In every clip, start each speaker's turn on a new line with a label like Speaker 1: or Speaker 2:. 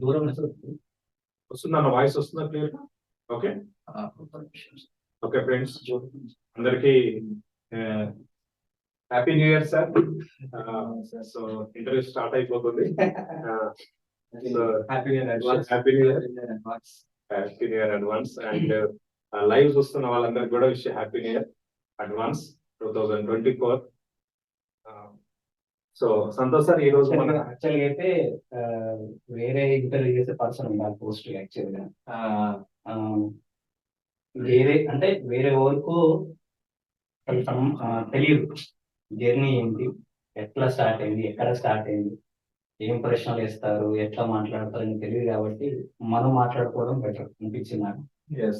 Speaker 1: దూరం
Speaker 2: వస్తుందా వాయిస్ వస్తుందా క్లియర్? ఓకే ఓకే ఫ్రెండ్స్, అందరికి happy new year sir. So interview start అయిపోతుంది. Happy new year advance. And live చూస్తున్న వాళ్ళందరికీ కూడా wish happy new year advance 2024. So Santosh sir, ఈ రోజు మన
Speaker 1: యాక్చువల్గా అయితే వేరే ఇంటర్వ్యూ చేసే పర్సన్ ఉండాలి పోస్ట్ యాక్చువల్గా. వేరే అంటే వేరే వరకు తెలియదు జర్నీ ఏంటి, ఎట్లా స్టార్ట్ అయింది, ఎక్కడ స్టార్ట్ అయింది, ఏం ప్రశ్నలు వేస్తారు, ఎట్లా మాట్లాడతారు అని తెలియదు. కాబట్టి మనం మాట్లాడుకోవడం బెటర్ అనిపించింది నాకు.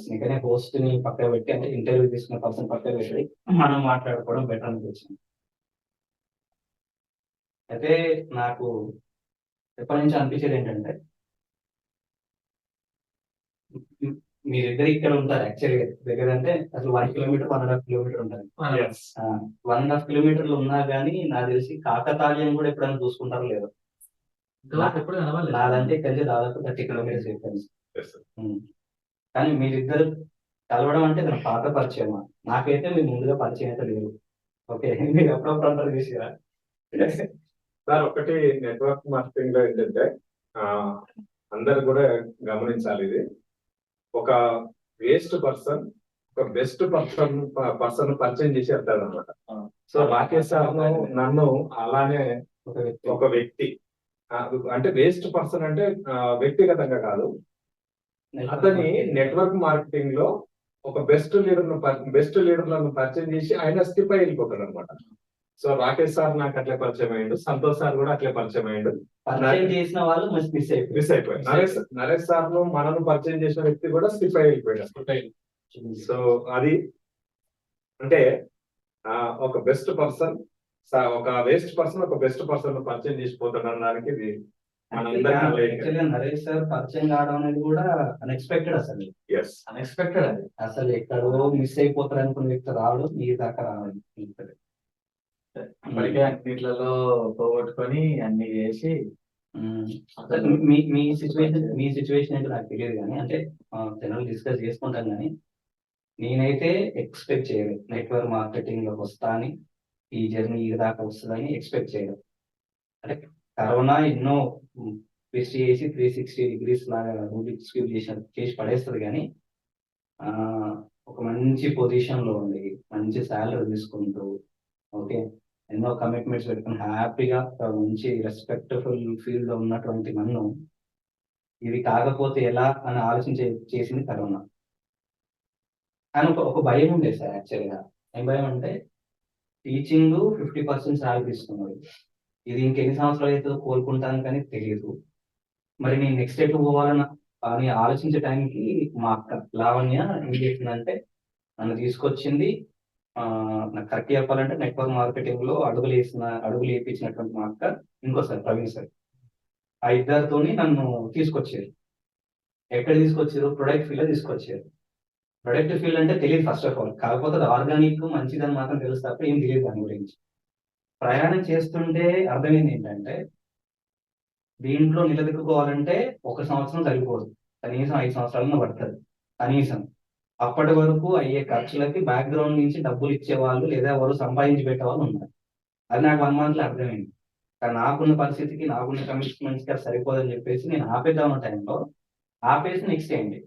Speaker 1: అందుకనే హోస్ట్ ని పక్క పెట్టి, అంటే ఇంటర్వ్యూ తీసుకున్న పర్సన్ పక్క పెట్టి మనం మాట్లాడుకోవడం బెటర్ అనిపించింది. అయితే నాకు ఎప్పటి నుంచి అనిపించేది ఏంటంటే, మీరిద్దరు ఇక్కడ ఉంటారు యాక్చువల్గా దగ్గర, అంటే అసలు 1 కిలోమీటర్ 1.5 కిలోమీటర్ ఉంటారు. 1.5 కిలోమీటర్లు ఉన్నా కానీ నాకు తెలిసి కాకతాళీయం కూడా ఎప్పుడైనా చూసుకుంటారో లేదో. నాదంటే కలిసి దాదాపు 30 కిలోమీటర్స్ డిఫరెన్స్. కానీ మీరిద్దరు కలవడం అంటే నాకు పాత పరిచయం. నాకైతే మీరు ముందుగా పరిచయం అయితే లేదు. ఓకే, మీరు ఎప్పుడప్పుడు అంటారు చూసిరా
Speaker 2: సార్. ఒకటి నెట్వర్క్ మార్కెటింగ్ లో ఏంటంటే అందరు కూడా గమనించాలి, ఇది ఒక వేస్ట్ పర్సన్ ఒక బెస్ట్ పర్సన్ పరిచయం చేసి వెళ్తాడు అనమాట. సో రాకేష్ సార్ నన్ను అలానే ఒక వ్యక్తి, అంటే వేస్ట్ పర్సన్ అంటే వ్యక్తిగతంగా కాదు, అతని నెట్వర్క్ మార్కెటింగ్ లో ఒక బెస్ట్ లీడర్లను పరిచయం చేసి ఆయన స్కిప్ అయి వెళ్ళిపోతాడు అనమాట. సో రాకేష్ సార్ నాకు అట్లే పరిచయం అయ్యిండు, సంతోష్ సార్ కూడా అట్లే పరిచయం అయ్యిండు.
Speaker 1: చేసిన వాళ్ళు
Speaker 2: మిస్ అయిపోయాడు. నరేష్ సార్ ను మనను పరిచయం చేసిన వ్యక్తి కూడా స్కిప్ అయి వెళ్ళిపోయాడు. సో అది అంటే ఒక బెస్ట్ పర్సన్ ఒక వేస్ట్ పర్సన్ ఒక బెస్ట్ పర్సన్ పరిచయం చేసిపోతాడు అనడానికి ఇది
Speaker 1: నరేష్ సార్ పరిచయం కావడం అనేది కూడా అన్ఎక్స్పెక్టెడ్. అసలు అన్ఎక్స్పెక్టెడ్, అది అసలు ఎక్కడో మిస్ అయిపోతారు అనుకున్న వ్యక్తి రావడం మీ దాకా రావడం.
Speaker 3: ఇప్పటికే అన్నిట్లలో పోగొట్టుకొని అన్ని చేసి
Speaker 1: మీ సిచ్యువేషన్ ఏంటో నాకు తెలియదు, కానీ అంటే జనరల్ డిస్కస్ చేసుకుంటాం. కానీ నేనైతే ఎక్స్పెక్ట్ చేయలేదు నెట్వర్క్ మార్కెటింగ్ లోకి వస్తా అని, ఈ జర్నీ ఈ దాకా వస్తుందని ఎక్స్పెక్ట్ చేయలేదు. అంటే కరోనా ఎన్నో ట్విస్ట్ చేసి 360 డిగ్రీస్ లాగా చేసి పడేస్తుంది. కానీ ఒక మంచి పొజిషన్ లో ఉండి మంచి శాలరీ తీసుకుంటూ, ఓకే, ఎన్నో కమిట్మెంట్స్ పెట్టుకుని హ్యాపీగా మంచి రెస్పెక్ట్ఫుల్ ఫీల్డ్ లో ఉన్నటువంటి నన్ను ఇది కాకపోతే ఎలా అని చేసింది కరోనా. కానీ ఒక భయం ఉండేది సార్ యాక్చువల్గా. ఏం భయం అంటే, టీచింగ్ 50% శాలరీ తీసుకున్నాడు, ఇది ఇంకెన్ని సంవత్సరాలు అయితే కోలుకుంటాను కానీ తెలియదు. మరి నేను నెక్స్ట్ ఎటు పోవాలని అని ఆలోచించే టైంకి మా అక్క లావణ్య ఏం చేసిందంటే, నన్ను తీసుకొచ్చింది. నాకు కరెక్ట్ చెప్పాలంటే నెట్వర్క్ మార్కెటింగ్ లో అడుగులు వేయించినటువంటి మా అక్క, ఇంకోసారి ప్రవీణ్ సార్, ఆ ఇద్దరితోని నన్ను తీసుకొచ్చారు. ఎక్కడ తీసుకొచ్చారు? ప్రొడక్ట్ ఫీల్డ్ లో తీసుకొచ్చారు. ప్రొడక్ట్ ఫీల్డ్ అంటే తెలియదు ఫస్ట్ ఆఫ్ ఆల్, కాకపోతే అది ఆర్గానిక్ మంచిదని మాత్రం తెలుసు తప్ప ఏం తెలియదు దాని గురించి. ప్రయాణం చేస్తుంటే అర్థమైంది ఏంటంటే, దీంట్లో నిలదొక్కుకోవాలంటే 1 సంవత్సరం సరిపోదు, కనీసం 5 సంవత్సరాలను పడుతుంది కనీసం. అప్పటి వరకు అయ్యే ఖర్చులకి బ్యాక్గ్రౌండ్ నుంచి డబ్బులు ఇచ్చేవాళ్ళు లేదా ఎవరు సంపాదించి పెట్టేవాళ్ళు ఉన్నారు. అది నాకు 1 మంత్ లో అర్థమైంది. కానీ నాకున్న పరిస్థితికి నాకున్న కమిట్మెంట్స్ కి సరిపోదని చెప్పేసి నేను ఆపేద్దాం టైంలో ఆపేసి నెక్స్ట్ ఏంటి,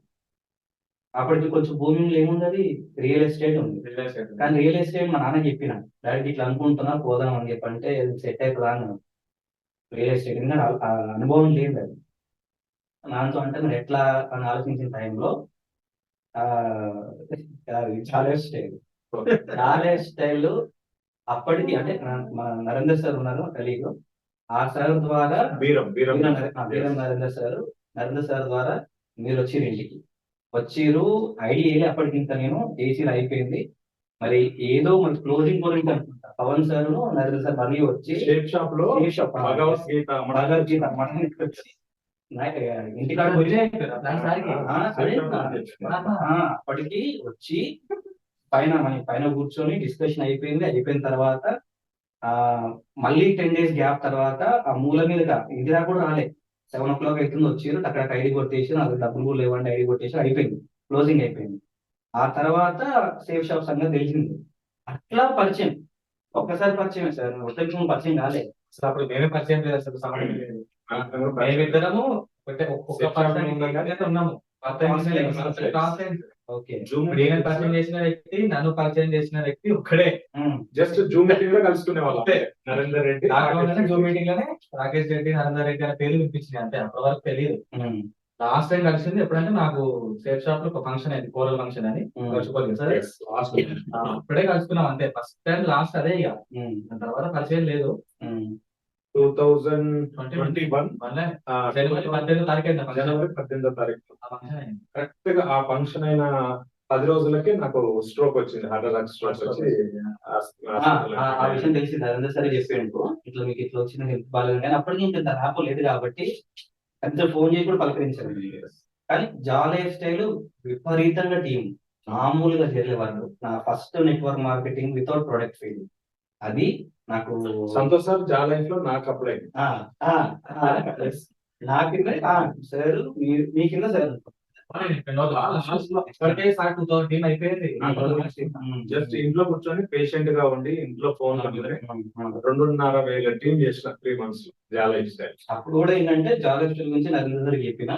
Speaker 1: అప్పటికి కొంచెం భూమి ఏముంది, రియల్ ఎస్టేట్ ఉంది. కానీ రియల్ ఎస్టేట్ మా నాన్న చెప్పిన, డాడీ ఇట్లా అనుకుంటున్నా పోదాం అని చెప్పంటే సెట్ అవుతుందా అన్నాను. రియల్ ఎస్టేట్ అనుభవం లేదు అది నాన్నతో. అంటే మరి ఎట్లా అని ఆలోచించిన టైంలో చాలే స్టైల్ అప్పటికి, అంటే మన నరేందర్ సార్ ఉన్నారు కలిగి, ఆ సార్ ద్వారా నరేందర్ సార్ ద్వారా మీరు వచ్చిర్రు ఇంటికి. వచ్చిర్రు ఐడియా అప్పటికి ఇంకా నేను ఏసీలు అయిపోయింది. మరి ఏదో మరి క్లోజింగ్ పోలింగ్ అనుకుంటా, పవన్ సార్ నరేంద్ర సార్ మళ్ళీ వచ్చి భగవద్గీత వచ్చి ఇంటికాడ అప్పటికి వచ్చి పైన కూర్చొని డిస్కషన్ అయిపోయిన తర్వాత మళ్ళీ 10 days గ్యాప్ తర్వాత ఆ మూల మీద ఇంటి దాకా కూడా రాలే, 7 o'clock అవుతుంది వచ్చారు, అక్కడ ఐడి కొట్టేసి నాకు డబ్బులు కూడా లేవంటే ఐడి కొట్టేసి అయిపోయింది, క్లోజింగ్ అయిపోయింది. ఆ తర్వాత సేఫ్ షాప్ సంగతి తెలిసింది. అట్లా పరిచయం, ఒక్కసారి పరిచయమే సార్, ఒక్కరికి పరిచయం కాలేదు.
Speaker 3: అసలు అప్పుడు మేమే పరిచయం లేదు, అసలు సంబంధం లేదు. మేమిద్దరము ఒక్క పర్సన్ ఉన్నాము.
Speaker 1: ఓకే.
Speaker 2: జూమ్
Speaker 3: నేను పరిచయం చేసిన వ్యక్తి, నన్ను పరిచయం చేసిన వ్యక్తి ఒక్కడే.
Speaker 2: జస్ట్ జూమ్ మీటింగ్ లో కలుసుకునే వాళ్ళు అంతే. నరేందర్ రెడ్డి,
Speaker 3: జూమ్ మీటింగ్ లోనే రాకేష్ రెడ్డి, నరేందర్ రెడ్డి అనే పేరు వినిపించింది అంతే, అప్పటి వరకు తెలియదు. లాస్ట్ టైం కలిసింది ఎప్పుడంటే నాకు సేఫ్ షాప్ లో ఒక ఫంక్షన్ అయింది, కోరల్ ఫంక్షన్ అని గడిచిపోలేదు సరే, అప్పుడే కలుసుకున్నాం అంతే, ఫస్ట్ టైం లాస్ట్ అదే. ఇక దాని తర్వాత పరిచయం లేదు.
Speaker 2: 2021
Speaker 3: జనవరి 18వ తారీఖు
Speaker 2: జనవరి 18వ తారీఖు
Speaker 3: ఫంక్షన్ అయింది.
Speaker 2: కరెక్ట్ గా ఆ ఫంక్షన్ అయిన 10 రోజులకి నాకు స్ట్రోక్ వచ్చింది, హార్ట్ అటాక్ స్ట్రోక్ వచ్చి
Speaker 1: ఆ విషయం తెలిసి నరేంద్ర సరే చెప్పాడు, ఇట్లా మీకు ఇట్లా వచ్చిన హెల్త్ బాగాలేదు, కానీ అప్పటికి ఇంత ర్యాప్ లేదు కాబట్టి అంత ఫోన్ చేసి కూడా పలకరించారు. కానీ జాలైఫ్ స్టైల్ విపరీతంగా టీం మామూలుగా చేయలే వాళ్ళు. నా first network marketing without product field, అది నాకు
Speaker 2: సంతోష్ సార్ జాలైఫ్ లో నాకు అప్లై
Speaker 1: నా కింద సార్, మీ కింద సార్
Speaker 3: అయిపోయింది.
Speaker 2: జస్ట్ ఇంట్లో కూర్చొని పేషెంట్ గా ఉండి ఇంట్లో ఫోన్ 2,500 టీం చేసిన 3 months జాలైఫ్ స్టైల్.
Speaker 1: అప్పుడు కూడా ఏంటంటే జాలైఫ్ స్టైల్ గురించి నరేంద్ర చెప్పిన,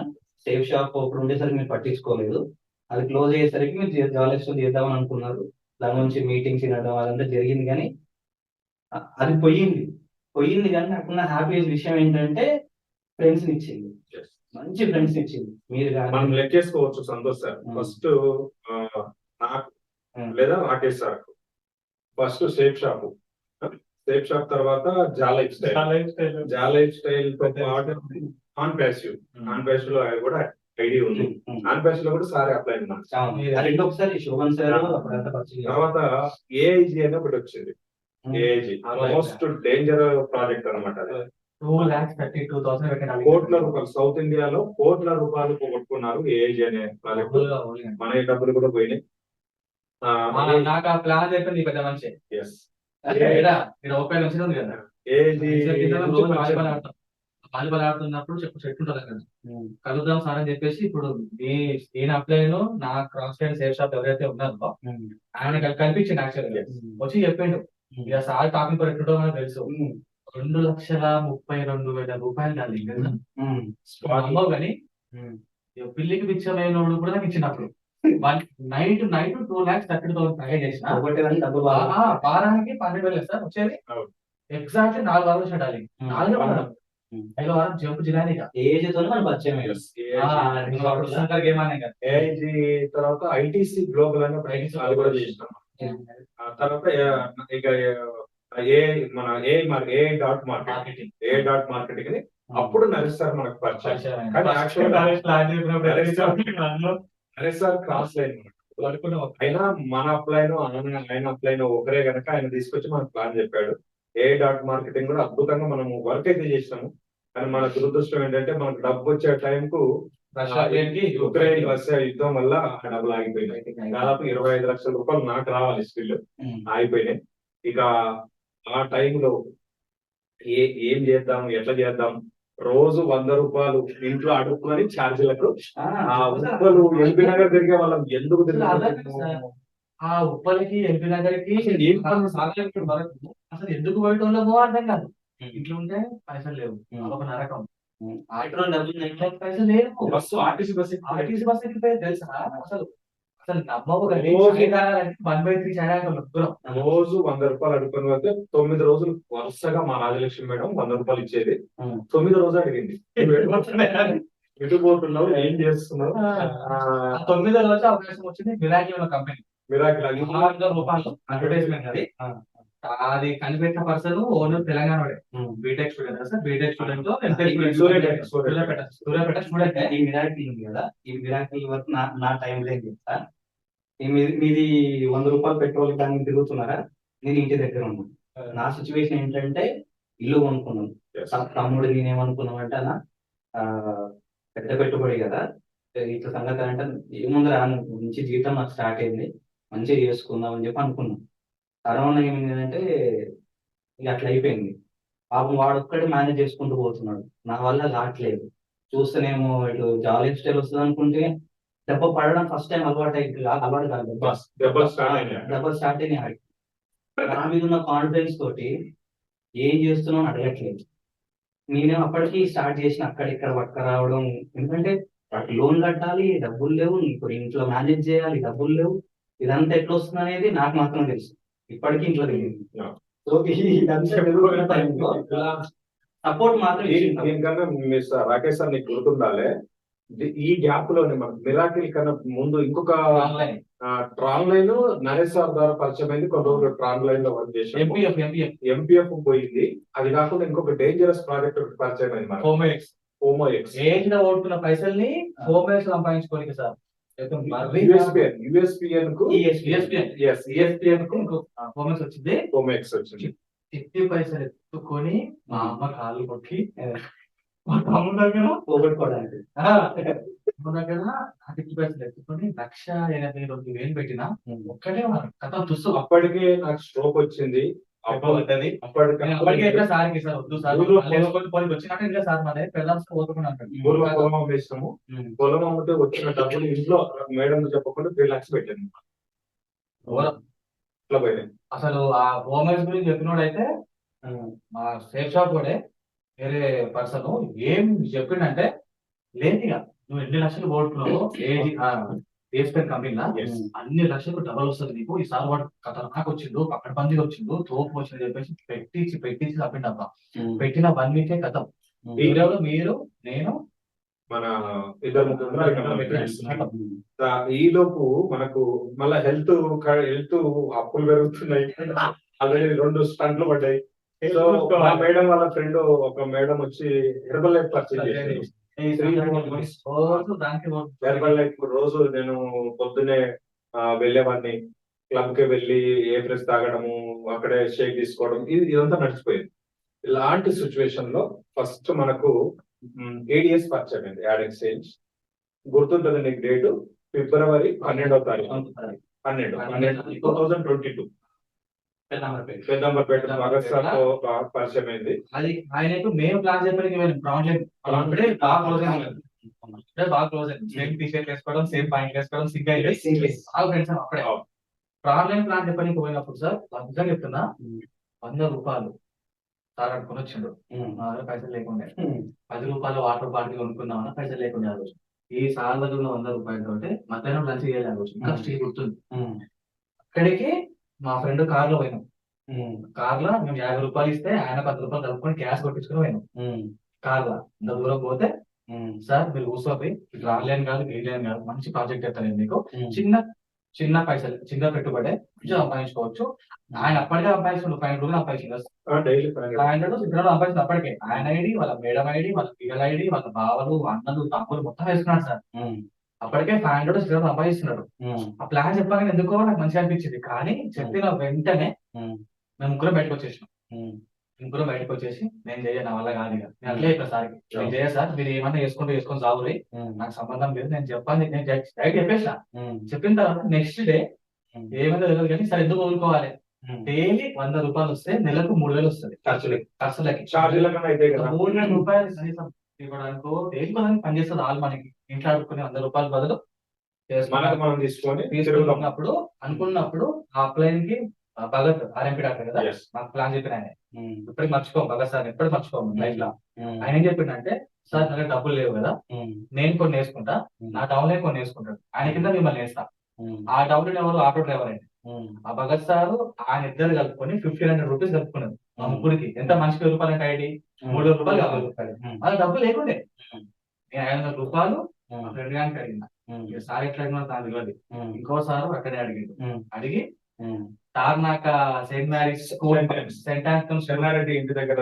Speaker 1: సేఫ్ షాప్ అప్పుడు ఉండేసరికి మీరు పట్టించుకోలేదు, అది క్లోజ్ అయ్యేసరికి మీరు జాలైఫ్ స్టైల్ చేద్దామని అనుకున్నారు, దాని నుంచి మీటింగ్స్ వినడం అదంతా జరిగింది. కానీ అది పోయింది కానీ నాకున్న హ్యాపీయెస్ట్ విషయం ఏంటంటే ఫ్రెండ్స్ ఇచ్చింది, మంచి ఫ్రెండ్స్ ఇచ్చింది. మీరు
Speaker 2: మనం లెక్కేసుకోవచ్చు సంతోష్ సార్. ఫస్ట్ నాకు లేదా Rakesh sir, first safe shop తర్వాత జాలైఫ్ స్టైల్ తో పాటు నాన్ ప్యాసివ్ లో కూడా ఐడి ఉంది. నాన్ ప్యాసివ్ లో కూడా సార్ అప్లై ఉన్నాను.
Speaker 1: ఒకసారి శోభన్ సార్
Speaker 2: తర్వాత ఏఐజీ అని ఒకటి వచ్చింది. ఏఐజీ మోస్ట్ డేంజర్ ప్రాజెక్ట్ అనమాట.
Speaker 3: 2,32,000
Speaker 2: కోట్ల రూపాయలు, సౌత్ ఇండియాలో కోట్ల రూపాయలు పోగొట్టుకున్నారు ఏఐజీ అనే ప్రాజెక్ట్. మన డబ్బులు కూడా పోయినాయి.
Speaker 3: నాకు ఆ ప్లాన్ చెప్పింది పెద్ద మనిషి. ఉంది కదా, వాలీబాల్ ఆడుతున్నప్పుడు చెప్పుకుంటారు కదా, కలుద్దాం సార్ అని చెప్పేసి, ఇప్పుడు నేను అప్లైను నా క్రాస్ ఫ్రెండ్ సేఫ్ షాప్ ఎవరైతే ఉన్నారో ఆయన కల్పించింది యాక్చువల్గా, వచ్చి చెప్పిండు ఇక సార్ టాపిక్ ఎట్టుంటో మనకు తెలుసు. 2,32,000 రూపాయలు కాదు కానీ పిల్లికి పిచ్చమైన కూడా నాకు ఇచ్చినప్పుడు నైట్ 2,30,000 ప్యాకేజ్ చేసిన వారానికి 12,000 సార్ వచ్చేది. ఎగ్జాక్ట్లీ 4 వారాలు చెడాలి, 4 వారం 5 వారం జంపు జిలాని
Speaker 1: ఏజ్ తో మనం పరిచయం.
Speaker 2: ఏఐజీ తర్వాత ఐటీసీ గ్లోబల్ అని అది కూడా చేసినాం. తర్వాత ఇక మన ఏ డాట్ మార్కెటింగ్ అని అప్పుడు నరేష్ సార్ మనకు పరిచయం. నరేష్ సార్ క్రాస్ లైన్ అయినా మన అప్లైన్ ఆయన అప్లైన్ ఒకరే గనక ఆయన తీసుకొచ్చి మనకు ప్లాన్ చెప్పాడు. ఏ డాట్ మార్కెటింగ్ కూడా అద్భుతంగా మనం వర్క్ అయితే చేసినాము. కానీ మన దురదృష్టం ఏంటంటే మనకు డబ్బు వచ్చే టైంకు ఉక్రెయిన్ రష్యా యుద్ధం వల్ల డబ్బులు ఆగిపోయినాయి. దాదాపు 25 లక్షల రూపాయలు నాకు రావాలి, స్టిల్ ఆగిపోయినాయి. ఇక ఆ టైంలో ఏం చేద్దాం, ఎట్లా చేద్దాం, రోజు 100 రూపాయలు ఇంట్లో అడుక్కుని ఛార్జీలకు ఆ ఉప్పలు ఎల్బీ నగర్ తిరిగే వాళ్ళం. ఎందుకు
Speaker 3: ఆ ఉప్పలకి ఎల్బీ నగర్కి అసలు ఎందుకు బయట వాళ్ళమో అర్థం కాదు. ఇంట్లో ఉంటే పైసలు లేవు, ఒక నరకం. పైసలు లేవు, ఆర్టీసీ బస్ ఎక్కిపోయి తెలుసా అసలు
Speaker 2: రోజు 100 రూపాయలు అడుగుకొని పోతే 9 రోజులు వరుసగా మా రాజలక్ష్మి మేడం 100 రూపాయలు ఇచ్చేది. 9 రోజులు అడిగింది, ఎటు పోతున్నావు, ఏం చేస్తున్నావు.
Speaker 3: 9వ రోజు అవకాశం వచ్చింది మిరాకిల్ కంపెనీ,
Speaker 2: మిరాకిల్
Speaker 3: 600 రూపాయలు అడ్వర్టైజ్మెంట్. అది కనిపెట్టిన person owner Telangana BTech student sir. BTech student Suryapet student.
Speaker 1: ఈ మిరాకిల్ ఉంది కదా, ఈ మిరాకిల్ వరకు నా టైం లేదు చెప్తా. మీది 100 రూపాయలు పెట్రోల్ కానీ తిరుగుతున్నారా, నేను ఇంటి దగ్గర ఉన్నాను. నా సిచ్యువేషన్ ఏంటంటే ఇల్లు కొనుక్కున్నాను. తమ్ముడు నేనేమనుకున్నాం అంటే అన్న పెద్ద పెట్టుబడి కదా, ఇట్లా సంగతి అంటే ఏముంది మంచి జీవితం నాకు స్టార్ట్ అయింది, మంచిగా చేసుకుందాం అని చెప్పి అనుకున్నాం. కరోనా ఏమైందంటే ఇక అట్లా అయిపోయింది. పాపం వాడు ఒక్కడే మేనేజ్ చేసుకుంటూ పోతున్నాడు, నా వల్ల కావట్లేదు. చూస్తేనేమో ఇటు జాలీ స్టైల్ వస్తుంది అనుకుంటే దెబ్బ పడడం ఫస్ట్ టైం అలవాటు అలవాటు కాదు
Speaker 2: బస్ దెబ్బలు స్టార్ట్ అయినాయి.
Speaker 1: దెబ్బ స్టార్ట్ అయినాయి ఆడికి. నా మీద ఉన్న కాన్ఫిడెన్స్ తోటి ఏం చేస్తున్నావు అని అడగట్లేదు. నేనేమో అప్పటికి స్టార్ట్ చేసిన అక్కడ ఇక్కడ పక్క రావడం, ఎందుకంటే లోన్ కట్టాలి, డబ్బులు లేవు, ఇప్పుడు ఇంట్లో మేనేజ్ చేయాలి, డబ్బులు లేవు, ఇదంతా ఎట్లా వస్తుంది అనేది నాకు మాత్రం తెలుసు. ఇప్పటికీ ఇంట్లో తెలియదు.
Speaker 2: Yeah.
Speaker 1: సో ఇదంతా జరుగుతున్న టైంలో సపోర్ట్ మాత్రం ఇచ్చింది.
Speaker 2: దీనికన్నా మిస్టర్ రాకేష్ సార్ నీకు గుర్తుండాలి, ఈ గ్యాప్ లోనే మనకు మిరాకిల్ కన్నా ముందు ఇంకొక ట్రాన్ లైన్ నరేష్ సార్ ద్వారా పరిచయం అయింది. కొన్ని రోజులు ట్రాన్ లైన్ లో వర్క్ చేసి ఎంపీఎఫ్ పోయింది. అది కాకుండా ఇంకొక డేంజరస్ ప్రాజెక్ట్ పరిచయం అయింది మనకు, హోమోఎక్స్.
Speaker 3: ఏజ్ లో ఓడుతున్న పైసల్ని హోమ్ఎక్స్ సంపాదించుకోనికి సార్.
Speaker 2: యుఎస్పిఎన్ కు
Speaker 3: హోమ్ఎక్స్ వచ్చింది.
Speaker 2: హోమోఎక్స్ వచ్చింది.
Speaker 3: 50 పైసలు ఎత్తుకొని మా అమ్మ కాళ్ళు కొట్టి మా తమ్ముడు దగ్గర
Speaker 1: పోగొట్టుకోవడానికి
Speaker 3: తమ్ముడు దగ్గర 50 పైసలు ఎత్తుకొని 1,82,000 పెట్టిన ఒక్కటే కథ తుస్సు.
Speaker 2: అప్పటికే నాకు స్ట్రోక్ వచ్చింది.
Speaker 3: అప్పటికే ఎట్లా సార్కి సార్ వద్దు సార్ వచ్చినాక ఇంకా సార్ మన పెళ్ళాల్సి
Speaker 2: ఊర్లో పొలం అమ్మేసినాము. పొలం అమ్మితే వచ్చిన డబ్బులు ఇంట్లో మేడం చెప్పకుండా 3 lakhs పెట్టాను. ఇట్లా పోయినాయి.
Speaker 3: అసలు ఆ హోమ్ఎక్స్ గురించి చెప్పినోడు అయితే మా సేఫ్ షాప్ కూడా వేరే పర్సన్ ఏం చెప్పిండంటే, లేనిగా నువ్వు 2 లక్షలు పోగొట్టుకున్నావు ఏస్పెన్ కంపెనీలా, అన్ని లక్షలు డబల్ వస్తుంది నీకు, ఈసారి వాడు ఖతర్నాక్ వచ్చిండు, పక్కన పందికి వచ్చిండు, తోపు వచ్చింది చెప్పేసి పెట్టించి తప్పిండబ్బా. పెట్టిన 1 week కథం. మీరు నేను
Speaker 2: మన ఇద్దరు ఈ లోపు మనకు మళ్ళా హెల్త్ అప్పులు పెరుగుతున్నాయి. ఆల్రెడీ 2 స్టంట్లు పడ్డాయి. సో మా మేడం వాళ్ళ ఫ్రెండ్ ఒక మేడం వచ్చి హెర్బల్ లైఫ్ పర్చేజ్ చేశారు. హెర్బల్ లైఫ్ రోజు నేను పొద్దునే వెళ్ళేవాడిని, క్లబ్ కి వెళ్ళి ఏ ఫ్రెష్ తాగడము, అక్కడే షేక్ తీసుకోవడం, ఇదంతా నడిచిపోయింది. ఇలాంటి సిచ్యువేషన్ లో ఫస్ట్ మనకు ఏడిఎస్ పరిచయం అయింది, యాడ్ ఎక్స్చేంజ్. గుర్తుంటుంది నీకు డేటు? February 12వ తారీఖు 2022 పెద్దంబర్పేట భగత్ సార్ తో పరిచయం అయింది.
Speaker 3: అది ఆయనకు మేము ప్లాన్ చెప్పడానికి బాగా క్లోజ్ అయింది. సేమ్ టీ షర్ట్ వేసుకోవడం, సేమ్ పాయింట్ వేసుకోవడం, ఫ్రెండ్స్ అప్పుడే. ఆన్లైన్ ప్లాన్ చెప్పడానికి పోయినప్పుడు సార్ నిజంగా చెప్తున్నా, 100 రూపాయలు సార్ అనుకుని వచ్చిండు. నా దగ్గర పైసలు లేకుండా 10 రూపాయలు వాటర్ బాటిల్ కొనుక్కుందామన్నా పైసలు లేకుండా ఆ రోజు. ఈ సార్ దగ్గర ఉన్న 100 రూపాయలతో మధ్యాహ్నం లంచ్ చేయాలి ఆ రోజు. ఇంకా స్టీల్ గుర్తుంది. అక్కడికి మా ఫ్రెండ్ కార్ లో పోయినాం. కార్ లో మేము 50 రూపాయలు ఇస్తే ఆయన 10 రూపాయలు కలుపుకొని క్యాష్ కొట్టించుకుని పోయినాం. కార్ లో ఇంత దూరం పోతే, సార్ మీరు కూర్చోపోయి ఇట్లా ఆన్లైన్ కాదు గైడ్లైన్ కాదు, మంచి ప్రాజెక్ట్ ఎత్తాను మీకు, చిన్న పైసలు, చిన్న పెట్టుబడి సంపాదించుకోవచ్చు. ఆయన అప్పటికే సంపాదించుకుంటు 500 రూపాయలు సంపాదించింది. 500 సంపాదించింది అప్పటికే. ఆయన ఐడి, వాళ్ళ మేడం ఐడి, వాళ్ళ పిల్లల ఐడి, వాళ్ళ బావలు, అన్నలు, తమ్ములు మొత్తం వేసుకున్నాడు సార్. అప్పటికే 500 సంపాదిస్తున్నాడు. ఆ ప్లాన్ చెప్పగానే ఎందుకో నాకు మంచిగా అనిపించింది. కానీ చెప్పిన వెంటనే మేము ముగ్గురం బయటకు వచ్చేసినాం. బయటకు వచ్చేసి నేను చెయ్య, నా వల్ల కాదు, ఇక నేను అట్లే చెప్పాను సార్, నేను చేయ సార్, మీరు ఏమన్నా వేసుకొని సాగురి, నాకు సంబంధం లేదు, నేను చెప్పాను, నేను డైరెక్ట్ చెప్పేసిన. చెప్పిన తర్వాత నెక్స్ట్ డే ఏమైనా తెలియదు కానీ సరే ఎందుకు వదులుకోవాలి, డైలీ 100 రూపాయలు వస్తే నెలకు 3,000 వస్తుంది ఖర్చులకి. 3,000 రూపాయలు కనీసం ఇవ్వడానికో దేనికి పనిచేస్తుంది ఆల్ మనకి. ఇంట్లో ఆడుకుని 100 రూపాయల బదులు తీసుకున్నప్పుడు అనుకున్నప్పుడు ఆఫ్లైన్ కి భగత్ ఆర్ఎంపీ డాక్టర్ కదా నాకు ప్లాన్ చెప్పిన ఆయన, ఇప్పటికి మర్చిపోము భగత్ సార్, ఎప్పటికి మర్చిపోము లైఫ్ లో. ఆయన ఏం చెప్పిండంటే, సార్ నా దగ్గర డబ్బులు లేవు కదా, నేను కొన్ని వేసుకుంటా, నా డౌన్లైన్ కొన్ని వేసుకుంటాడు, ఆయన కింద మిమ్మల్ని వేస్తా. ఆ డౌన్లైన్ ఎవరు? ఆటో డ్రైవర్ అండి. ఆ భగత్ సార్ ఆయన ఇద్దరు కలుపుకొని 1,500 రూపీస్ కలుపుకున్నారు మా ముగ్గురికి. ఎంత మనిషికి 1000 రూపాయలు అంటే ఐడి 3,000 రూపాయలు కావాలి. అది డబ్బులు లేకుండే నేను 500 రూపాయలు ఫ్రెండ్ గానికి అడిగిన. సార్ ఎట్లా అడిగినా నాకు తెలియదు. ఇంకోసారి అక్కడే అడిగి Tarnaka saint Mary's school, saint ఆంథమ్స్
Speaker 2: చెన్నారెడ్డి ఇంటి దగ్గర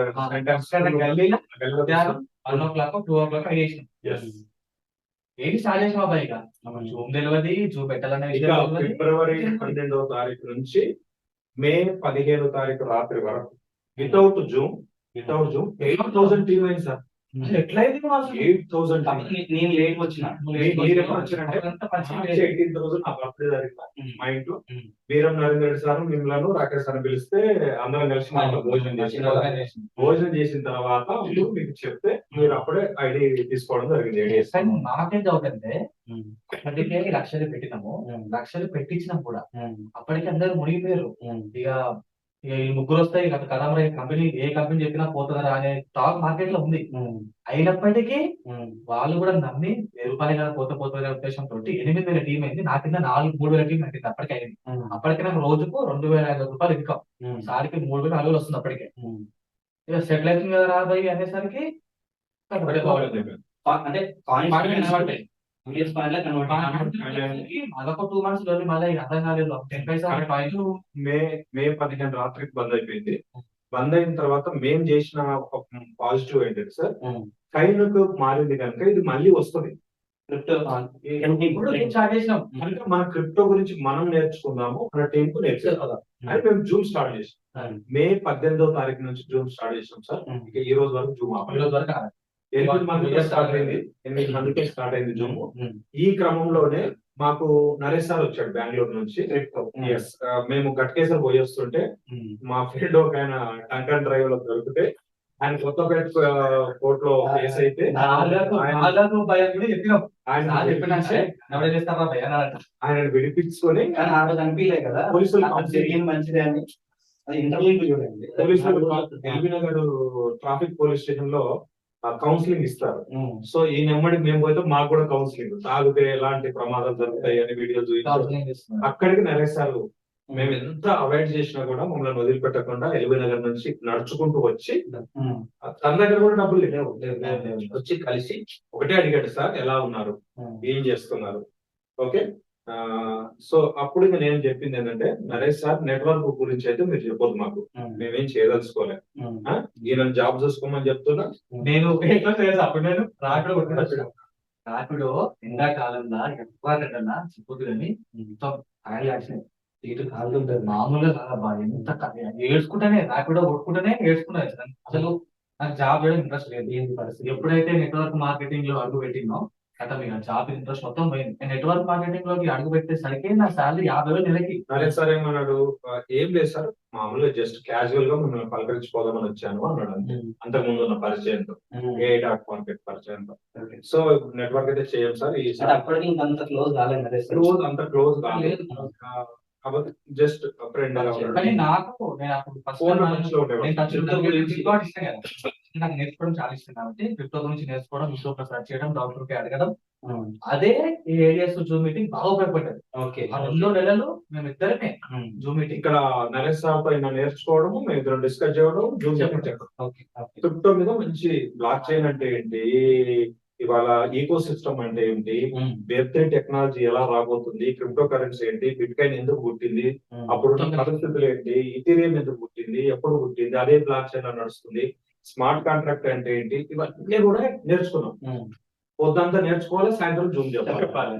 Speaker 3: గల్లీలో 1 o'clock 2 o'clock అయ్యేసినాం. ఏంటి స్టార్ట్ చేసిన బాబా, ఇక జూమ్ తెలియదు, జూమ్ పెట్టాలనే
Speaker 2: February 12వ తారీఖు నుంచి May 15వ తారీఖు రాత్రి వరకు వితౌట్ జూమ్ 8,000 టీమ్ అయింది సార్.
Speaker 3: అసలు ఎట్లయింది నువ్వు అసలు?
Speaker 2: 8,000
Speaker 1: కాకపోతే నేను లేట్ వచ్చిన.
Speaker 2: మీరు ఎప్పుడు వచ్చారంటే
Speaker 3: అప్పుడంతా పరిచయం
Speaker 2: మార్చి
Speaker 3: లేదు.
Speaker 2: 18 నా బర్త్డే జరిగింది
Speaker 1: ఉమ్,
Speaker 2: మా ఇంట్లో.
Speaker 1: ఉమ్.
Speaker 2: వీరం నరేంద్ర రెడ్డి సార్ మిమ్మల్ని రాకేష్ సార్ పిలిస్తే అందరం కలిసి మా ఇంట్లో భోజనం చేసి భోజనం చేసిన తర్వాత అప్పుడు మీకు చెప్తే మీరు అప్పుడే ఐడి తీసుకోవడం జరిగింది ADS.
Speaker 3: కానీ నాకేం డౌట్ అంటే
Speaker 1: ఉమ్,
Speaker 3: అప్పటికే లక్షలు పెట్టినాము, లక్షలు పెట్టించినాం కూడా.
Speaker 1: ఉమ్,
Speaker 3: అప్పటికి అందరూ మునిగిపోయారు.
Speaker 1: ఉమ్,
Speaker 3: ఇక ఈ ముగ్గురు వస్తాయి, ఇక కదమరా కంపెనీ ఏ కంపెనీ చెప్పినా పోతుందా అనే టాక్ మార్కెట్ లో ఉంది.
Speaker 1: ఉమ్,
Speaker 3: అయినప్పటికీ
Speaker 1: ఉమ్,
Speaker 3: వాళ్ళు కూడా నమ్మి 1000 రూపాయలు కదా పోతే ఉద్దేశంతో 8,000 టీం అయింది. నా కింద 3,000 టీం అయింది అప్పటికి అయింది.
Speaker 1: ఉమ్,
Speaker 3: అప్పటికి నాకు రోజుకు 2,500 రూపాయలు ఇన్కమ్,
Speaker 1: ఉమ్,
Speaker 3: సారికి 3,000 4,000 వస్తుంది అప్పటికే.
Speaker 1: ఉమ్.
Speaker 3: ఇక సెటిల్ అవుతుంది కదా రాబోయి అనేసరికి
Speaker 1: అంటే కాయిన్స్ కనబడతాయి. US కాయిన్ లా కనబడతాయి.
Speaker 3: అదొక 2 months లో మళ్ళీ అర్థం కాలేదు. 10 పైసా కాయిన్
Speaker 2: మే 15 రాత్రికి బంద్ అయిపోయింది. బంద్ అయిన తర్వాత మేము చేసిన ఒక పాజిటివ్ ఏంటంటే సార్,
Speaker 1: ఉమ్.
Speaker 2: కైన్కు మారింది కనుక ఇది మళ్ళీ వస్తుంది.
Speaker 1: క్రిప్టో
Speaker 3: ఇప్పుడు స్టార్ట్ చేసినాం.
Speaker 2: అంటే మన క్రిప్టో గురించి మనం నేర్చుకుందాము, మన టీం కు నేర్చుకుందాం అని మేము జూమ్ స్టార్ట్ చేసాం. మే 18వ తారీఖు నుంచి జూమ్ స్టార్ట్ చేసాం సార్. ఇక ఈ రోజు వరకు జూమ్
Speaker 3: ఈ రోజు వరకు
Speaker 2: 8 మందితో స్టార్ట్ అయింది. 8 మందితో స్టార్ట్ అయింది జూమ్. ఈ క్రమంలోనే మాకు నరేష్ సార్ వచ్చాడు బెంగళూరు నుంచి. Yes, మేము గట్కేసర్ పోయి వస్తుంటే మా ఫ్రెండ్ ఒక ఆయన టంకన్ డ్రైవ్ లో దొరికితే ఆయన కొత్తపేట కోర్ట్ లో కేసు అయితే ఆయన విడిపించుకొని
Speaker 1: కానీ ఆ రోజు అనిపించలే కదా
Speaker 2: పోలీసులు
Speaker 1: నాకు జరిగింది మంచిదే అని. అది ఇంటర్వ్యూ చూడండి.
Speaker 2: పోలీసులు ఎల్బీనగర్ ట్రాఫిక్ పోలీస్ స్టేషన్ లో కౌన్సిలింగ్ ఇస్తారు. సో ఈ నెమ్మడికి మేము పోతే మాకు కూడా కౌన్సిలింగ్, తాగితే ఎలాంటి ప్రమాదాలు జరుగుతాయి అని వీడియో చూపించారు. అక్కడికి నరేష్ సార్ మేము ఎంత అవాయిడ్ చేసినా కూడా మమ్మల్ని వదిలిపెట్టకుండా ఎల్బీనగర్ నుంచి నడుచుకుంటూ వచ్చి తన దగ్గర కూడా డబ్బులు లేవు వచ్చి కలిసి ఒకటే అడిగాడు, సార్ ఎలా ఉన్నారు, ఏం చేస్తున్నారు, ఓకే. సో అప్పుడు ఇక నేను చెప్పింది ఏంటంటే, నరేష్ సార్ నెట్వర్క్ గురించి అయితే మీరు చెప్పొద్దు, మాకు మేమేం చేయదలుచుకోలేదు, ఈయన జాబ్ చూసుకోమని చెప్తున్నా.
Speaker 3: నేను అప్పుడు నేను రాపిడో ఎండాకాలంలో ఎక్కువ చెప్పొద్దు కానీ మొత్తం ఆయిల్ యాక్సిడెంట్ సీటు కాలుతుంటది. మామూలుగా కాదబ్బా, ఎంత ఏడ్చుకుంటానే రాపిడో కొట్టుకుంటేనే ఏడ్చుకున్నాను. అసలు నాకు జాబ్ చేయడం ఇంట్రెస్ట్ లేదు. ఏంటి పరిస్థితి? ఎప్పుడైతే నెట్వర్క్ మార్కెటింగ్ లో అడుగు పెట్టిందో అట్లా మీకు జాబ్ ఇంట్రెస్ట్ మొత్తం పోయింది. నేను నెట్వర్క్ మార్కెటింగ్ లోకి అడుగు పెట్టేసరికి నా శాలరీ 50,000 నెలకి.
Speaker 2: నరేష్ సార్ ఏమన్నాడు, ఏం లేదు సార్, మామూలుగా జస్ట్ క్యాజువల్ గా మిమ్మల్ని పలకరించిపోదామని వచ్చాను అన్నాడు. అంతకు ముందు ఉన్న పరిచయంతో, మార్కెట్ పరిచయంతో. సో నెట్వర్క్ అయితే చేయం సార్. ఈ
Speaker 1: అప్పటికి ఇంకంత క్లోజ్ కాలేదు,
Speaker 2: క్లోజ్ అంత క్లోజ్ కాలేదు, కాబట్టి జస్ట్ ఫ్రెండ్.
Speaker 3: కానీ నాకు నేను అప్పుడు నాకు నేర్చుకోవడం చాలా ఇష్టం కాబట్టి క్రిప్టో గురించి నేర్చుకోవడం, విశ్వ సర్చ్ చేయడం, డాక్టర్ కి అడగడం, అదే ఈ ఏడిఎస్ జూమ్ మీటింగ్ బాగా ఉపయోగపడ్డది. ఆ 2 నెలలు మేము ఇద్దరమే జూమ్ మీటింగ్
Speaker 2: ఇక్కడ నరేష్ సార్ తో నేర్చుకోవడము, మేము ఇద్దరం డిస్కస్ చేయడం, జూమ్ చెప్పడం. క్రిప్టో మీద మంచి బ్లాక్ చైన్ అంటే ఏంటి, ఇవాళ ఈకో సిస్టమ్ అంటే ఏంటి, వెబ్3 టెక్నాలజీ ఎలా రాబోతుంది, క్రిప్టో కరెన్సీ ఏంటి, బిట్ కాయిన్ ఎందుకు పుట్టింది, అప్పుడున్న పరిస్థితులు ఏంటి, ఇథీరియం ఎందుకు పుట్టింది, ఎప్పుడు పుట్టింది, అదే బ్లాక్ చైన్ లో నడుస్తుంది, స్మార్ట్ కాంట్రాక్ట్ అంటే ఏంటి, ఇవన్నీ కూడా నేర్చుకున్నాం. పొద్దంతా నేర్చుకోవాలి, సాయంత్రం జూమ్ చెప్పాలి.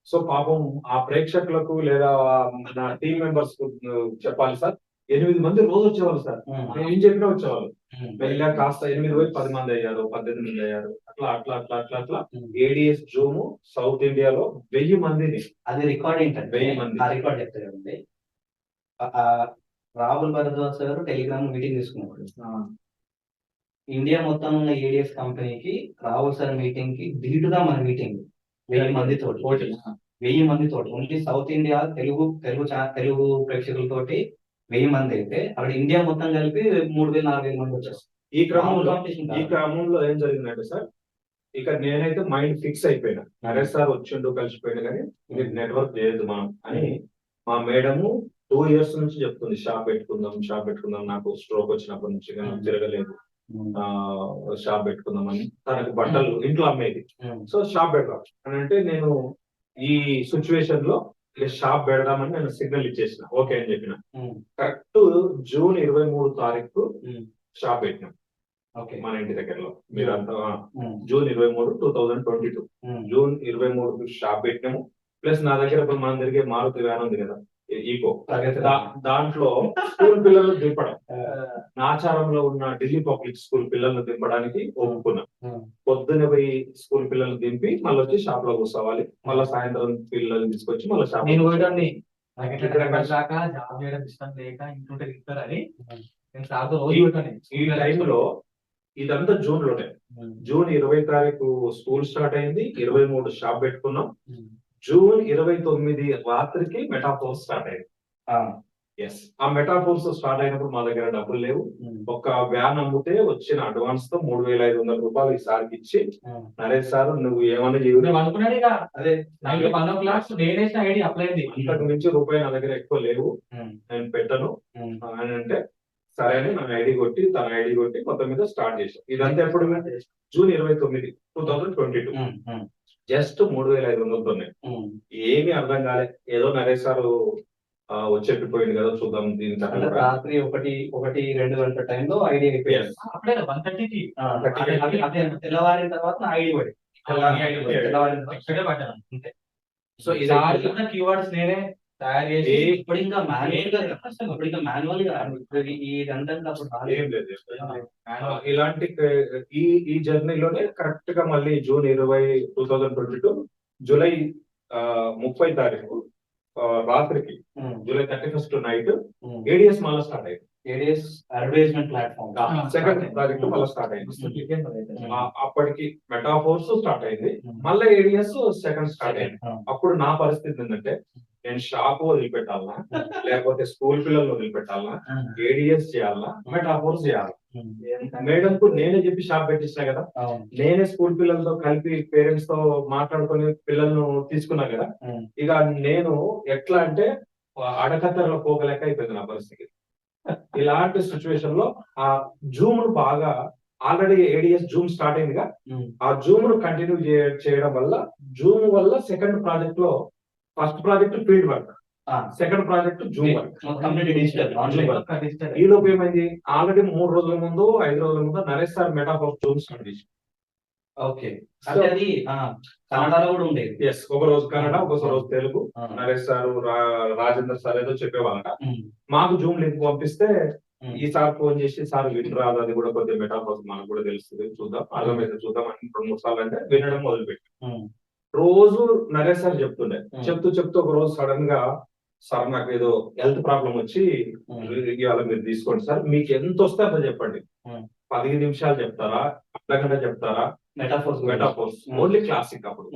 Speaker 2: సో పాపం ఆ ప్రేక్షకులకు లేదా మన టీం మెంబర్స్ కు చెప్పాలి సార్, 8 మంది రోజు వచ్చేవాళ్ళు సార్, మేము ఏం చెప్పినా వచ్చేవాళ్ళు. మెల్లిగా కాస్త 8 పోయి 10 మంది అయ్యారు, 18 మంది అయ్యారు, అట్లా అట్లా అట్లా అట్లా అట్లా ఏడిఎస్ జూమ్ సౌత్ ఇండియాలో 1000 మందిని.
Speaker 1: అది రికార్డ్ ఏంటంటే
Speaker 2: 1000 మంది
Speaker 1: ఆ రికార్డ్ చెప్తారు కదండి. రాహుల్ భరద్వాజ్ గారు టెలిగ్రామ్ మీటింగ్ తీసుకున్నప్పుడు ఇండియా మొత్తం ఉన్న ఏడిఎస్ కంపెనీకి రాహుల్ సార్ మీటింగ్ కి ధీటుగా మన మీటింగ్ 1000 మందితోటి, 1000 మందితోటి ఓన్లీ సౌత్ ఇండియా తెలుగు ప్రేక్షకులతోటి 1000 మంది అయితే అక్కడ ఇండియా మొత్తం కలిపి 3,000-4,000 మంది వచ్చారు. ఈ క్రమంలో ఏం జరిగిందంటే సార్, ఇక నేనైతే మైండ్ ఫిక్స్ అయిపోయినా, నరేష్ సార్ వచ్చిండు కలిసిపోయినా కానీ ఇది నెట్వర్క్ చేయదు మనం అని. మా మేడము 2 years నుంచి చెప్తుంది, షాప్ పెట్టుకుందాం, నాకు స్ట్రోక్ వచ్చినప్పటి నుంచి తిరగలేదు, షాప్ పెట్టుకుందాం అని. తనకు బట్టలు ఇంట్లో అమ్మేది, సో షాప్ పెడదాం అని అంటే నేను ఈ సిచ్యువేషన్ లో షాప్ పెడదామని నేను సిగ్నల్ ఇచ్చేసిన, ఓకే అని చెప్పిన. కరెక్ట్ జూన్ 23 తారీఖు షాప్ పెట్టినాం మన ఇంటి దగ్గరలో. మీరంతా జూన్ 23, 2022 జూన్ 23 షాప్ పెట్టినాము. ప్లస్ నా దగ్గర ఇప్పుడు మన దగ్గర మారుతి వ్యాన్ ఉంది కదా,
Speaker 2: ఈకో.
Speaker 1: తరగతి
Speaker 2: దాంట్లో స్కూల్ పిల్లలు దింపడం, నాచారంలో ఉన్న ఢిల్లీ పబ్లిక్ స్కూల్ పిల్లల్ని దింపడానికి ఒప్పుకున్నాం. పొద్దున్న పోయి స్కూల్ పిల్లల్ని దింపి మళ్ళీ వచ్చి షాప్ లో కూర్చోవాలి, మళ్ళీ సాయంత్రం పిల్లల్ని తీసుకొచ్చి మళ్ళీ షాప్
Speaker 3: నేను పోయడాన్ని నాకు ఎట్లా దాకా జాబ్ చేయడం ఇష్టం లేక ఇంటుంటే ఇస్తారని నేను సార్తో రోజు పోతాను.
Speaker 2: ఈ టైంలో ఇదంతా జూన్ లోనే, జూన్ 20 తారీఖు స్కూల్ స్టార్ట్ అయింది, 23 షాప్ పెట్టుకున్నాం. జూన్ 29 రాత్రికి మెటాఫోర్స్ స్టార్ట్ అయింది. ఎస్, ఆ మెటాఫోర్స్ స్టార్ట్ అయినప్పుడు మా దగ్గర డబ్బులు లేవు. ఒక వ్యాన్ అమ్మితే వచ్చిన అడ్వాన్స్ తో 3,500 రూపాయలు ఈ సార్కి ఇచ్చి, నరేష్ సార్ నువ్వు ఏమన్నా
Speaker 3: అనుకున్నాడు ఇక అదే 1 క్లాస్ నేనేసిన ఐడి అప్లై అయింది.
Speaker 2: ఇంతకు మించి రూపాయి నా దగ్గర ఎక్కువ లేవు, నేను పెట్టను అని అంటే సరే అని నా ఐడి కొట్టి తన ఐడి కొట్టి మొత్తం మీద స్టార్ట్ చేశాం. ఇదంతా ఎప్పుడు జూన్ 29, 2022. జస్ట్ 3,500 ఉన్నాయి. ఏమీ అర్థం కాలే, ఏదో నరేష్ సార్ వచ్చేట్టు కదా చూద్దాం దీని
Speaker 1: రాత్రి 1-2 గంటల టైంలో ఐడి అయిపోయారు.
Speaker 3: అప్పుడే 1:30కి
Speaker 1: తెల్లవారిన తర్వాత ఐడి పడి
Speaker 3: అంతే. సో ఇది కీవర్డ్స్ నేనే తయారు చేసి
Speaker 1: ఇప్పుడు ఇంకా మాన్యువల్ గా ఇదంతా అప్పుడు
Speaker 2: ఏం లేదు. ఇలాంటి ఈ జర్నీలోనే కరెక్ట్ గా మళ్ళీ జూన్ 20, 2022 జూలై 30 తారీఖు రాత్రికి, జూలై 31 నైట్ ఏడిఎస్ మళ్ళీ స్టార్ట్ అయింది.
Speaker 1: ADS advertisement platform
Speaker 2: second project మళ్ళీ స్టార్ట్ అయింది. అప్పటికి మెటాఫోర్స్ స్టార్ట్ అయింది, మళ్ళీ ఏడిఎస్ సెకండ్ స్టార్ట్ అయింది. అప్పుడు నా పరిస్థితి ఏంటంటే నేను షాప్ వదిలిపెట్టాలనా, లేకపోతే స్కూల్ పిల్లల్ని వదిలిపెట్టాలనా, ఏడిఎస్ చేయాలనా, మెటాఫోర్స్ చేయాలా? మేడం కు నేనే చెప్పి షాప్ పెట్టించిన కదా, నేనే స్కూల్ పిల్లలతో కలిపి పేరెంట్స్ తో మాట్లాడుకొని పిల్లలను తీసుకున్నా కదా. ఇక నేను ఎట్లా అంటే అడకత్తరలో పోగలేక అయిపోయింది నా పరిస్థితి. ఇలాంటి సిచ్యువేషన్ లో ఆ జూమ్ ను బాగా, ఆల్రెడీ ఏడిఎస్ జూమ్ స్టార్ట్ అయిందిగా, ఆ జూమ్ ను కంటిన్యూ చేయడం వల్ల, జూమ్ వల్ల సెకండ్ ప్రాజెక్ట్ లో, first project field work, second project Zoom work ఈ లోపు ఏమైంది, ఆల్రెడీ 3 రోజుల ముందు 5 రోజుల ముందు Naresh sir metaphors Zoom start చేసి.
Speaker 1: ఓకే, అది కన్నడలో కూడా ఉండేది.
Speaker 2: ఎస్, ఒక రోజు కన్నడ, ఒక రోజు తెలుగు. నరేష్ సార్, రాజేందర్ సార్ ఏదో చెప్పేవాళ్ళట. మాకు జూమ్ లింక్ పంపిస్తే ఈ సార్ ఫోన్ చేసి, సార్ విన్ రాదు, అది కూడా కొద్దిగా మెటాఫోర్స్ మనకు కూడా తెలుస్తుంది, చూద్దాం, అర్థమైతే చూద్దాం అని 2-3 సార్లు అంటే వినడం మొదలుపెట్టి రోజు నరేష్ సార్ చెప్తుండే. చెప్తూ ఒక రోజు సడన్ గా, సార్ నాకు ఏదో హెల్త్ ప్రాబ్లం వచ్చి ఇవాళ మీరు తీసుకోండి సార్, మీకు ఎంత వస్తే అంత చెప్పండి, 15 నిమిషాలు చెప్తారా, అర్ధగంట చెప్తారా, మెటాఫోర్స్ ఓన్లీ క్లాసిక్ అప్పుడు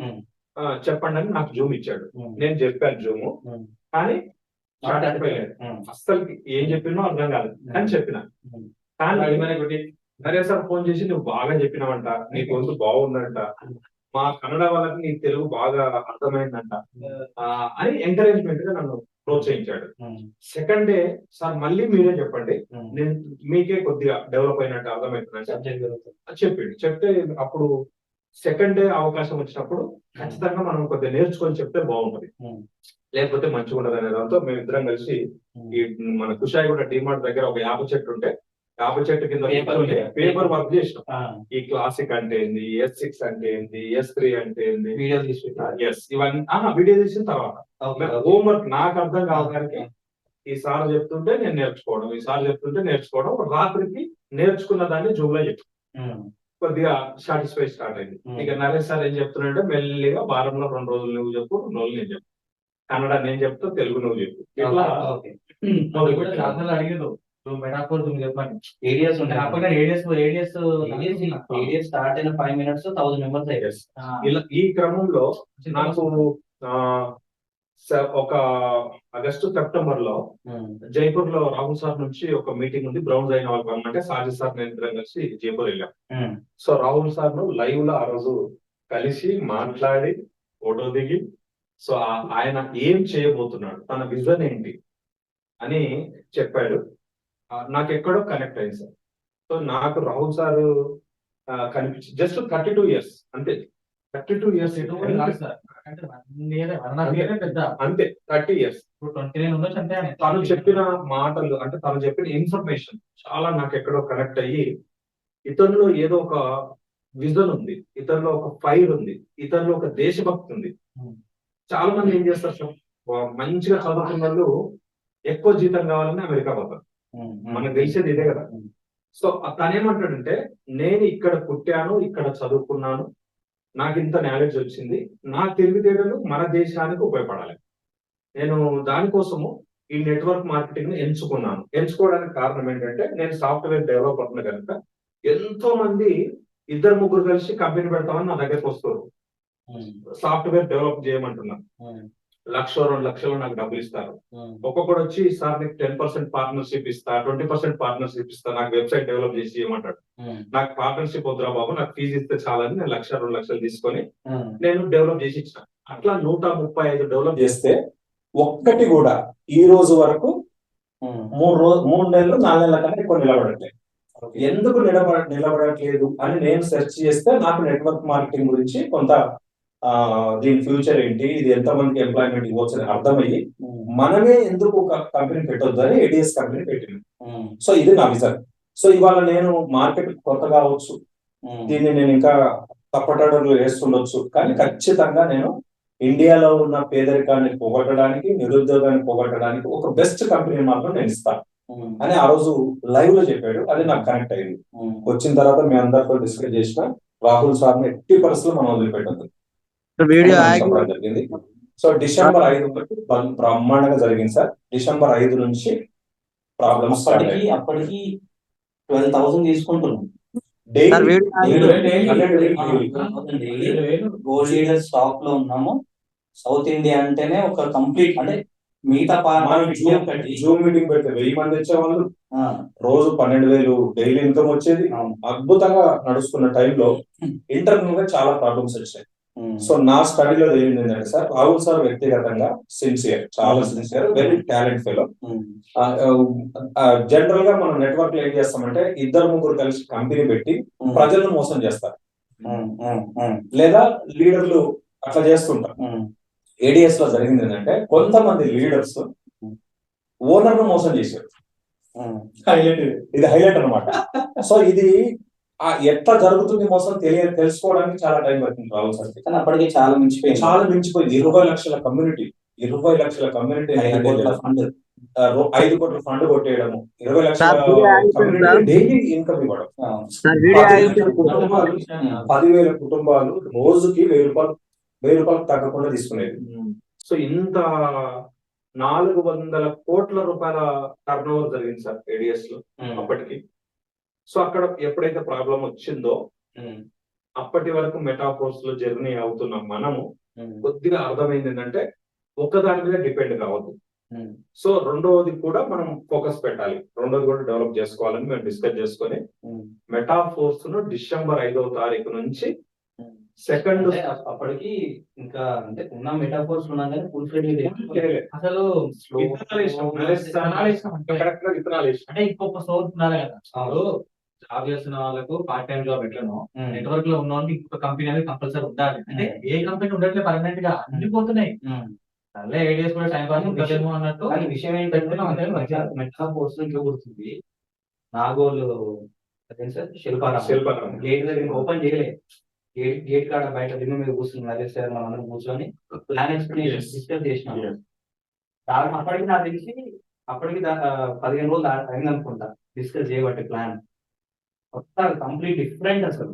Speaker 2: చెప్పండి అని నాకు జూమ్ ఇచ్చాడు. నేను చెప్పాను జూమ్, కానీ అస్సలు ఏం చెప్పినో అర్థం కాదు అని చెప్పిన. కానీ నరేష్ సార్ ఫోన్ చేసి నువ్వు బాగా చెప్పినావంట, నీ గొంతు బాగుందంట, మా కన్నడ వాళ్ళకి నీ తెలుగు బాగా అర్థమైందంట అని ఎంకరేజ్మెంట్ గా నన్ను ప్రోత్సహించాడు. సెకండ్ డే, సార్ మళ్ళీ మీరే చెప్పండి, నేను మీకే కొద్దిగా డెవలప్ అయినట్టు అర్థమవుతుందంటే చెప్తే అప్పుడు సెకండ్ డే అవకాశం వచ్చినప్పుడు ఖచ్చితంగా మనం కొద్దిగా నేర్చుకొని చెప్తే బాగుంటది, లేకపోతే మంచిగా ఉండదు అనే దాంతో మేమిద్దరం కలిసి ఈ మన కుషాయిగూడ డిమార్ట్ దగ్గర ఒక యాప చెట్టు ఉంటే, యాప చెట్టు కింద పేపర్ వర్క్ చేసినాం. ఈ క్లాసిక్ అంటే ఏంది, S6 అంటే ఏంది, S3 అంటే ఏంది, ఇవన్నీ వీడియో తీసిన తర్వాత హోంవర్క్ నాకు అర్థం కావడానికి ఈ సార్ చెప్తుంటే నేను నేర్చుకోవడం, ఈ సార్ చెప్తుంటే నేర్చుకోవడం, రాత్రికి నేర్చుకున్న దాన్ని జూమ్ లో చెప్పు కొద్దిగా సాటిస్ఫై స్టార్ట్ అయింది. ఇక నరేష్ సార్ ఏం చెప్తున్నాడంటే మెల్లిగా వారంలో 2 రోజులు నువ్వు చెప్పు, 2 రోజులు నేను చెప్పు, కన్నడ నేను చెప్తా, తెలుగు నువ్వు చెప్పు, ఇట్లా
Speaker 3: అడిగేది మెటాఫోర్ చెప్పండి.
Speaker 1: ఏడిఎస్
Speaker 3: ఏడిఎస్
Speaker 1: స్టార్ట్ అయిన 5 minutes 1000 members అయ్యారు.
Speaker 2: ఇలా ఈ క్రమంలో నాకు ఒక ఆగస్టు సెప్టెంబర్ లో జైపూర్ లో రాహుల్ సార్ నుంచి ఒక మీటింగ్ ఉంది, బ్రౌన్స్ అయిన వాళ్ళు అంటే సాజిద్ సార్ నేను ఇద్దరం కలిసి జైపూర్ వెళ్ళాం. సో రాహుల్ సార్ ను లైవ్ లో ఆ రోజు కలిసి మాట్లాడి ఫోటో దిగి, సో ఆయన ఏం చేయబోతున్నాడు, తన విజన్ ఏంటి అని చెప్పాడు. నాకు ఎక్కడో కనెక్ట్ అయింది సార్. సో నాకు రాహుల్ సార్ కనిపించి జస్ట్ 32 years అంతే, 32 years అంతే, 30 years. తను చెప్పిన మాటలు అంటే తను చెప్పిన ఇన్ఫర్మేషన్ చాలా నాకు ఎక్కడో కనెక్ట్ అయ్యి, ఇతరులో ఏదో ఒక విజన్ ఉంది, ఇతరులో ఒక ఫైర్ ఉంది, ఇతరులో ఒక దేశభక్తి ఉంది. చాలా మంది ఏం చేస్తారు సార్, మంచిగా చదువుకున్న వాళ్ళు ఎక్కువ జీతం కావాలని అమెరికా పోతారు. మనకు తెలిసేది ఇదే కదా. సో తనేమంటాడంటే, నేను ఇక్కడ పుట్టాను, ఇక్కడ చదువుకున్నాను, నాకు ఇంత నాలెడ్జ్ వచ్చింది, నా తెలివితేటలు మన దేశానికి ఉపయోగపడాలి, నేను దానికోసము ఈ నెట్వర్క్ మార్కెటింగ్ ని ఎంచుకున్నాను. ఎంచుకోవడానికి కారణం ఏంటంటే, నేను సాఫ్ట్వేర్ డెవలపర్ కనుక ఎంతో మంది 2-3 కలిసి కంపెనీ పెడతామని నా దగ్గరకు వస్తారు. సాఫ్ట్వేర్ డెవలప్ చేయమంటున్నారు. 1,00,000 2 లక్షలు నాకు డబ్బులు ఇస్తారు. ఒక్కొక్కడు వచ్చి, సార్ నీకు 10% పార్ట్నర్షిప్ ఇస్తా, 20% పార్ట్నర్షిప్ ఇస్తా, నాకు వెబ్సైట్ డెవలప్ చేసి ఇవ్వమంటాడు. నాకు పార్ట్నర్షిప్ వద్దురా బాబు, నాకు ఫీజు ఇస్తే చాలని నేను 1,00,000 2 లక్షలు తీసుకొని నేను డెవలప్ చేసి ఇచ్చిన. అట్లా 135 డెవలప్ చేస్తే ఒక్కటి కూడా ఈ రోజు వరకు 3 నెలలు 4 నెలల కన్నా ఎక్కువ నిలబడట్లేదు. ఎందుకు నిలబడట్లేదు అని నేను సెర్చ్ చేస్తే నాకు నెట్వర్క్ మార్కెటింగ్ గురించి కొంత దీని ఫ్యూచర్ ఏంటి, ఇది ఎంతమందికి ఎంప్లాయ్మెంట్ ఇవ్వచ్చు అని అర్థమయ్యి, మనమే ఎందుకు ఒక కంపెనీ పెట్టొద్దు అని ఏడిఎస్ కంపెనీ పెట్టింది. సో ఇది నా విజన్. సో ఇవాళ నేను మార్కెట్ కొత్త కావచ్చు, దీన్ని నేను ఇంకా తప్పటడుగులు వేస్తుండొచ్చు, కానీ ఖచ్చితంగా నేను ఇండియాలో ఉన్న పేదరికాన్ని పోగొట్టడానికి, నిరుద్యోగాన్ని పోగొట్టడానికి ఒక బెస్ట్ కంపెనీ మాత్రం నేను ఇస్తాను అని ఆ రోజు లైవ్ లో చెప్పాడు. అది నాకు కనెక్ట్ అయింది. వచ్చిన తర్వాత మీ అందరితో డిస్కస్ చేసిన రాహుల్ సార్ ని ఎట్టి పరిస్థితుల్లో మనం వదిలిపెట్టద్దు జరిగింది. సో డిసెంబర్ 5 బ్రహ్మాండంగా జరిగింది సార్. డిసెంబర్ 5 నుంచి ప్రాబ్లమ్స్
Speaker 1: అప్పటికి 12,000 తీసుకుంటున్నాం. గోల్డ్ లీడర్ స్టాక్ లో ఉన్నాము. సౌత్ ఇండియా అంటేనే ఒక కంప్లీట్, అంటే మిగతా
Speaker 2: జూమ్ మీటింగ్ పెడితే 1000 మంది వచ్చేవాళ్ళు, రోజు 12,000 డైలీ ఇన్కమ్ వచ్చేది. అద్భుతంగా నడుస్తున్న టైంలో ఇంటర్నల్ గా చాలా ప్రాబ్లమ్స్ వచ్చాయి. సో నా స్టడీలో తెలియదు ఏంటంటే సార్, రాహుల్ సార్ వ్యక్తిగతంగా సిన్సియర్, చాలా sincere, very talent fellow. General గా మనం నెట్వర్క్ లో ఏం చేస్తామంటే, 2-3 కలిసి కంపెనీ పెట్టి ప్రజలను మోసం చేస్తారు, లేదా లీడర్లు అట్లా చేస్తుంటారు. ఏడిఎస్ లో జరిగింది ఏంటంటే, కొంతమంది లీడర్స్ ఓనర్ ను మోసం చేశారు. ఇది హైలైట్ అనమాట. సో ఇది ఎట్లా జరుగుతుంది మోసం తెలుసుకోవడానికి చాలా టైం పడుతుంది రాహుల్ సార్. కానీ అప్పటికే చాలా మించిపోయింది. 20 లక్షల కమ్యూనిటీ 5 కోట్ల ఫండ్ కొట్టేయడము, 20 లక్షల డైలీ ఇన్కమ్ ఇవ్వడం, 10,000 కుటుంబాలు రోజుకి 1,000 రూపాయలు తగ్గకుండా తీసుకునేది. సో ఇంత 400 కోట్ల రూపాయల టర్న్ ఓవర్ జరిగింది సార్ ఏడిఎస్ లో అప్పటికి. సో అక్కడ ఎప్పుడైతే ప్రాబ్లం వచ్చిందో, అప్పటి వరకు మెటాఫోర్స్ లో జర్నీ అవుతున్నాం మనము, కొద్దిగా అర్థమైంది ఏంటంటే, ఒకదాని మీద డిపెండ్ కావద్దు. సో రెండవది కూడా మనం ఫోకస్ పెట్టాలి, రెండోది కూడా డెవలప్ చేసుకోవాలని మేము డిస్కస్ చేసుకొని మెటాఫోర్స్ ను డిసెంబర్ 5వ తారీఖు నుంచి సెకండ్,
Speaker 1: అప్పటికి ఇంకా అంటే ఉన్న మెటాఫోర్స్ ఉన్నా కానీ ఫుల్ ఫ్లెడ్జ్ అసలు
Speaker 3: అంటే ఇంకొక సోర్స్ ఉండాలి కదా. జాబ్ చేస్తున్న వాళ్ళకు పార్ట్ టైం జాబ్ ఎట్లనో, నెట్వర్క్ లో ఉన్న వాళ్ళకి ఇంకొక కంపెనీ అనేది కంపల్సరీ ఉండాలి. అంటే ఏ కంపెనీ ఉండట్లే పర్మనెంట్ గా, అన్ని పోతున్నాయి. అదే ఏడిఎస్ కూడా టైం పాస్ ఉంటుందేమో అన్నట్టు. విషయం ఏంటంటే, మెటాఫోర్స్ ఇంట్లో గుర్తుంది, నాగోలు శిల్పారాం గేట్ దగ్గర ఓపెన్ చేయలే, గేట్ కాడ బయట దిమ్మ మీద కూర్చున్నాం. అదే సార్ మనం అందరం కూర్చొని ప్లాన్ ఎక్స్ప్లెనేషన్ డిస్కస్ చేసినాం. అప్పటికి నాకు తెలిసి 15 రోజులు అయింది అనుకుంటా డిస్కస్ చేయబట్టి ప్లాన్. కంప్లీట్ డిఫరెంట్, అసలు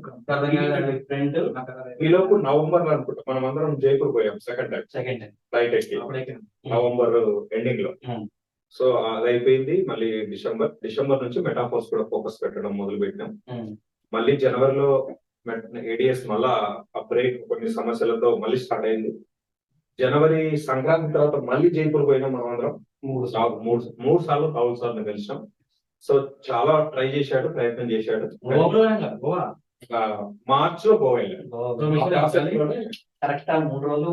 Speaker 3: డిఫరెంట్.
Speaker 2: ఈలోపు నవంబర్ అనుకుంటా మనం అందరం జైపూర్ పోయాం సెకండ్ టైం ఫ్లైట్ ఎక్కి, నవంబర్ ఎండింగ్ లో. సో అది అయిపోయింది. మళ్ళీ డిసెంబర్ నుంచి మెటాఫోర్స్ కూడా ఫోకస్ పెట్టడం మొదలు పెట్టాం. మళ్ళీ జనవరిలో ఏడిఎస్ మళ్ళా బ్రేక్ కొన్ని సమస్యలతో మళ్ళీ స్టార్ట్ అయింది. జనవరి సంక్రాంతి తర్వాత మళ్ళీ జైపూర్ పోయినాం మనం అందరం. 3 సార్లు రాహుల్ సార్ ని కలిసాం. సో చాలా ట్రై చేశాడు, ప్రయత్నం చేశాడు. మార్చ్ లో గోవా
Speaker 1: కరెక్ట్ 3 రోజులు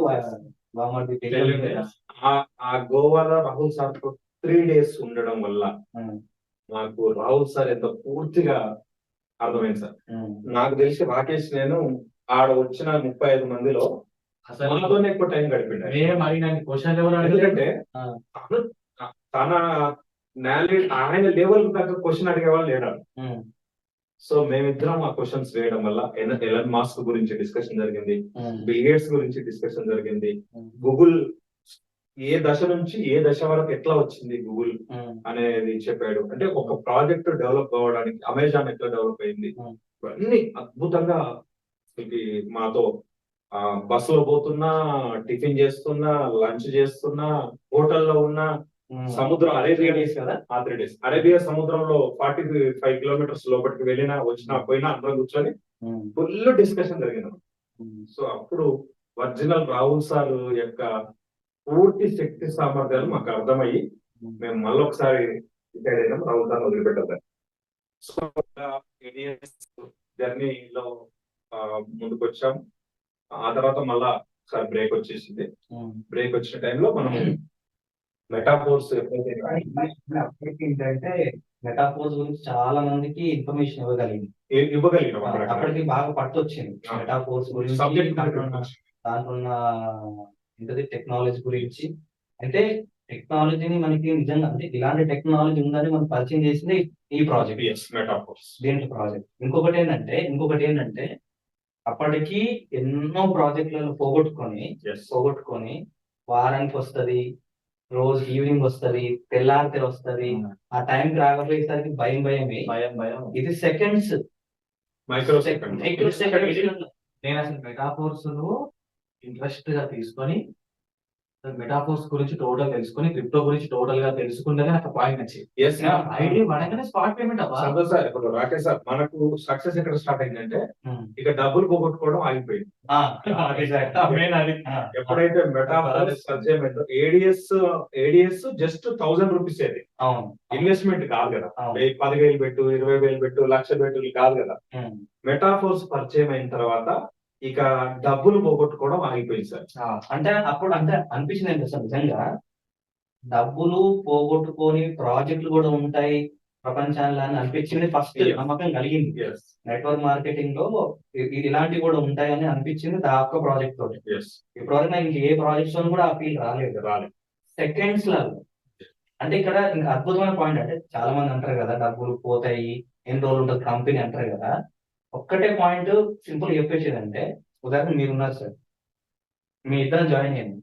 Speaker 2: ఆ గోవాలో రాహుల్ సార్ తో 3 days ఉండడం వల్ల నాకు రాహుల్ సార్ ఎంత పూర్తిగా అర్థమైంది సార్. నాకు తెలిసి రాకేష్ నేను ఆడ వచ్చిన 35 మందిలో అసలు ఎక్కువ టైం గడిపిండు. ఎందుకంటే తన ఆయన లెవెల్ తగ్గ క్వశ్చన్ అడిగేవాళ్ళు లేడు. సో మేమిద్దరం ఆ క్వశ్చన్స్ వేయడం వల్ల ఎలన్ మాస్క్ గురించి డిస్కషన్ జరిగింది, బిల్ గేట్స్ గురించి డిస్కషన్ జరిగింది, గూగుల్ ఏ దశ నుంచి ఏ దశ వరకు ఎట్లా వచ్చింది గూగుల్ అనేది చెప్పాడు. అంటే ఒక ప్రాజెక్ట్ డెవలప్ అవ్వడానికి అమెజాన్ ఎట్లా డెవలప్ అయింది, ఇవన్నీ అద్భుతంగా మాతో బస్సులో పోతున్నా, టిఫిన్ చేస్తున్నా, లంచ్ చేస్తున్నా, హోటల్లో ఉన్న సముద్రం అరేబియా డేస్ కదా, ఆ 3 days అరేబియా సముద్రంలో 45 కిలోమీటర్స్ లోపలికి వెళ్ళినా వచ్చినా పోయినా అందరం కూర్చొని ఫుల్ డిస్కషన్ జరిగింది. సో అప్పుడు ఒరిజినల్ రాహుల్ సార్ యొక్క పూర్తి శక్తి సామర్థ్యాలు మాకు అర్థమయ్యి మేము మళ్ళీ ఒకసారి డిసైడ్ అయినాం రాహుల్ సార్ వదిలిపెట్టాలి. సో జర్నీలో ముందుకు వచ్చాం. ఆ తర్వాత మళ్ళా ఒకసారి బ్రేక్ వచ్చేసింది. బ్రేక్ వచ్చిన టైంలో మనం మెటాఫోర్స్
Speaker 1: ఏంటంటే మెటాఫోర్స్ గురించి చాలా మందికి ఇన్ఫర్మేషన్
Speaker 2: ఇవ్వగలిగినాం.
Speaker 1: అప్పటికి బాగా పట్టొచ్చింది మెటాఫోర్స్ గురించి, దాంట్లో ఉన్న ఏంటది టెక్నాలజీ గురించి. అంటే టెక్నాలజీని మనకి నిజంగా అంటే ఇలాంటి టెక్నాలజీ ఉందని మనం పరిచయం చేసింది ఈ ప్రాజెక్ట్
Speaker 2: మెటాఫోర్స్.
Speaker 1: దీంట్లో ప్రాజెక్ట్. ఇంకొకటి ఏంటంటే అప్పటికి ఎన్నో ప్రాజెక్టులను పోగొట్టుకొని వారానికి వస్తది, రోజు ఈవినింగ్ వస్తది, తెల్లారితే వస్తది, ఆ టైంకి రాకపోయేసరికి భయం. ఇది సెకండ్స్,
Speaker 2: మైక్రో
Speaker 3: నేను అసలు మెటాఫోర్స్ ఇంట్రెస్ట్ గా తీసుకొని మెటాఫోర్స్ గురించి టోటల్ తెలుసుకొని క్రిప్టో గురించి టోటల్ గా తెలుసుకుంటేనే నాకు పాయింట్ నచ్చింది. ఐడి పడగానే స్పాట్ పేమెంట్
Speaker 2: సార్ ఇప్పుడు రాకేష్ సార్ మనకు సక్సెస్ ఎక్కడ స్టార్ట్ అయిందంటే ఇక డబ్బులు పోగొట్టుకోవడం ఆగిపోయింది. ఎప్పుడైతే మెటాఫోర్స్ పరిచయం అయిందో ఏడిఎస్ జస్ట్ 1000 రూపీస్ అది ఇన్వెస్ట్మెంట్ కాదు కదా, 10,000 పెట్టు, 20,000 పెట్టు, 1,00,000 పెట్టు కాదు కదా. మెటాఫోర్స్ పరిచయం అయిన తర్వాత ఇక డబ్బులు పోగొట్టుకోవడం ఆగిపోయింది సార్.
Speaker 1: అంటే అప్పుడు అంటే అనిపించింది సార్ నిజంగా డబ్బులు పోగొట్టుకొని ప్రాజెక్టులు కూడా ఉంటాయి ప్రపంచాల్లో అని అనిపించింది. ఫస్ట్ నమ్మకం కలిగింది నెట్వర్క్ మార్కెటింగ్ లో ఇలాంటివి కూడా ఉంటాయని అనిపించింది ఆ ఒక్క ప్రాజెక్ట్ తోటి. ఈ ప్రాజెక్ట్ నాకు ఏ ప్రాజెక్ట్స్ లో కూడా ఆ ఫీల్ రాలేదు. సెకండ్స్ లాగా అంటే ఇక్కడ ఇంకా అద్భుతమైన పాయింట్ అంటే చాలా మంది అంటారు కదా డబ్బులు పోతాయి, ఎన్ని రోజులు ఉంటుంది కంపెనీ అంటారు కదా. ఒక్కటే పాయింట్ సింపుల్ చెప్పేసేదంటే, ఉదాహరణ మీరున్నారు సార్, మీ ఇద్దరు జాయిన్ అయ్యింది,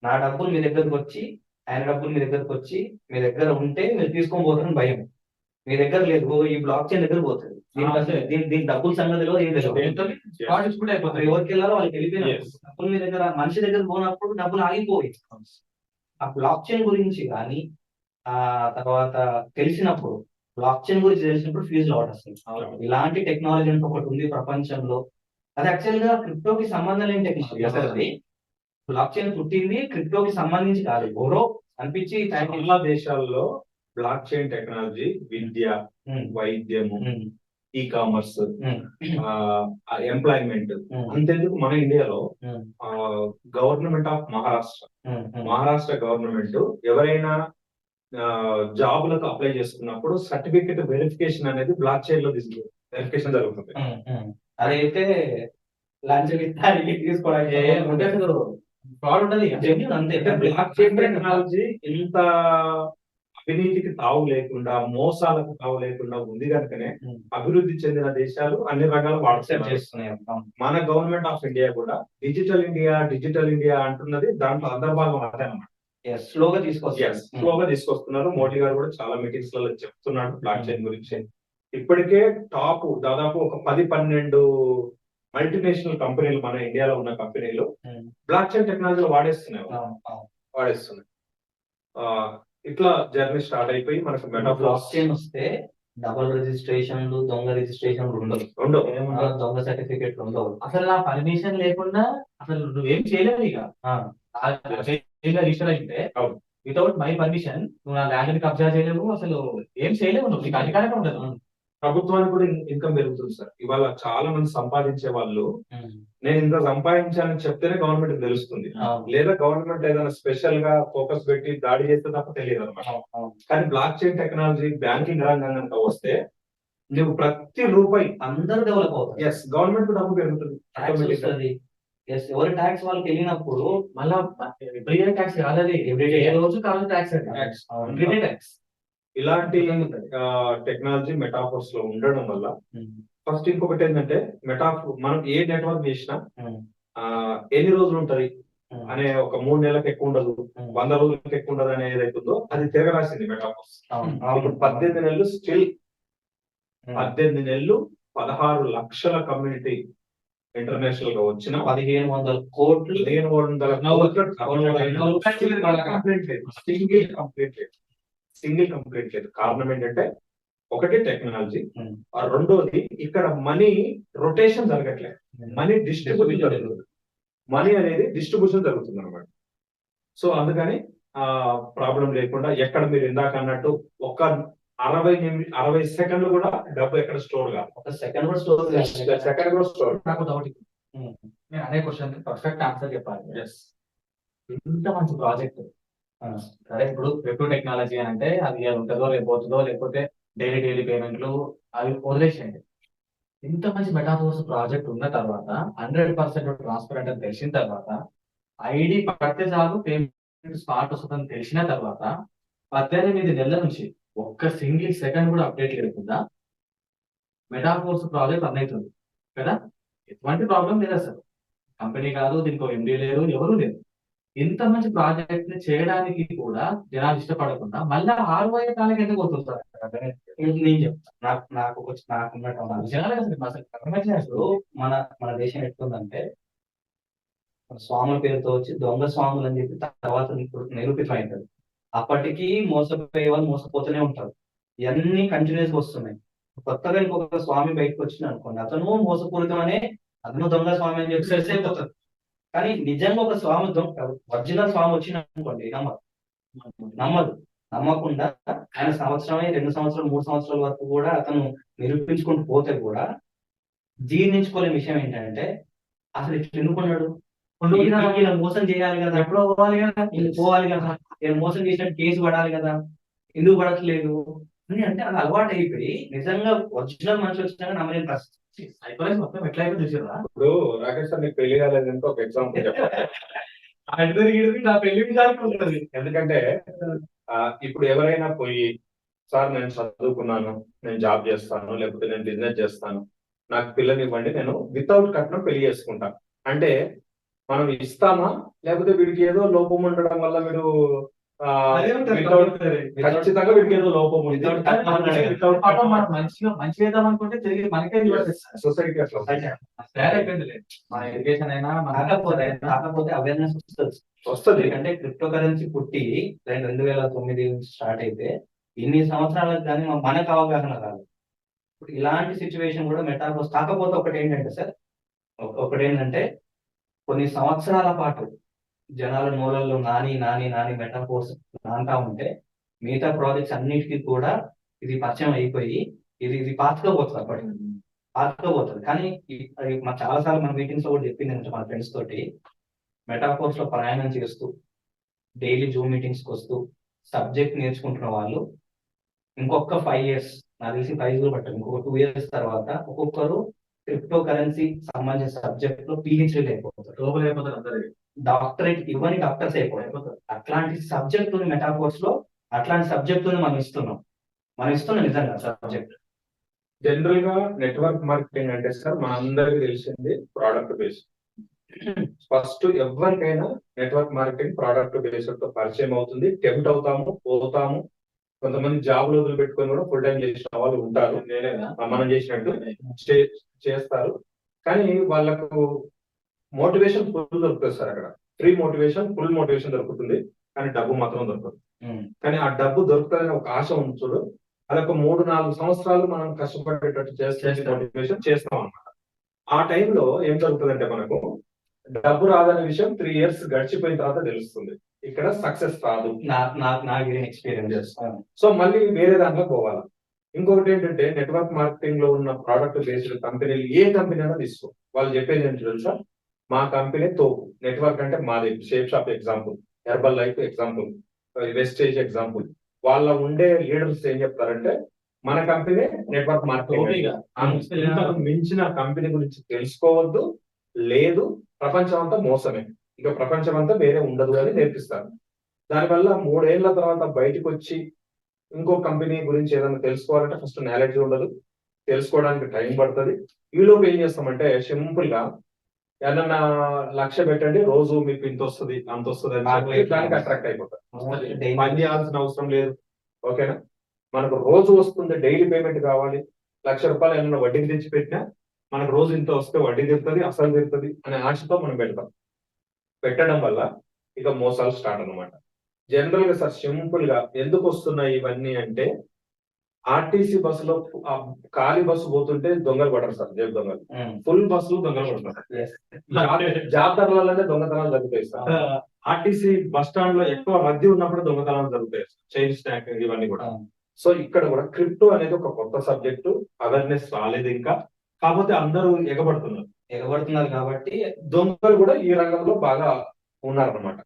Speaker 1: నా డబ్బులు మీ దగ్గరకు వచ్చి ఆయన డబ్బులు మీ దగ్గరకు వచ్చి మీ దగ్గర ఉంటే మీరు తీసుకొని పోతారని భయం. మీ దగ్గర లేదు, ఈ బ్లాక్ చైన్ దగ్గర పోతుంది, దీని డబ్బుల సంగతిలో ఏం తెలియదు, ఎవరికి వెళ్ళాలో వాళ్ళకి వెళ్ళిపోయిన డబ్బులు మీ దగ్గర మనిషి దగ్గర పోయినప్పుడు డబ్బులు ఆగిపోయి. ఆ బ్లాక్ చైన్ గురించి కానీ ఆ తర్వాత తెలిసినప్పుడు బ్లాక్ చైన్ గురించి తెలిసినప్పుడు ఫీజు అవుట్ అసలు ఇలాంటి టెక్నాలజీ అంటే ఒకటి ఉంది ప్రపంచంలో. అది యాక్చువల్ గా క్రిప్టోకి సంబంధం లేని టెక్నాలజీ. అసలు అది బ్లాక్ చైన్ పుట్టింది క్రిప్టోకి సంబంధించి కాదు, ఎవరో అనిపించి
Speaker 2: చాలా దేశాల్లో బ్లాక్ చైన్ టెక్నాలజీ విద్య, వైద్యము, ఈ కామర్స్, ఎంప్లాయ్మెంట్, అంతెందుకు మన ఇండియాలో గవర్నమెంట్ ఆఫ్ మహారాష్ట్ర గవర్నమెంట్ ఎవరైనా జాబులకు అప్లై చేసుకున్నప్పుడు సర్టిఫికెట్ వెరిఫికేషన్ అనేది బ్లాక్ చైన్ లో వెరిఫికేషన్ జరుగుతుంది.
Speaker 1: అదైతే
Speaker 2: బ్లాక్ చైన్ టెక్నాలజీ ఇంత అవినీతికి తావు లేకుండా, మోసాలకు తావు లేకుండా ఉంది కనుకనే అభివృద్ధి చెందిన దేశాలు అన్ని రకాల
Speaker 1: చేస్తున్నాయి.
Speaker 2: మన గవర్నమెంట్ ఆఫ్ ఇండియా కూడా డిజిటల్ ఇండియా అంటున్నది దాంట్లో అంతర్భాగం అదే అన్నమాట.
Speaker 1: స్లోగా
Speaker 2: తీసుకొస్తున్నారు. మోడీ గారు కూడా చాలా మీటింగ్స్ లలో చెప్తున్నాడు బ్లాక్ చైన్ గురించి. ఇప్పటికే టాప్ దాదాపు ఒక 10-12 మల్టీనేషనల్ కంపెనీలు మన ఇండియాలో ఉన్న కంపెనీలు బ్లాక్ చైన్ టెక్నాలజీ వాడేస్తున్నాయి. ఇట్లా జర్నీ స్టార్ట్ అయిపోయి మనకు
Speaker 1: బ్లాక్ చైన్ వస్తే డబుల్ రిజిస్ట్రేషన్లు, దొంగ రిజిస్ట్రేషన్లు ఉండవు, దొంగ సర్టిఫికెట్లు ఉండవు.
Speaker 3: అసలు నా పర్మిషన్ లేకుండా అసలు నువ్వేం చేయలేవు. ఇక రిజిస్టర్ అయితే వితౌట్ మై పర్మిషన్ నువ్వు నా ల్యాండ్ కబ్జా చేయలేవు, అసలు ఏం చేయలేవు, నువ్వు నీకు అధికారం ఉండదు.
Speaker 2: ప్రభుత్వానికి కూడా ఇన్కమ్ పెరుగుతుంది సార్. ఇవాళ చాలా మంది సంపాదించే వాళ్ళు నేను ఇంత సంపాదించాలని చెప్తేనే గవర్నమెంట్ తెలుస్తుంది, లేదా గవర్నమెంట్ ఏదైనా స్పెషల్ గా ఫోకస్ పెట్టి దాడి చేస్తే తప్ప తెలియదు అనమాట. కానీ బ్లాక్ చైన్ టెక్నాలజీ బ్యాంకింగ్ రంగం కనుక వస్తే నువ్వు ప్రతి రూపాయి
Speaker 1: అందరూ డెవలప్ అవుతారు.
Speaker 2: గవర్నమెంట్ డబ్బు పెరుగుతుంది.
Speaker 1: ఎవరి ట్యాక్స్ వాళ్ళకి వెళ్ళినప్పుడు
Speaker 3: మళ్ళా ఎవ్రీడే ట్యాక్స్ కాదు, ఎవ్రీడే రోజు కాదు ట్యాక్స్, ఎవ్రీడే ట్యాక్స్.
Speaker 2: ఇలాంటి టెక్నాలజీ మెటాఫోర్స్ లో ఉండడం వల్ల ఫస్ట్ ఇంకొకటి ఏంటంటే మనం ఏ నెట్వర్క్ చేసినా ఎన్ని రోజులు ఉంటది, అనే ఒక 3 నెలలకు ఎక్కువ ఉండదు, 100 రోజులకు ఎక్కువ ఉండదు అనేది ఏదైతుందో అది తిరగరాసింది మెటాఫోర్స్. ఇప్పుడు 18 నెలలు స్టిల్ 18 నెలలు 16 లక్షల కమ్యూనిటీ ఇంటర్నేషనల్ గా వచ్చిన
Speaker 1: 1500 కోట్లు
Speaker 2: 1500 సింగిల్ కంప్లీట్ లేదు. కారణం ఏంటంటే ఒకటి టెక్నాలజీ, రెండోది ఇక్కడ మనీ రొటేషన్ జరగట్లేదు, మనీ డిస్ట్రిబ్యూషన్ జరుగుతుంది, మనీ అనేది డిస్ట్రిబ్యూషన్ జరుగుతుంది అనమాట. సో అందుకని ప్రాబ్లం లేకుండా ఎక్కడ మీరు ఇందాక అన్నట్టు ఒక 60 సెకండ్లు కూడా డబ్బు ఎక్కడ స్టోర్ కాదు,
Speaker 1: ఒక సెకండ్ కూడా స్టోర్
Speaker 2: సెకండ్ కూడా స్టోర్.
Speaker 3: నాకు డౌట్, నేను అదే క్వశ్చన్ పర్ఫెక్ట్ ఆన్సర్ చెప్పాలి. ఇంత మంచి ప్రాజెక్ట్, సరే ఇప్పుడు క్రిప్టో టెక్నాలజీ అని అంటే అది ఉంటుందో లేకపోతుందో, లేకపోతే డైలీ పేమెంట్లు అవి వదిలేసేయండి. ఇంత మంచి మెటాఫోర్స్ ప్రాజెక్ట్ ఉన్న తర్వాత 100% ట్రాన్స్పరెంట్ అని తెలిసిన తర్వాత, ఐడి పడితే చాలు పేమెంట్ స్పాట్ వస్తుందని తెలిసిన తర్వాత 18 నెలల నుంచి ఒక్క సింగిల్ సెకండ్ కూడా అప్డేట్ లేకుండా మెటాఫోర్స్ ప్రాజెక్ట్ రన్ అవుతుంది కదా. ఎటువంటి ప్రాబ్లం లేదు అసలు, కంపెనీ కాదు, దీనికి ఎండీ లేదు, ఎవరు లేదు. ఇంత మంచి ప్రాజెక్ట్ ని చేయడానికి కూడా జనాలు ఇష్టపడకుండా మళ్ళీ ROI కాలకి ఎందుకు పోతుంటారు?
Speaker 1: నేను చెప్తాను, నాకున్నట్టు
Speaker 3: జనాలు అసలు
Speaker 1: మన మన దేశం ఎట్లుందంటే, స్వాముల పేరుతో వచ్చి దొంగ స్వాములు అని చెప్పి తర్వాత నిరూపితమైంది. అప్పటికీ మోసపోయే వాళ్ళు మోసపోతూనే ఉంటారు. ఇవన్నీ కంటిన్యూస్ వస్తున్నాయి. కొత్తగా ఇంకొక స్వామి బయటకు వచ్చింది అనుకోండి, అతను మోసపూరితమనే, అతను దొంగ స్వామి అని చెప్పి సెట్ అయిపోతారు. కానీ నిజంగా ఒక స్వామి ఒరిజినల్ స్వామి వచ్చిన అనుకోండి, నమ్మదు. నమ్మకుండా ఆయన సంవత్సరమే, 2 సంవత్సరాలు, 3 సంవత్సరాల వరకు కూడా అతను నిరూపించుకుంటూ పోతే కూడా జీర్ణించుకోలేని విషయం ఏంటంటే, అసలు ఇట్లా ఎన్నుకున్నాడు, ఈయన మోసం చేయాలి కదా, ఎప్పుడో పోవాలి కదా, పోవాలి కదా, నేను మోసం చేసినట్టు కేసు పడాలి కదా, ఎందుకు పడట్లేదు అని అంటే అది అలవాటు అయిపోయి నిజంగా ఒరిజినల్ మనిషి వచ్చినాక నమ్మలేని పరిస్థితి.
Speaker 3: సైకాలజీ మొత్తం ఎట్లా అయిపోయి చూసారా?
Speaker 2: ఇప్పుడు రాకేష్ సార్ మీకు పెళ్లి కాలేదంటే ఒక ఎగ్జాంపుల్ చెప్పాలి.
Speaker 3: నా పెళ్లి ఉంటుంది.
Speaker 2: ఎందుకంటే ఇప్పుడు ఎవరైనా పోయి, సార్ నేను చదువుకున్నాను, నేను జాబ్ చేస్తాను, లేకపోతే నేను బిజినెస్ చేస్తాను, నాకు పిల్లని ఇవ్వండి, నేను వితౌట్ కట్నం పెళ్లి చేసుకుంటాను అంటే మనం ఇస్తామా, లేకపోతే వీడికి ఏదో లోపం ఉండడం వల్ల వీడు ఖచ్చితంగా వీడికి ఏదో లోపం ఉంది,
Speaker 3: మంచి చేద్దాం అనుకుంటే తిరిగి మనకే
Speaker 2: సొసైటీ అట్లా
Speaker 3: మన ఎడ్యుకేషన్ అయినా
Speaker 1: కాకపోతే అవేర్నెస్ వస్తుంది. అంటే క్రిప్టో కరెన్సీ పుట్టి 2009 స్టార్ట్ అయితే ఇన్ని సంవత్సరాలకు కానీ మనకు అవగాహన రాదు. ఇప్పుడు ఇలాంటి సిచ్యువేషన్ కూడా మెటాఫోర్స్. కాకపోతే ఒకటి ఏంటంటే కొన్ని సంవత్సరాల పాటు జనాల మూలల్లో నాని మెటాఫోర్స్ నాంటా ఉంటే మిగతా ప్రాజెక్ట్స్ అన్నిటికీ కూడా ఇది పరిచయం అయిపోయి ఇది పాతుకోపోతుంది. కానీ చాలా సార్లు మన మీటింగ్స్ లో కూడా చెప్పింది అంటే, మన ఫ్రెండ్స్ తోటి మెటాఫోర్స్ లో ప్రయాణం చేస్తూ డైలీ జూమ్ మీటింగ్స్ కి వస్తూ సబ్జెక్ట్ నేర్చుకుంటున్న వాళ్ళు ఇంకొక 5 years, నాకు తెలిసి 5 years పట్టారు, ఇంకొక 2 years తర్వాత ఒక్కొక్కరు క్రిప్టో కరెన్సీ సంబంధించిన సబ్జెక్ట్ లో PhD అయిపోతారు, డాక్టరేట్ ఇవ్వని డాక్టర్స్ అయిపోతారు. అట్లాంటి సబ్జెక్ట్ మెటాఫోర్స్ లో అట్లాంటి సబ్జెక్ట్ మనం ఇస్తున్నాం నిజంగా సబ్జెక్ట్.
Speaker 2: జనరల్ గా నెట్వర్క్ మార్కెటింగ్ అంటే సార్ మనందరికి తెలిసింది ప్రోడక్ట్ బేస్. ఫస్ట్ ఎవరికైనా నెట్వర్క్ మార్కెటింగ్ ప్రోడక్ట్ బేస్డ్ తో పరిచయం అవుతుంది, టెంప్ట్ అవుతాము, పోతాము. కొంతమంది జాబ్లు వదిలిపెట్టుకొని కూడా ఫుల్ టైం చేసిన వాళ్ళు ఉంటారు, మనం చేసినట్టు చేస్తారు. కానీ వాళ్ళకు మోటివేషన్ ఫుల్ దొరుకుతుంది సార్. అక్కడ ఫ్రీ మోటివేషన్, ఫుల్ మోటివేషన్ దొరుకుతుంది, కానీ డబ్బు మాత్రం దొరకదు. కానీ ఆ డబ్బు దొరుకుతుందని ఒక ఆశ ఉంచుడు, అదొక 3-4 సంవత్సరాలు మనం కష్టపడేటట్టు చేస్తే మోటివేషన్ చేస్తాం అన్నమాట. ఆ టైంలో ఏం జరుగుతుందంటే మనకు డబ్బు రాదనే విషయం 3 years గడిచిపోయిన తర్వాత తెలుస్తుంది. ఇక్కడ సక్సెస్ రాదు,
Speaker 1: ఎక్స్పీరియన్స్.
Speaker 2: సో మళ్ళీ వేరే దాంట్లో పోవాలి. ఇంకొకటి ఏంటంటే నెట్వర్క్ మార్కెటింగ్ లో ఉన్న ప్రోడక్ట్ బేస్డ్ కంపెనీలు ఏ కంపెనీ అయినా తీసుకో, వాళ్ళు చెప్పేది ఏంటి తెలుసా, మా కంపెనీ తోపు, నెట్వర్క్ అంటే మాది, shape shop example, herbal life example, wastage example. వాళ్ళ ఉండే లీడర్స్ ఏం చెప్తారంటే మన కంపెనీ నెట్వర్క్ మార్కెటింగ్, ఇంతకు మించిన కంపెనీ గురించి తెలుసుకోవద్దు, లేదు ప్రపంచం అంతా మోసమే, ఇక ప్రపంచం అంతా వేరే ఉండదు అని నేర్పిస్తారు. దానివల్ల 3 ఏళ్ల తర్వాత బయటకు వచ్చి ఇంకో కంపెనీ గురించి ఏదైనా తెలుసుకోవాలంటే ఫస్ట్ నాలెడ్జ్ ఉండదు, తెలుసుకోవడానికి టైం పడుతుంది. ఈలోపు ఏం చేస్తామంటే సింపుల్ గా ఏమన్నా లక్ష్య పెట్టండి, రోజు మీకు ఇంత వస్తుంది అంత వస్తుంది అని చెప్పి దానికి అట్రాక్ట్ అయిపోతారు. పని చేయాల్సిన అవసరం లేదు. ఓకేనా, మనకు రోజు వస్తుంది, డైలీ పేమెంట్ కావాలి, ₹1,00,000 ఏమన్నా వడ్డీకి తెచ్చి పెట్టినా మనకు రోజు ఇంత వస్తే వడ్డీ తీరుతుంది, అసలు తీరుతుంది అనే ఆశతో మనం పెడతాం. పెట్టడం వల్ల ఇక మోసాలు స్టార్ట్ అన్నమాట. జనరల్ గా సార్ సింపుల్ గా ఎందుకు వస్తున్నాయి ఇవన్నీ అంటే, ఆర్టీసీ బస్సులో ఖాళీ బస్సు పోతుంటే దొంగలు పడరు సార్, జేబు దొంగలు. ఫుల్ బస్సులు దొంగలు పడతారు. జాతరలలోనే దొంగతనాలు జరుగుతాయి సార్. ఆర్టీసీ బస్ స్టాండ్ లో ఎక్కువ రద్దీ ఉన్నప్పుడు దొంగతనాలు జరుగుతాయి, చైన్ స్నాకింగ్ ఇవన్నీ కూడా. సో ఇక్కడ కూడా క్రిప్టో అనేది ఒక కొత్త సబ్జెక్టు, అవేర్నెస్ రాలేదు ఇంకా, కాకపోతే అందరూ ఎగబడుతున్నారు కాబట్టి దొంగలు కూడా ఈ రంగంలో బాగా ఉన్నారన్నమాట.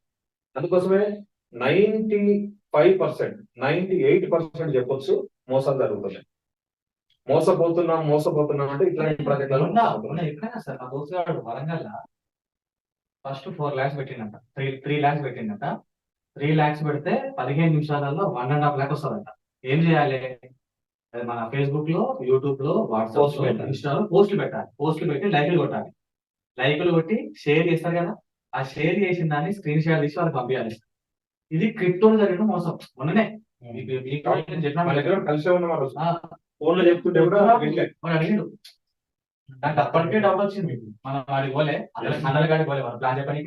Speaker 2: అందుకోసమే 95%, 98% చెప్పొచ్చు మోసాలు జరుగుతున్నాయి. మోసపోతున్నాం అంటే ఇట్లాంటి ప్రాజెక్టులలో
Speaker 3: ఎప్పుడైనా సార్ మా దోస్తుగాడు Warangal first 4 lakhs పెట్టిందంట, 3 lakhs పెట్టిందంట. 3 lakhs పెడితే 15 నిమిషాలలో 1.5 lakh వస్తుందంట. ఏం చేయాలి? మన ఫేస్బుక్ లో, యూట్యూబ్ లో, వాట్సాప్ లో, ఇన్స్టాలో పోస్టులు పెట్టాలి. పోస్టులు పెట్టి లైకులు కొట్టాలి. లైకులు కొట్టి షేర్ చేస్తారు కదా, ఆ షేర్ చేసిన దాన్ని స్క్రీన్ షాట్ తీసి వాళ్ళకి పంపించాలి. ఇది క్రిప్టో జరిగిన మోసం. మొన్ననే
Speaker 2: కలిసే ఉన్నవారు ఫోన్ లో చెప్తుంటే కూడా
Speaker 3: అడిగాడు. నాకు అప్పటికే డౌట్ వచ్చింది. మనం వాడికి పోలే, అందరి కాడికి పోలే, మనం ప్లాన్ చెప్పని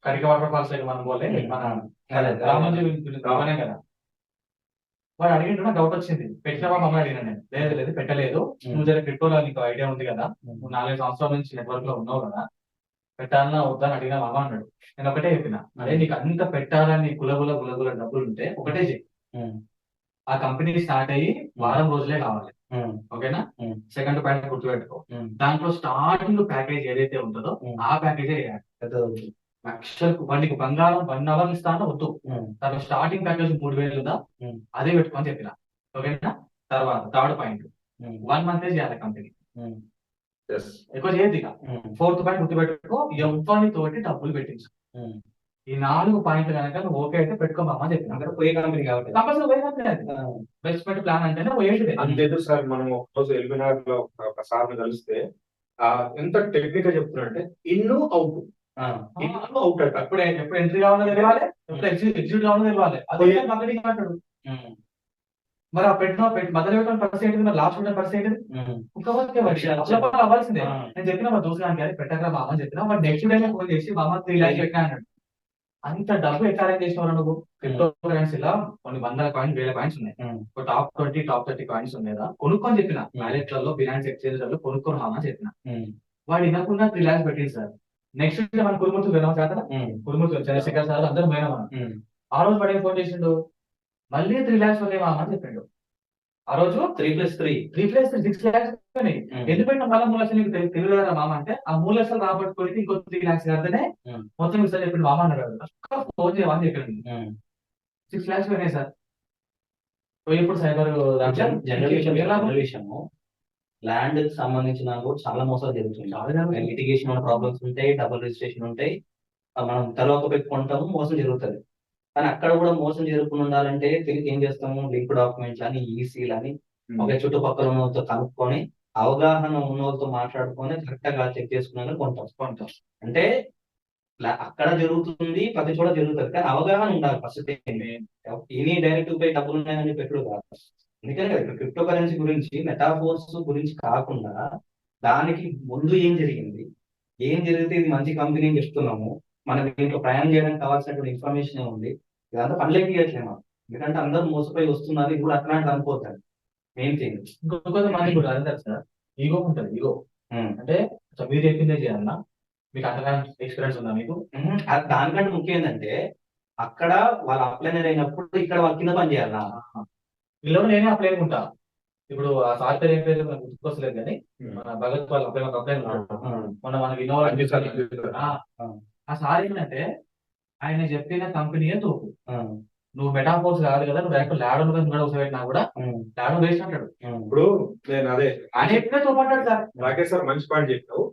Speaker 3: కరిక వాటర్ ఫాల్స్ సైడ్ మనం పోలే, మన రామోజీ కదా. వాడు అడిగిండు, నాకు డౌట్ వచ్చింది. పెట్టినవా మమ్మల్ని అడిగినా నేను. లేదు పెట్టలేదు. నువ్వు జర క్రిప్టోలో నీకు ఐడియా ఉంది కదా, నువ్వు 4 సంవత్సరాల నుంచి నెట్వర్క్ లో ఉన్నావు కదా, పెట్టాలన్నా వద్దా అని అడిగినా మామ అన్నాడు. నేను ఒకటే చెప్పిన, అదే నీకు అంత పెట్టాలని గులగుల డబ్బులు ఉంటే ఒకటే చెయ్యి. ఆ కంపెనీ స్టార్ట్ అయ్యి వారం రోజులే కావాలి. ఓకేనా? సెకండ్ పాయింట్ గుర్తుపెట్టుకో. దాంట్లో స్టార్టింగ్ ప్యాకేజ్ ఏదైతే ఉంటుందో ఆ ప్యాకేజే వేయాలి. లక్షలకు వాడికి బంగారం 1 hour ఇస్తాను వద్దు. తన స్టార్టింగ్ ప్యాకేజ్ 3,000 ఉందా, అదే పెట్టుకొని చెప్పిన. ఓకేనా? తర్వాత థర్డ్ పాయింట్, 1 month చేయాలి కంపెనీ, ఎక్కువ చేయద్దు. ఇక 4th పాయింట్ గుర్తుపెట్టుకో, ఎవరిని తోటి డబ్బులు పెట్టించు. ఈ 4 పాయింట్లు కనుక నువ్వు ఓకే అయితే పెట్టుకోమా అని చెప్పిన. పోయే కంపెనీ కాబట్టి కంపల్సరీ పోయే కంపెనీ. ఇన్వెస్ట్మెంట్ ప్లాన్ అంటేనే పోయేది.
Speaker 2: అంతేదు సార్. మనం ఒకరోజు ఎల్బినార్ లో ఒక సార్ కలిస్తే ఎంత టెక్నిక్ గా చెప్తున్నా, ఇన్ను అవుట్ అవుట్ అట.
Speaker 3: ఎప్పుడు ఎంట్రీ కావాలో తెలియాలి, ఎప్పుడు ఎగ్జిట్ కావాలో తెలియాలి. అదే కంపెనీ అంటాడు. మరి ఆ పెట్టిన మొదలు పెట్టిన పర్సెంట్ మరి లాస్ట్ పెట్టిన పర్సెంట్ అవ్వాల్సిందే. నేను చెప్పిన మా దోస్తుగానికి అది పెట్టకరా మామ అని చెప్పిన. వాడు నెక్స్ట్ డే ఫోన్ చేసి మామ 3 lakhs పెట్టినా అన్నాడు. అంత డబ్బు ఎట్లా అరేంజ్ చేసినవారు నువ్వు? క్రిప్టో కరెన్సీ లో కొన్ని 100 coins 1000 coins ఉన్నాయి. ఒక టాప్ 20 టాప్ 30 coins ఉన్నాయా కొనుక్కొని చెప్పిన. వ్యాలెట్లలో ఫినాన్స్ ఎక్స్చేంజ్ లో కొనుక్కొని మామ అని చెప్పిన. వాడు వినకుండా 3 lakhs పెట్టింది సార్. నెక్స్ట్ డే మన కురుమూర్తి వెళ్ళాం చేత, కురుమూర్తి చంద్రశేఖర్ సార్ అందరూ పోయినా మనం. ఆ రోజు వాడు ఏం ఫోన్ చేసిండు, మళ్ళీ 3 lakhs ఉన్నాయి మామ అని చెప్పిండు. ఆ రోజు 3+3 6 lakhs. ఎందుకు పెట్టిన మళ్ళీ 3 లక్షలు నీకు తెలియదా మామ అంటే, ఆ 3 లక్షలు రాబట్టుకోవడానికి ఇంకో 3 lakhs కడితేనే మొత్తం ఇస్తారు చెప్పిండు మామ అన్నాడు. ఫోన్ చేయమని చెప్పిండు. 6 lakhs పోయినాయి సార్. ఇప్పుడు సైబర్
Speaker 1: విషయము ల్యాండ్ కి సంబంధించిన కూడా చాలా మోసాలు జరుగుతుంది. లిటిగేషన్ ప్రాబ్లమ్స్ ఉంటాయి, డబుల్ రిజిస్ట్రేషన్ ఉంటాయి, మనం తర్వాత పెట్టుకుంటాము, మోసం జరుగుతుంది. కానీ అక్కడ కూడా మోసం జరగకుండా ఉండాలంటే తిరిగి ఏం చేస్తాము, లింక్ డాక్యుమెంట్స్ అని, ఈసీలు అని, ఒక చుట్టుపక్కల ఉన్న వాళ్ళతో కనుక్కొని, అవగాహన ఉన్న వాళ్ళతో మాట్లాడుకొని కరెక్ట్ గా చెక్ చేసుకున్నాక కొంటాం. అంటే అక్కడ జరుగుతుంది, ప్రతి చోట జరుగుతుంది, కానీ అవగాహన ఉండాలి. ఫస్ట్ ఎనీ డైరెక్ట్ పై డబ్బులు ఉన్నాయని పెట్టుడు కాదు. అందుకనే కదా ఇప్పుడు క్రిప్టో కరెన్సీ గురించి, మెటాఫోర్స్ గురించి కాకుండా దానికి ముందు ఏం జరిగింది, ఏం జరిగితే ఇది మంచి కంపెనీ అని చెప్తున్నాము, మనకి దీంట్లో ప్రయాణం చేయడానికి కావాల్సినటువంటి ఇన్ఫర్మేషన్ ఉంది. ఇదంతా పనులే తీయట్లేము, ఎందుకంటే అందరూ మోసపోయి వస్తున్నారు. ఇది కూడా అట్లాంటి అనుకోతారు. మెయిన్ థింగ్
Speaker 3: ఇంకొక మంది కూడా అదే సార్, ఈగో ఉంటుంది. ఈగో అంటే మీరు చెప్పిందే చేయాలన్నా, మీకు అంతగా ఎక్స్పీరియన్స్ ఉందా మీకు?
Speaker 1: దానికంటే ముఖ్యం ఏంటంటే, అక్కడ వాళ్ళు అప్లైనర్ అయినప్పుడు ఇక్కడ వాళ్ళ కింద పని చేయాలా.
Speaker 3: వీళ్ళు నేనే అప్లై అనుకుంటా. ఇప్పుడు ఆ సాఫ్ట్వేర్ ఏం పేరు మనకు గుర్తుకొస్తలేదు, కానీ మన భగత్ వాళ్ళు అప్లై మొన్న మనకి ఆ సార్ ఏంటంటే, ఆయన చెప్పిన కంపెనీయే తోపు. నువ్వు మెటాఫోర్స్ కాదు కదా, నువ్వు డైరెక్ట్ ల్యాడో పెట్టినా కూడా ల్యాడో వేస్ట్ అంటాడు.
Speaker 2: ఇప్పుడు నేను అదే
Speaker 3: ఆయన ఎప్పుడే తోపంటాడు సార్.
Speaker 2: రాకేష్ సార్ మంచి పాయింట్ చెప్పావు.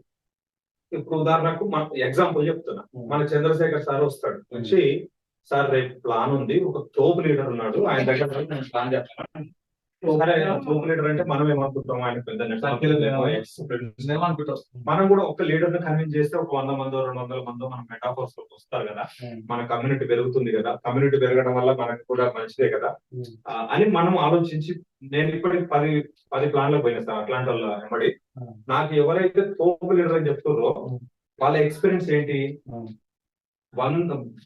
Speaker 2: ఇప్పుడు ఉదాహరణకు మన ఎగ్జాంపుల్ చెప్తున్నా, మన చంద్రశేఖర్ సార్ వస్తాడు వచ్చి, సార్ రేపు ప్లాన్ ఉంది, ఒక తోపు లీడర్ ఉన్నాడు, ఆయన దగ్గర ప్లాన్ చేస్తాను. సరే గ్రూప్ లీడర్ అంటే మనం ఏమనుకుంటాం, ఆయన పెద్ద
Speaker 3: అనుకుంటాం.
Speaker 2: మనం కూడా ఒక లీడర్ ని కన్విన్స్ చేస్తే ఒక 100 మందో 200 మందో మన మెటాఫోర్స్ లోకి వస్తారు కదా, మన కమ్యూనిటీ పెరుగుతుంది కదా, కమ్యూనిటీ పెరగడం వల్ల మనకు కూడా మంచిదే కదా అని మనం ఆలోచించి, నేను ఇప్పటికి 10 ప్లాన్లకు పోయినా సార్ అట్లాంటి వాళ్ళ వెంబడి. నాకు ఎవరైతే తోపు లీడర్ అని చెప్తారో వాళ్ళ ఎక్స్పీరియన్స్ ఏంటి,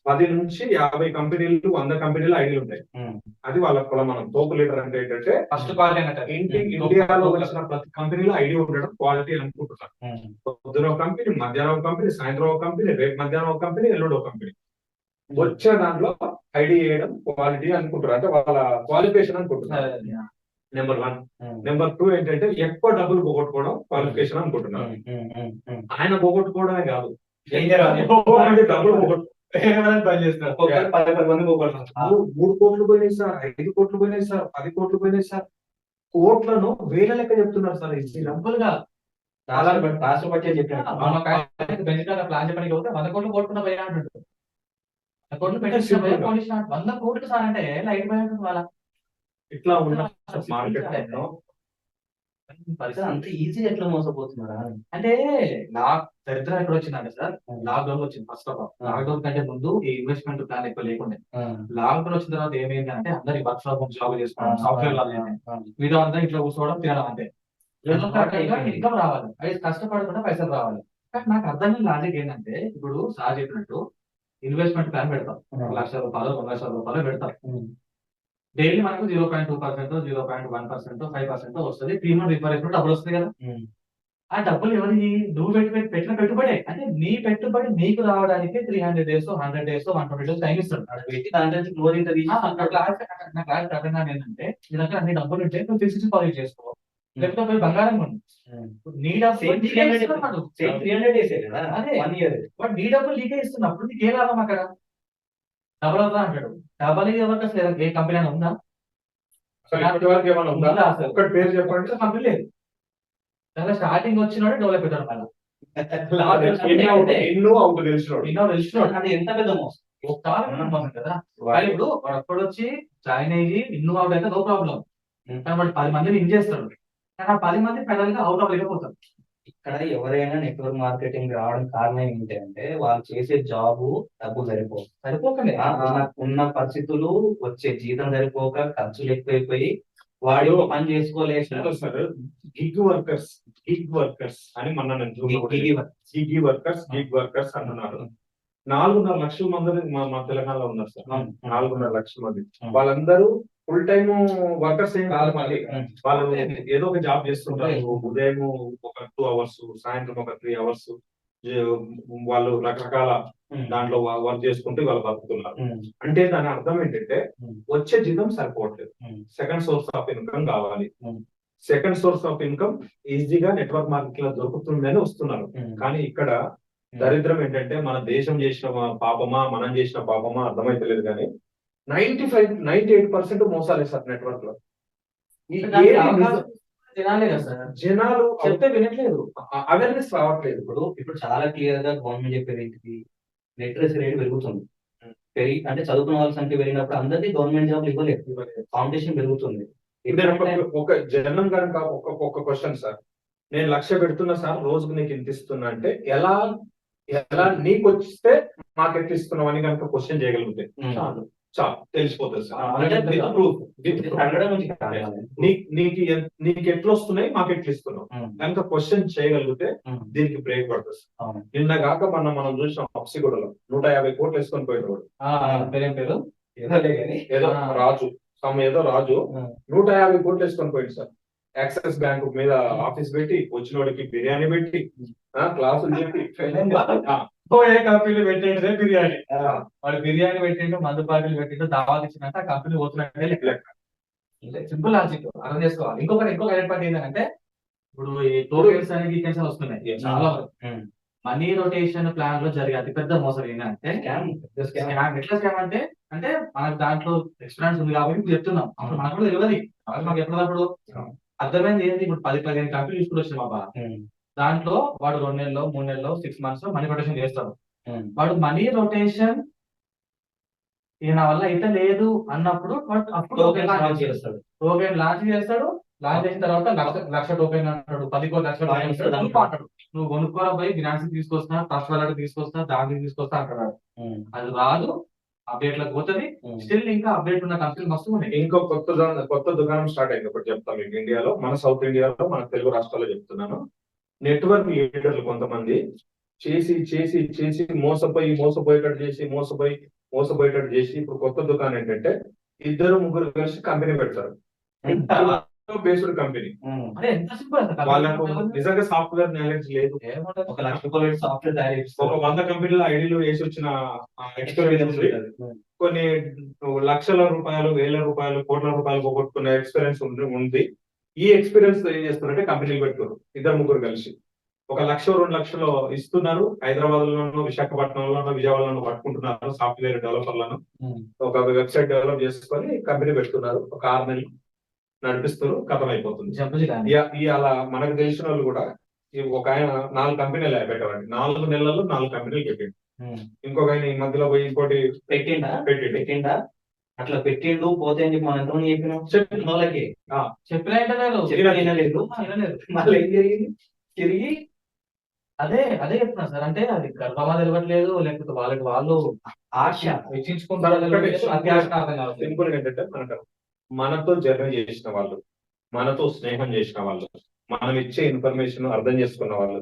Speaker 2: 10 నుంచి 50 కంపెనీలు 100 కంపెనీలు ఐడియాలు ఉంటాయి. అది వాళ్ళ కులం. మనం తోపు లీడర్ అంటే ఏంటంటే
Speaker 3: ఫస్ట్ క్వాలిటీ
Speaker 2: ఇండియాలో వచ్చిన ప్రతి కంపెనీలో ఐడియా ఉండడం క్వాలిటీ అనుకుంటున్నారు. పొద్దున ఒక కంపెనీ, మధ్యాహ్నం ఒక కంపెనీ, సాయంత్రం ఒక కంపెనీ, రేపు మధ్యాహ్నం ఒక కంపెనీ, ఎల్లుండి ఒక కంపెనీ. వచ్చే దాంట్లో ఐడియా చేయడం క్వాలిటీ అనుకుంటారు, అంటే వాళ్ళ క్వాలిఫికేషన్ అనుకుంటున్నారు. నెంబర్ 1. నెంబర్ 2 ఏంటంటే ఎక్కువ డబ్బులు పోగొట్టుకోవడం క్వాలిఫికేషన్ అనుకుంటున్నారు. ఆయన పోగొట్టుకోవడమే కాదు, డబ్బులు
Speaker 3: పని చేస్తారు.
Speaker 2: 3 కోట్లు పోయినాయి సార్, 5 కోట్లు పోయినాయి సార్, 10 కోట్లు పోయినాయి సార్. కోట్లను వేల లెక్క చెప్తున్నారు సార్. ఇది డబ్బులుగా
Speaker 1: రాష్ట్ర బడ్జెట్ చెప్పాను.
Speaker 3: బెంచ్ ప్లాన్ చెప్పడానికి 100 కోట్లు కొట్టుకున్న పోయినా అంటుంటారు. 100 కోట్లు పెట్టిన 100 కోట్లు సార్ అంటే లైట్ పోయి ఉంటుంది వాళ్ళ.
Speaker 2: ఇట్లా ఉన్న మార్కెట్
Speaker 1: పరిస్థితి అంత ఈజీ ఎట్లా మోసపోతున్నారా
Speaker 3: అంటే నా చరిత్ర ఎక్కడ వచ్చిందంటే సార్, లాక్డౌన్ వచ్చింది. ఫస్ట్ ఆఫ్ ఆల్ లాక్డౌన్ కంటే ముందు ఈ ఇన్వెస్ట్మెంట్ ప్లాన్ ఎక్కువ లేకుండే. లాక్డౌన్ వచ్చిన తర్వాత ఏమైంది అంటే అందరి వర్క్ ఫ్రమ్ హోమ్ జాబ్ చేసుకోవడం, సాఫ్ట్వేర్ వీడియో అంతా ఇంట్లో కూర్చోవడం, తినడం అంతే. ఇన్కమ్ రావాలి, అది కష్టపడకుండా పైసలు రావాలి. కానీ నాకు అర్థమైన లాజిక్ ఏంటంటే, ఇప్పుడు సార్ చెప్పినట్టు ఇన్వెస్ట్మెంట్ ప్లాన్ పెడతాం, 1 లక్ష రూపాయలు 2 లక్షల రూపాయలు పెడతాం. డైలీ మనకు 0.2%, 0.1%, 5% వస్తుంది. ప్రీమియం రిఫరెన్స్ డబ్బులు వస్తుంది కదా. ఆ డబ్బులు ఎవరికి, నువ్వు పెట్టిన పెట్టుబడే. అంటే నీ పెట్టుబడి నీకు రావడానికి 300 days, 100 days, 120 days టైం ఇస్తాడు. నా క్లాస్ అర్థం కాదు ఏంటంటే, నీ దగ్గర అన్ని డబ్బులు ఉంటే నువ్వు ఫిక్స్డ్ డిపాజిట్ చేసుకో, లేకపోతే పోయి బంగారం కొను. నీ డబ్బులు నీ డబ్బులు నీకే ఇస్తున్నప్పుడు నీకే లాభం అక్కడ. డబల్ అవుతా అంటాడు. డబల్ ఎవరికి అసలు ఏ కంపెనీ అయినా ఉందా?
Speaker 2: ఒక్కటి పేరు చెప్పండి.
Speaker 3: కంపెనీ లేదు. దాంట్లో స్టార్టింగ్ వచ్చినోడే డెవలప్ అవుతాడు.
Speaker 2: ఎన్నో అవుట్ తెలిసినోడు
Speaker 3: అంటే ఎంత పెద్ద మోసం కదా. ఇప్పుడు అప్పుడు వచ్చి జాయిన్ అయ్యి ఇన్నో అవుట్ అయితే నో ప్రాబ్లం, కానీ వాడు 10 మందిని ఇన్ చేస్తాడు. కానీ ఆ 10 మంది ఫైనల్ గా అవుట్ అవ్వలేకపోతారు.
Speaker 1: ఇక్కడ ఎవరైనా నెట్వర్క్ మార్కెటింగ్ రావడం కారణం ఏంటంటే, వాళ్ళు చేసే జాబు డబ్బు
Speaker 3: సరిపోకనే
Speaker 1: ఉన్న పరిస్థితులు, వచ్చే జీతం సరిపోక, ఖర్చులు ఎక్కువైపోయి వాడు పని చేసుకోలేదు
Speaker 2: సార్. గిగ్ వర్కర్స్ అని మన గిగ్ వర్కర్స్ అంటున్నారు. 4.5 లక్షల మంది మా తెలంగాణలో ఉన్నారు సార్. 4.5 లక్షల మంది. వాళ్ళందరూ ఫుల్ టైమ్ వర్కర్స్ ఏం కాదు. మళ్ళీ వాళ్ళు ఏదో ఒక జాబ్ చేస్తుంటారు. ఉదయం ఒక 2 hours, సాయంత్రం ఒక 3 hours వాళ్ళు రకరకాల దాంట్లో వర్క్ చేసుకుంటూ వాళ్ళు బతుకుతున్నారు. అంటే దాని అర్థం ఏంటంటే, వచ్చే జీతం సరిపోవట్లేదు, సెకండ్ సోర్స్ ఆఫ్ ఇన్కమ్ కావాలి. సెకండ్ సోర్స్ ఆఫ్ ఇన్కమ్ ఈజీగా నెట్వర్క్ మార్కెట్ లో దొరుకుతుందని వస్తున్నారు. కానీ ఇక్కడ దరిద్రం ఏంటంటే, మన దేశం చేసిన పాపమా, మనం చేసిన పాపమా అర్థమైతలేదు. కానీ 98% మోసాలే సార్ నెట్వర్క్ లో. జనాలు
Speaker 3: చెప్తే వినట్లేదు,
Speaker 2: అవేర్నెస్ రావట్లేదు.
Speaker 1: ఇప్పుడు చాలా క్లియర్ గా గవర్నమెంట్ చెప్పేది ఏంటిది, లిటరసీ రేట్ పెరుగుతుంది. అంటే చదువుకున్న వాళ్ళ సంఖ్య పెరిగినప్పుడు అందరికీ గవర్నమెంట్ జాబ్లు ఇవ్వలేదు, కాంపిటీషన్ పెరుగుతుంది.
Speaker 2: ఒక జనం కనుక ఒక క్వశ్చన్ సార్, నేను 1,00,000 పెడుతున్నా సార్, రోజుకు నీకు ఇంత ఇస్తున్నా అంటే ఎలా నీకు వస్తే మాకు ఎట్లా ఇస్తున్నావు అని కనుక క్వశ్చన్ చేయగలిగితే చాలు తెలిసిపోతుంది సార్. నీకు ఎట్లా వస్తున్నాయి, మాకు ఎట్లా ఇస్తున్నావు కనుక క్వశ్చన్ చేయగలిగితే దీనికి బ్రేక్ పడుతుంది. నిన్న కాక మనం చూసిన హబ్సిగూడలో 150 కోట్లు వేసుకొని పోయినవాడు, ఏదో రాజు 150 కోట్లు వేసుకొని పోయింది సార్. యాక్సిస్ బ్యాంక్ మీద ఆఫీస్ పెట్టి, వచ్చిన వాడికి బిర్యానీ పెట్టి, క్లాసులు చెప్పి,
Speaker 3: కంపెనీలు పెట్టిండే బిర్యానీ, వాడు బిర్యానీ పెట్టిండు, మందు పార్టీలు పెట్టిండు, దావాలు ఇచ్చినట్టు ఆ కంపెనీ పోతున్నట్టే లెక్క. సింపుల్ లాజిక్ అర్థం చేసుకోవాలి. ఇంకొక ఏర్పాటు ఏంటంటే, ఇప్పుడు ఈ టోకెన్స్ అనేది డీటెయిల్స్ వస్తున్నాయి చాలా వరకు. మనీ రొటేషన్ ప్లాన్ లో జరిగే అతిపెద్ద మోసం ఏంటంటే, ఎట్లా స్కామ్ అంటే మనకు దాంట్లో ఎక్స్పీరియన్స్ ఉంది కాబట్టి చెప్తున్నాం. అప్పుడు మనకు కూడా తెలియదు, మాకు ఎప్పుడప్పుడు అర్థమైంది ఏంటి. ఇప్పుడు 10-15 కంపెనీలు తీసుకుని వచ్చిన బాబా, దాంట్లో వాడు 2 నెలల్లో 3 నెలల్లో 6 months లో మనీ రొటేషన్ చేస్తాడు. వాడు మనీ రొటేషన్ ఇక నా వల్ల అయితే లేదు అన్నప్పుడు అప్పుడు
Speaker 1: టోకెన్ లాంచ్ చేస్తాడు.
Speaker 3: టోకెన్ లాంచ్ చేస్తాడు. లాంచ్ చేసిన తర్వాత లక్ష టోకెన్ అంటాడు, 10 కోట్ల లక్షల టోకెన్
Speaker 1: Coins
Speaker 3: అంటాడు.
Speaker 1: అంటాడు.
Speaker 3: అంటాడు నువ్వు కొనుక్కోరా పోయి ఫినాన్స్ తీసుకొస్తున్నా, ట్రస్ట్ వాళ్ళకి తీసుకొస్తున్నా, దానికి తీసుకొస్తా అంటాడు. అది రాదు, అప్డేట్ లకు పోతుంది. స్టిల్ ఇంకా అప్డేట్ ఉన్న కంపెనీలు మస్తు ఉన్నాయి.
Speaker 2: ఇంకో కొత్త దుకాణం స్టార్ట్ అయింది. ఒకటి చెప్తాం మీకు, ఇండియాలో, మన సౌత్ ఇండియాలో, మన తెలుగు రాష్ట్రాల్లో చెప్తున్నాను. నెట్వర్క్ లీడర్లు కొంతమంది చేసి మోసపోయేటట్టు చేసి ఇప్పుడు కొత్త దుకాణం ఏంటంటే 2-3 కలిసి కంపెనీ పెడతారు. Based company.
Speaker 3: అంటే ఎంత సింపుల్ అసలు.
Speaker 2: వాళ్ళకు నిజంగా సాఫ్ట్వేర్ నాలెడ్జ్ లేదు.
Speaker 3: ఏమంటారు?
Speaker 1: 1 లక్ష రూపాయలు సాఫ్ట్వేర్ తయారు
Speaker 2: ఒక
Speaker 1: చేస్తారు.
Speaker 2: 100 కంపెనీల ఐడీలు వేసి వచ్చిన ఎక్స్పీరియన్స్ ఉంది. కొన్ని లక్షల రూపాయలు, వేల రూపాయలు, కోట్ల రూపాయలు పోగొట్టుకున్న ఎక్స్పీరియన్స్ ఉంది. ఈ ఎక్స్పీరియన్స్ ఏం చేస్తున్నారంటే కంపెనీలు పెట్టుకోరు 2-3 కలిసి 1 లక్ష 2 లక్షలు ఇస్తున్నారు. హైదరాబాద్ లోను, విశాఖపట్నంలోను, విజయవాడలోను పట్టుకుంటున్నారు సాఫ్ట్వేర్ డెవలపర్లను. ఒక వెబ్సైట్ డెవలప్ చేసుకొని కంపెనీ పెడుతున్నారు. ఒక 6 నెలలు నడిపిస్తారు, కథం అయిపోతుంది. అలా మనకు తెలిసిన వాళ్ళు కూడా ఒక ఆయన 4 కంపెనీలు పెట్టేవాడి. 4 నెలల్లో 4 కంపెనీలు పెట్టిండు. ఇంకొక ఆయన ఈ మధ్యలో పోయి ఇంకోటి
Speaker 1: పెట్టిండా అట్లా పెట్టిండు పోతే అని చెప్పి మనం ఎంతమంది చెప్పినాం.
Speaker 2: చెప్పిన
Speaker 1: వాళ్ళకి
Speaker 3: చెప్పినా వినలేదు.
Speaker 1: మళ్ళీ ఏం జరిగింది, తిరిగి
Speaker 3: అదే చెప్తున్నా సార్. అంటే అది గర్భమా తెలియట్లేదు, లేకపోతే వాళ్ళకి వాళ్ళు
Speaker 1: ఆశ
Speaker 3: వెచ్చించుకుంటారో తెలియట్లేదు. అత్యాశ అర్థం కావట్లేదు.
Speaker 2: సింపుల్ ఏంటంటే మనతో జర్నీ చేసిన వాళ్ళు, మనతో స్నేహం చేసిన వాళ్ళు, మనం ఇచ్చే ఇన్ఫర్మేషన్ అర్థం చేసుకున్న వాళ్ళు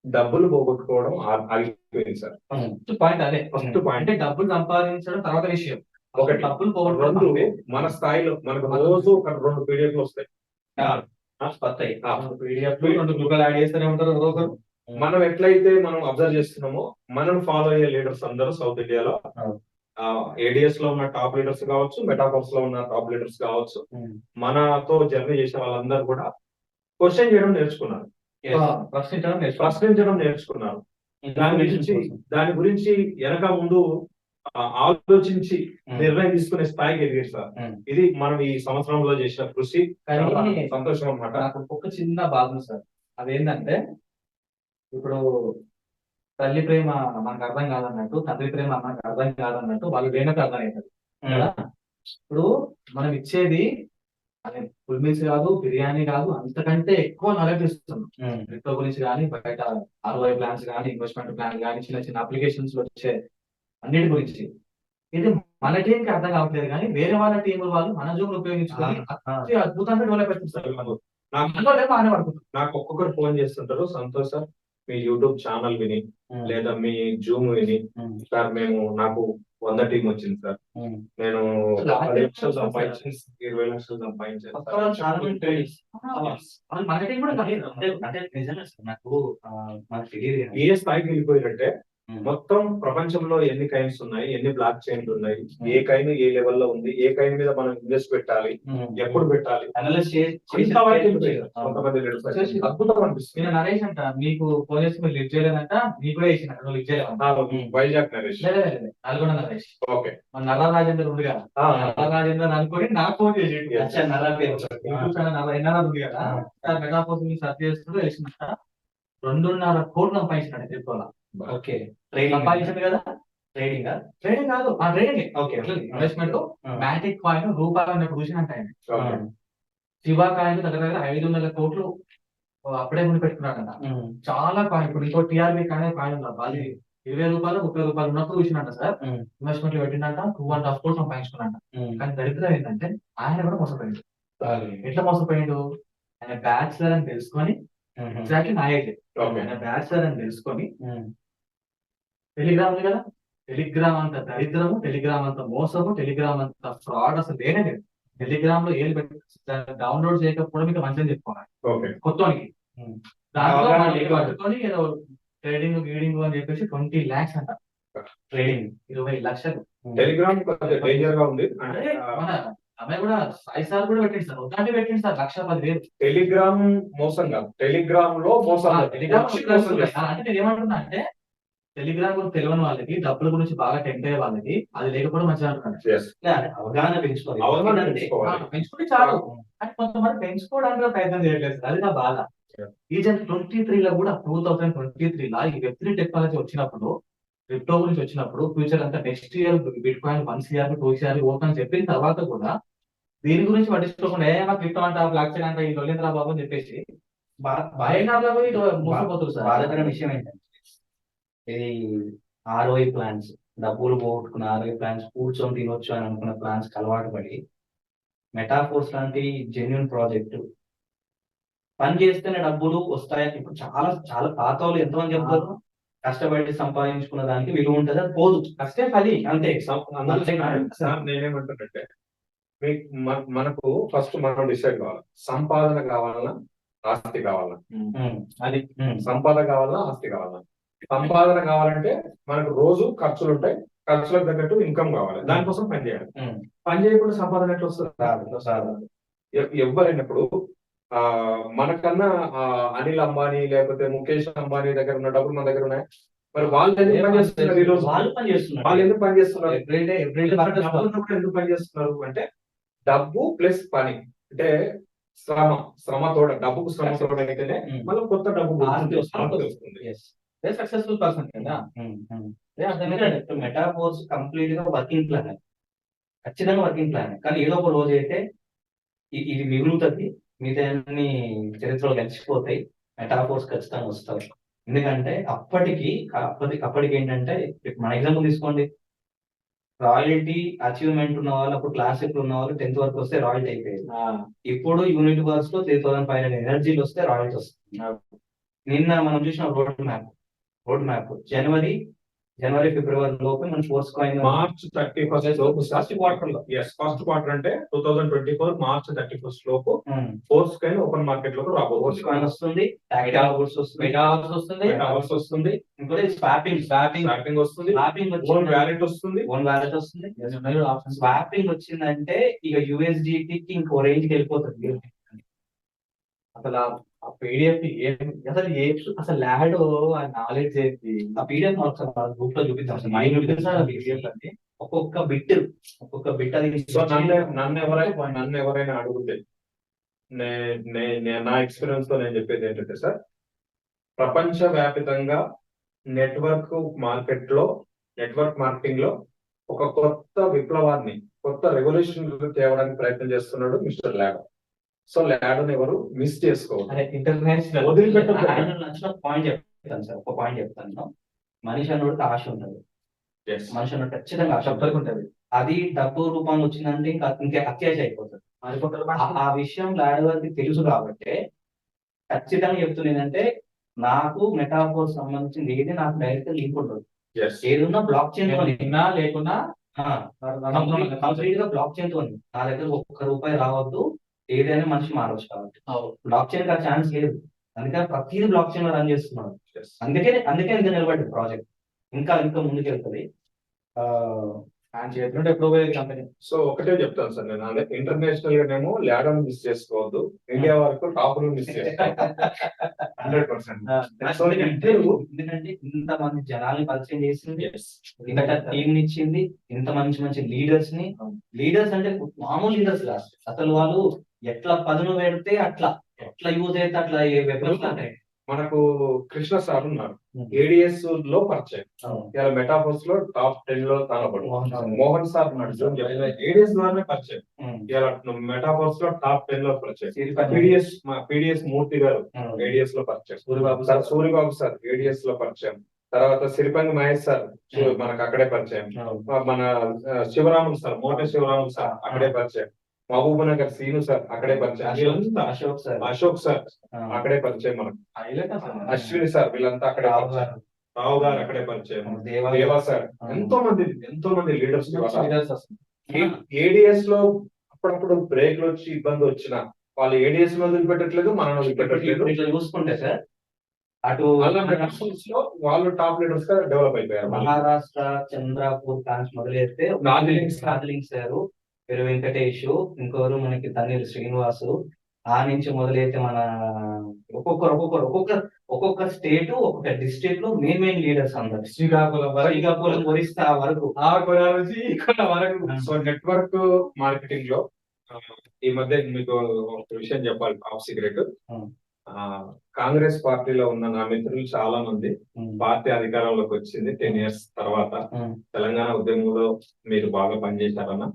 Speaker 2: డబ్బులు పోగొట్టుకోవడం ఆగిపోయింది సార్.
Speaker 3: ఫస్ట్ పాయింట్ అదే.
Speaker 2: ఫస్ట్ పాయింట్
Speaker 3: అంటే డబ్బులు సంపాదించడం తర్వాత విషయం.
Speaker 2: ఒకటి.
Speaker 3: డబ్బులు
Speaker 2: 2,
Speaker 3: పోగొట్టుకోవడం
Speaker 2: మన స్థాయిలో మనకు రోజు ఒక 2 పీడిఎఫ్లు వస్తాయి.
Speaker 3: పీడిఎఫ్ 2 గ్రూపులు యాడ్ చేస్తూనే ఉంటారు రోజు.
Speaker 2: మనం ఎట్లయితే మనం అబ్జర్వ్ చేస్తున్నామో మనం ఫాలో అయ్యే లీడర్స్ అందరూ సౌత్ ఇండియాలో ఏడిఎస్ లో ఉన్న టాప్ లీడర్స్ కావచ్చు, మెటాఫోర్స్ లో ఉన్న టాప్ లీడర్స్ కావచ్చు, మనతో జర్నీ చేసిన వాళ్ళందరూ కూడా క్వశ్చన్ చేయడం నేర్చుకున్నారు, ప్రశ్నించడం నేర్చుకున్నారు. దాని గురించి వెనక ముందు ఆలోచించి నిర్ణయం తీసుకునే స్థాయికి ఎదిగారు సార్. ఇది మనం ఈ సంవత్సరంలో చేసిన కృషి. సంతోషం అన్నమాట.
Speaker 3: నాకు ఒక చిన్న బాధ సార్, అదేంటంటే ఇప్పుడు తల్లి ప్రేమ మనకు అర్థం కాదన్నట్టు, తండ్రి ప్రేమ మనకు అర్థం కాదన్నట్టు వాళ్ళు లేనట్టు అర్థం అవుతుంది కదా. ఇప్పుడు మనం ఇచ్చేది అది ఫుల్ మీల్స్ కాదు, బిర్యానీ కాదు, అంతకంటే ఎక్కువ నాలెడ్జ్ ఇస్తున్నాం. క్రిప్టో గురించి కానీ, బయట ROI ప్లాన్స్ కానీ, ఇన్వెస్ట్మెంట్ ప్లాన్ కానీ, చిన్న చిన్న అప్లికేషన్స్ లో వచ్చే అన్నిటి గురించి. ఇది మన టీం కి అర్థం కావట్లేదు, కానీ వేరే వాళ్ళ టీం వాళ్ళు మన జూమ్ ఉపయోగించుకొని అద్భుతంగా డెవలప్ అవుతుంది.
Speaker 2: నాకు ఒక్కొక్కరు ఫోన్ చేస్తుంటారు, సంతోష్ సార్ మీ యూట్యూబ్ ఛానల్ విని లేదా మీ జూమ్ విని సార్ నాకు 100 టీం వచ్చింది సార్, నేను 10 లక్షలు సంపాదించి 20 లక్షలు సంపాదించాను. ఏ స్థాయికి వెళ్ళిపోయారంటే మొత్తం ప్రపంచంలో ఎన్ని కైన్స్ ఉన్నాయి, ఎన్ని బ్లాక్ చైన్లు ఉన్నాయి, ఏ కైన్ ఏ లెవెల్లో ఉంది, ఏ కైన్ మీద మనం ఇన్వెస్ట్ పెట్టాలి, ఎప్పుడు పెట్టాలి, కొంతమంది అద్భుతం అనిపిస్తుంది.
Speaker 3: నరేష్ అంట మీకు ఫోన్ చేసి మీరు లిఫ్ట్ చేయలేదంట, మీకు కూడా వేసిన లిఫ్ట్ చేయలేదు.
Speaker 2: వైజాగ్ నరేష్,
Speaker 3: నల్గొండ నరేష్.
Speaker 2: ఓకే,
Speaker 3: మన నల్ల రాజేందర్ ఉంది కదా, నల్ల రాజేందర్ అనుకోని నాకు ఫోన్ చేసి యూట్యూబ్ ఛానల్ ఎన్ఆర్ ఉంది కదా, మెగాఫోన్ సర్చ్ చేస్తుంటే తెలిసిందంట 2.5 కోట్లు సంపాదించినట్టు తిరుపతిలో.
Speaker 1: ఓకే,
Speaker 3: సంపాదించింది కదా. ట్రేడింగ్ కాదు, ఇన్వెస్ట్మెంట్. మ్యాటిక్ కాయిన్ రూపాయలు ఉన్నప్పుడు చూసినట్టు ఆయన శివ కాయిన్ దగ్గర 500 కోట్లు అప్పుడే ముందు పెట్టుకున్నాడంట. చాలా కాయిన్, ఇప్పుడు ఇంకో TRB కాయిన్ ఉంది, అది 20 రూపాయలు 30 రూపాయలు ఉన్నప్పుడు చూసినట్ట సార్. ఇన్వెస్ట్మెంట్ లో పెట్టిందంట 2.5 కోట్లు సంపాదించుకున్నాడు. కానీ దరిద్రం ఏంటంటే ఆయన కూడా మోసపోయింది. ఎట్లా మోసపోయిండు? ఆయన బ్యాచులర్ అని తెలుసుకొని, ఎగ్జాక్ట్లీ నా ఏజ్, ఆయన బ్యాచులర్ అని తెలుసుకొని టెలిగ్రామ్ ఉంది కదా, టెలిగ్రామ్ అంత దరిద్రము, టెలిగ్రామ్ అంత మోసము, టెలిగ్రామ్ అంత ఫ్రాడ్ అసలు లేనే లేదు. టెలిగ్రామ్ లో ఏది పెట్టి డౌన్లోడ్ చేయకపోవడం ఇంకా మంచిగా చెప్పుకోవాలి కొత్తకి. దాంట్లో పట్టుకొని ఏదో ట్రేడింగ్ గీడింగ్ అని చెప్పేసి 20 lakhs అంట ట్రేడింగ్, 20 లక్షలు.
Speaker 2: టెలిగ్రామ్ డేంజర్ గా ఉంది.
Speaker 3: అంటే మన అమ్మాయి కూడా 5 సార్లు కూడా పెట్టింది సార్, ఒకటి పెట్టింది సార్ 1,10,000.
Speaker 2: టెలిగ్రామ్ మోసం కాదు, టెలిగ్రామ్ లో మోసం.
Speaker 3: అంటే నేను ఏమంటున్నా అంటే టెలిగ్రామ్ గురించి తెలియని వాళ్ళకి, డబ్బుల గురించి బాగా టెంప్ట్ అయ్యే వాళ్ళకి అది లేకపోవడం మంచిగా అంటున్నాను.
Speaker 1: అవగాహన
Speaker 3: పెంచుకుంటే చాలు, కానీ కొంతమంది పెంచుకోవడానికి ప్రయత్నం చేయట్లేదు. అది నా బాధ. ఈ 2023 లో కూడా 2023 లా ఈ Web3 టెక్నాలజీ వచ్చినప్పుడు క్రిప్టో గురించి వచ్చినప్పుడు ఫ్యూచర్ అంతా next year bit coin 1 CR 2 CR open చెప్పిన తర్వాత కూడా దీని గురించి పట్టించుకోకుండా ఏమో క్రిప్టో అంట బ్లాక్ చైన్ అంట ఈ దొల్లింద్రా బాబు అని చెప్పేసి భయంగా పోయి మోసపోతుంది సార్.
Speaker 1: బాధాకరమైన విషయం ఏంటంటే ఇది ఆర్ఓఐ ప్లాన్స్, డబ్బులు పోగొట్టుకున్న ఆర్ఓఐ ప్లాన్స్, కూర్చొని తినొచ్చు అని అనుకున్న ప్లాన్స్ అలవాటు పడి మెటాఫోర్స్ లాంటి జెన్యున్ ప్రాజెక్టు పని చేస్తేనే డబ్బులు వస్తాయి. ఇప్పుడు చాలా చాలా పాత వాళ్ళు ఎంతమంది చెప్తారు కష్టపడి సంపాదించుకున్న దానికి విలువ ఉంటుంది, అది పోదు, కష్టే ఫలి అంతే.
Speaker 2: సార్ నేనేమంటానంటే మనకు ఫస్ట్ మనం డిసైడ్ కావాలి, సంపాదన కావాలన్నా ఆస్తి కావాలా,
Speaker 3: అది
Speaker 2: సంపాదన కావాలన్నా ఆస్తి కావాలా. సంపాదన కావాలంటే మనకు రోజు ఖర్చులు ఉంటాయి, ఖర్చులకు తగ్గట్టు ఇన్కమ్ కావాలి, దానికోసం పని చేయాలి. పని చేయకుండా సంపాదన ఎట్లా వస్తుంది? ఎవరైనప్పుడు మనకన్నా అనిల్ అంబానీ లేకపోతే ముఖేష్ అంబానీ దగ్గర ఉన్న డబ్బులు మన దగ్గర ఉన్నాయి, మరి వాళ్ళు ఎందుకు పని చేస్తున్నారు? ఈ రోజు వాళ్ళు ఎందుకు పని చేస్తున్నారు? ఎందుకు పని చేస్తున్నారు అంటే డబ్బు ప్లస్ పని, అంటే శ్రమ తోడ, డబ్బుకు శ్రమ తోడ అయితేనే మళ్ళీ కొత్త డబ్బు వస్తుంది.
Speaker 3: సక్సెస్ఫుల్ పర్సన్ కదా.
Speaker 1: మెటాఫోర్స్ కంప్లీట్ గా వర్కింగ్ ప్లాన్, ఖచ్చితంగా వర్కింగ్ ప్లాన్. కానీ ఏదో ఒక రోజు అయితే ఇది మిగులుతుంది, మిగతా అన్ని చరిత్రలో కలిసిపోతాయి, మెటాఫోర్స్ ఖచ్చితంగా వస్తాయి. ఎందుకంటే అప్పటికి ఏంటంటే మన ఎగ్జాంపుల్ తీసుకోండి, రాయల్టీ అచీవ్మెంట్ ఉన్న వాళ్ళు అప్పుడు క్లాసిక్ ఉన్న వాళ్ళు 10th వరకు వస్తే రాయల్టీ అయిపోయేది. ఇప్పుడు యూనిట్ వర్క్స్ లో 3,500 ఎనర్జీలు వస్తే రాయల్టీ వస్తుంది. నిన్న మనం చూసిన రోడ్ మ్యాప్ జనవరి ఫిబ్రవరి లోపు మన ఫోర్స్ కాయిన్
Speaker 2: మార్చ్ 31 లోపు ఫస్ట్ క్వార్టర్ అంటే 2024 మార్చ్ 31 లోపు ఫోర్స్ కాయిన్ ఓపెన్ మార్కెట్ లోకి
Speaker 1: ఫోర్స్ కాయిన్ వస్తుంది,
Speaker 2: వస్తుంది,
Speaker 1: ఇంకోటి స్వాపింగ్ వస్తుంది, ఓన్ వ్యాలెట్ వస్తుంది. స్వాపింగ్ వచ్చిందంటే ఇక యూఎస్డికి ఇంకో రేంజ్ కి వెళ్ళిపోతుంది.
Speaker 3: అసలు ఆ పీడిఎఫ్ అసలు ల్యాడ్ ఆ నాలెడ్జ్ ఏంటి,
Speaker 1: ఆ పీడిఎఫ్ గ్రూప్ లో చూపిద్దాం.
Speaker 3: పీడిఎఫ్ అంటే
Speaker 1: ఒక్కొక్క బిట్ అది
Speaker 2: నన్ను ఎవరైనా అడిగితే నా ఎక్స్పీరియన్స్ తో నేను చెప్పేది ఏంటంటే సార్, ప్రపంచ వ్యాప్తంగా నెట్వర్క్ మార్కెటింగ్ లో ఒక కొత్త విప్లవాన్ని, కొత్త రెవల్యూషన్ తేవడానికి ప్రయత్నం చేస్తున్నాడు మిస్టర్ ల్యాడ్. సో ల్యాడ్ ఎవరు మిస్ చేసుకోవాలి.
Speaker 3: ఇంటర్నేషనల్
Speaker 1: పాయింట్ చెప్తాను సార్, ఒక పాయింట్ చెప్తాను. మనిషి అన్నోడికి ఆశ ఉంటుంది, మనిషి అన్నోడు ఖచ్చితంగా ఆశ ఉంటుంది. అది డబ్బు రూపంలో వచ్చిందంటే ఇంకా అత్యాశ అయిపోతుంది. ఆ విషయం ల్యాడ్ గారికి తెలుసు కాబట్టి ఖచ్చితంగా చెప్తున్నదంటే, నాకు మెటాఫోర్ సంబంధించింది ఏది నాకు డైరెక్ట్ లింక్ ఉంటుంది. ఏదన్నా బ్లాక్ చైన్
Speaker 3: లేకున్నా
Speaker 1: కంప్లీట్ గా బ్లాక్ చైన్ తో నా దగ్గర ₹1 రావద్దు, ఏదైనా మనిషి మారవచ్చు కాబట్టి బ్లాక్ చైన్ ఆ ఛాన్స్ లేదు. అందుకని ప్రతిదీ బ్లాక్ చైన్ లో రన్ చేస్తున్నాడు. అందుకే ఇంకా నిలబడింది ప్రాజెక్ట్, ఇంకా ముందుకు వెళ్తుంది.
Speaker 3: కంపెనీ.
Speaker 2: సో ఒకటే చెప్తాను సార్, నేను అదే ఇంటర్నేషనల్ గానేమో ల్యాడ్ మిస్ చేసుకోవద్దు, ఇండియా వరకు టాప్ మిస్ చేసుకోవద్దు 100%.
Speaker 1: ఎందుకంటే ఇంత మంది జనాల్ని పరిచయం చేసింది, ఇంత టీం ఇచ్చింది, ఇంత మంచి లీడర్స్ అంటే మామూలు లీడర్స్ కాదు. అసలు వాళ్ళు ఎట్లా పదును పెడితే అట్లా, ఎట్లా యూజ్ అయితే అట్లా వెపన్స్ ఉంటాయి.
Speaker 2: మనకు కృష్ణ సార్ ఉన్నారు, ఏడిఎస్ లో పరిచయం, ఇలా మెటాఫోర్స్ లో టాప్ 10 లో తానపడు. మోహన్ సార్ ఉన్నాడు, ఏడిఎస్ ద్వారానే పరిచయం, ఇలా మెటాఫోర్స్ లో టాప్ 10 లో పరిచయం. పిడిఎస్ మూర్తి గారు ఏడిఎస్ లో పరిచయం, సూరిబాబు సార్ ఏడిఎస్ లో పరిచయం, తర్వాత సిరిపంగి మహేష్ సార్ మనకు అక్కడే పరిచయం, మన శివరాములు సార్ మోటే శివరాములు సార్ అక్కడే పరిచయం, మహబూబ్ నగర్ శ్రీను సార్ అక్కడే పరిచయం, అశోక్ సార్ అక్కడే పరిచయం, మనకు అశ్విని సార్ వీళ్ళంతా అక్కడే, రావు గారు అక్కడే పరిచయం, దేవా సార్, ఎంతో మంది లీడర్స్. ఏడిఎస్ లో అప్పుడప్పుడు బ్రేక్లు వచ్చి ఇబ్బంది వచ్చిన వాళ్ళు ఏడిఎస్ లో వదిలిపెట్టట్లేదు, మనం వదిలిపెట్టట్లేదు.
Speaker 1: చూసుకుంటే సార్ అటు
Speaker 2: వాళ్ళు టాప్ లీడర్స్ గా డెవలప్ అయిపోయారు.
Speaker 1: మహారాష్ట్ర చంద్రాపూర్ ప్లాన్స్ మొదలెడితే నాదిలింగ్ సారు, పేరు వెంకటేష్, ఇంకొకరు మనకి తన్నీరు శ్రీనివాసు, ఆ నుంచి మొదలైతే మన ఒక్కొక్క స్టేట్ ఒక్కొక్క డిస్ట్రిక్ట్ లో మెయిన్ లీడర్స్ అందరు, శ్రీకాకుళం ఒరిస్సా వరకు,
Speaker 2: సో నెట్వర్క్ మార్కెటింగ్ లో ఈ మధ్య మీకు ఒక విషయం చెప్పాలి, టాప్ సీక్రెట్. కాంగ్రెస్ పార్టీలో ఉన్న నా మిత్రులు చాలా మంది పార్టీ అధికారంలోకి వచ్చింది 10 years తర్వాత. తెలంగాణ ఉద్యమంలో మీరు బాగా పనిచేశారన్న,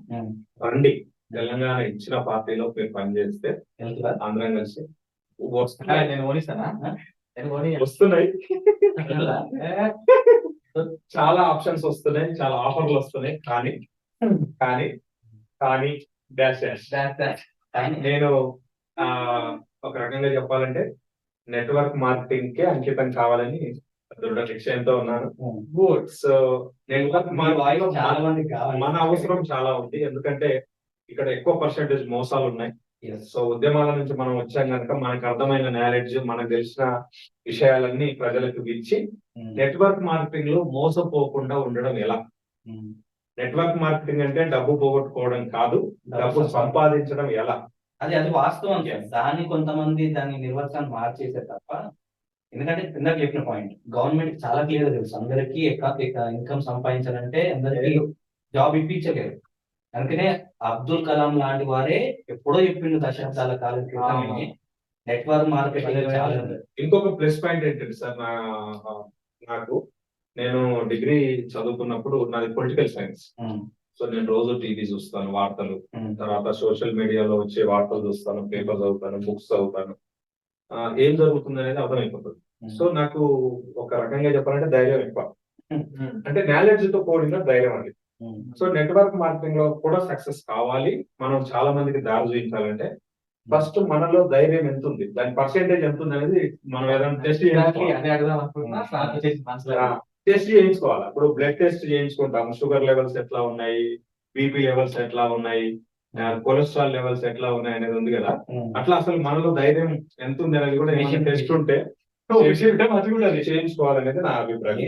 Speaker 2: రండి తెలంగాణ ఇచ్చిన పార్టీలో మీరు పనిచేస్తే అందరం కలిసి వస్తున్నాయి.
Speaker 3: నేను ఓడిస్తానా?
Speaker 2: వస్తున్నాయి చాలా ఆప్షన్స్ వస్తున్నాయి, చాలా ఆఫర్లు వస్తున్నాయి. కానీ కానీ కానీ డాష్ డాష్ నేను ఒక రకంగా చెప్పాలంటే నెట్వర్క్ మార్కెటింగ్ కే అంకితం కావాలని దృఢ నిశ్చయంతో ఉన్నాను. గుడ్. సో నెట్వర్క్ మార్కెటింగ్
Speaker 1: చాలా మంది కావాలి.
Speaker 2: మన అవసరం చాలా ఉంది, ఎందుకంటే ఇక్కడ ఎక్కువ పర్సెంటేజ్ మోసాలు ఉన్నాయి. సో ఉద్యమాల నుంచి మనం వచ్చాం కనుక మనకు అర్థమైన నాలెడ్జ్, మనకు తెలిసిన విషయాలన్నీ ప్రజలకు ఇచ్చి నెట్వర్క్ మార్కెటింగ్ లో మోసపోకుండా ఉండడం ఎలా. నెట్వర్క్ మార్కెటింగ్ అంటే డబ్బు పోగొట్టుకోవడం కాదు, డబ్బు సంపాదించడం ఎలా.
Speaker 1: అది వాస్తవం. దాన్ని కొంతమంది దాని నిర్వచనం మార్చేసే తప్ప, ఎందుకంటే ఇందాక చెప్పిన పాయింట్ గవర్నమెంట్ చాలా క్లియర్ తెలుసు, అందరికీ ఇన్కమ్ సంపాదించాలంటే అందరికీ జాబ్ ఇప్పించలేరు. అందుకనే అబ్దుల్ కలాం లాంటి వారే ఎప్పుడో చెప్పిండు దశాబ్దాల కాలం క్రితమే నెట్వర్క్ మార్కెటింగ్.
Speaker 2: ఇంకొక ప్లస్ పాయింట్ ఏంటంటే సార్, నాకు నేను డిగ్రీ చదువుకున్నప్పుడు నాది పొలిటికల్ సైన్స్. సో నేను రోజు టీవీ చూస్తాను, వార్తలు, తర్వాత సోషల్ మీడియాలో వచ్చే వార్తలు చూస్తాను, పేపర్ చదువుతాను, బుక్స్ చదువుతాను, ఏం జరుగుతుంది అనేది అర్థమైపోతుంది. సో నాకు ఒక రకంగా చెప్పాలంటే ధైర్యం ఎక్కువ, అంటే నాలెడ్జ్ తో కూడిన ధైర్యం అది. సో నెట్వర్క్ మార్కెటింగ్ లో కూడా సక్సెస్ కావాలి, మనం చాలా మందికి దారి చూపించాలంటే ఫస్ట్ మనలో ధైర్యం ఎంత ఉంది, దాని పర్సెంటేజ్ ఎంత ఉంది అనేది మనం ఏదైనా టెస్ట్ చేయించుకోవాలి. ఇప్పుడు బ్లడ్ టెస్ట్ చేయించుకుంటాం, షుగర్ లెవెల్స్ ఎట్లా ఉన్నాయి, బీపీ లెవెల్స్ ఎట్లా ఉన్నాయి, కొలెస్ట్రాల్ లెవెల్స్ ఎట్లా ఉన్నాయి అనేది ఉంది కదా. అట్లా అసలు మనలో ధైర్యం ఎంత ఉంది అనేది కూడా టెస్ట్ ఉంటే చేయించుకోవాలనేది నా అభిప్రాయం.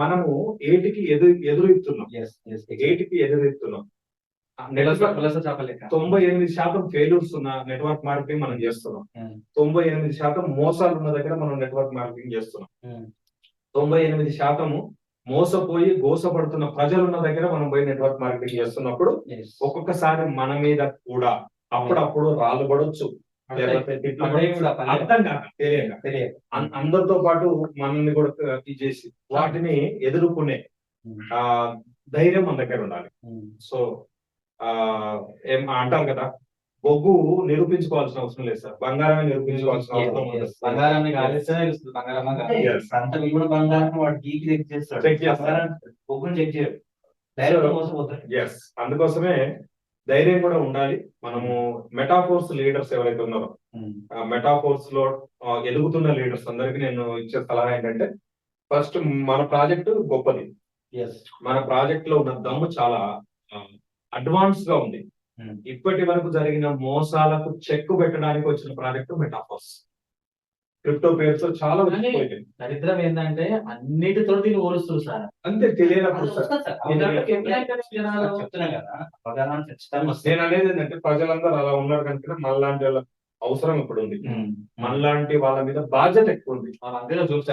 Speaker 2: మనము ఏటికి ఎదురెత్తున్నాం, ఏటికి ఎదురెత్తున్నాం. 98% ఫెయిల్యూర్స్ ఉన్న నెట్వర్క్ మార్కెటింగ్ మనం చేస్తున్నాం, 98% మోసాలు ఉన్న దగ్గర మనం నెట్వర్క్ మార్కెటింగ్ చేస్తున్నాం, 98% మోసపోయి గోసపడుతున్న ప్రజలు ఉన్న దగ్గర మనం పోయి నెట్వర్క్ మార్కెటింగ్ చేస్తున్నప్పుడు ఒక్కొక్కసారి మన మీద కూడా అప్పుడప్పుడు రాళ్ళు పడవచ్చు, అర్థం కాక తెలియక అందరితో పాటు మనల్ని కూడా చేసి వాటిని ఎదుర్కొనే ధైర్యం మన దగ్గర ఉండాలి. సో ఏం అంటారు కదా, బొగ్గు నిరూపించుకోవాల్సిన అవసరం లేదు సార్, బంగారమే నిరూపించుకోవాల్సిన అవసరం ఉంది. అందుకోసమే ధైర్యం కూడా ఉండాలి. మనము మెటాఫోర్స్ లీడర్స్ ఎవరైతే ఉన్నారో, మెటాఫోర్స్ లో ఎదుగుతున్న లీడర్స్ అందరికి నేను ఇచ్చే సలహా ఏంటంటే, ఫస్ట్ మన ప్రాజెక్ట్ గొప్పది, మన ప్రాజెక్ట్ లో ఉన్న దమ్ము చాలా అడ్వాన్స్ గా ఉంది. ఇప్పటి వరకు జరిగిన మోసాలకు చెక్ పెట్టడానికి వచ్చిన ప్రాజెక్ట్ మెటాఫోర్స్. క్రిప్టో పేరుతో చాలా
Speaker 3: దరిద్రం ఏంటంటే అన్నిటితో పోలుస్తుంది సార్,
Speaker 2: అంతే తెలియనప్పుడు నేను అనేది ఏంటంటే ప్రజలందరూ అలా ఉన్నారు కనుక మనలాంటి వాళ్ళ అవసరం ఇప్పుడు ఉంది, మనలాంటి వాళ్ళ మీద బాధ్యత ఎక్కువ ఉంది,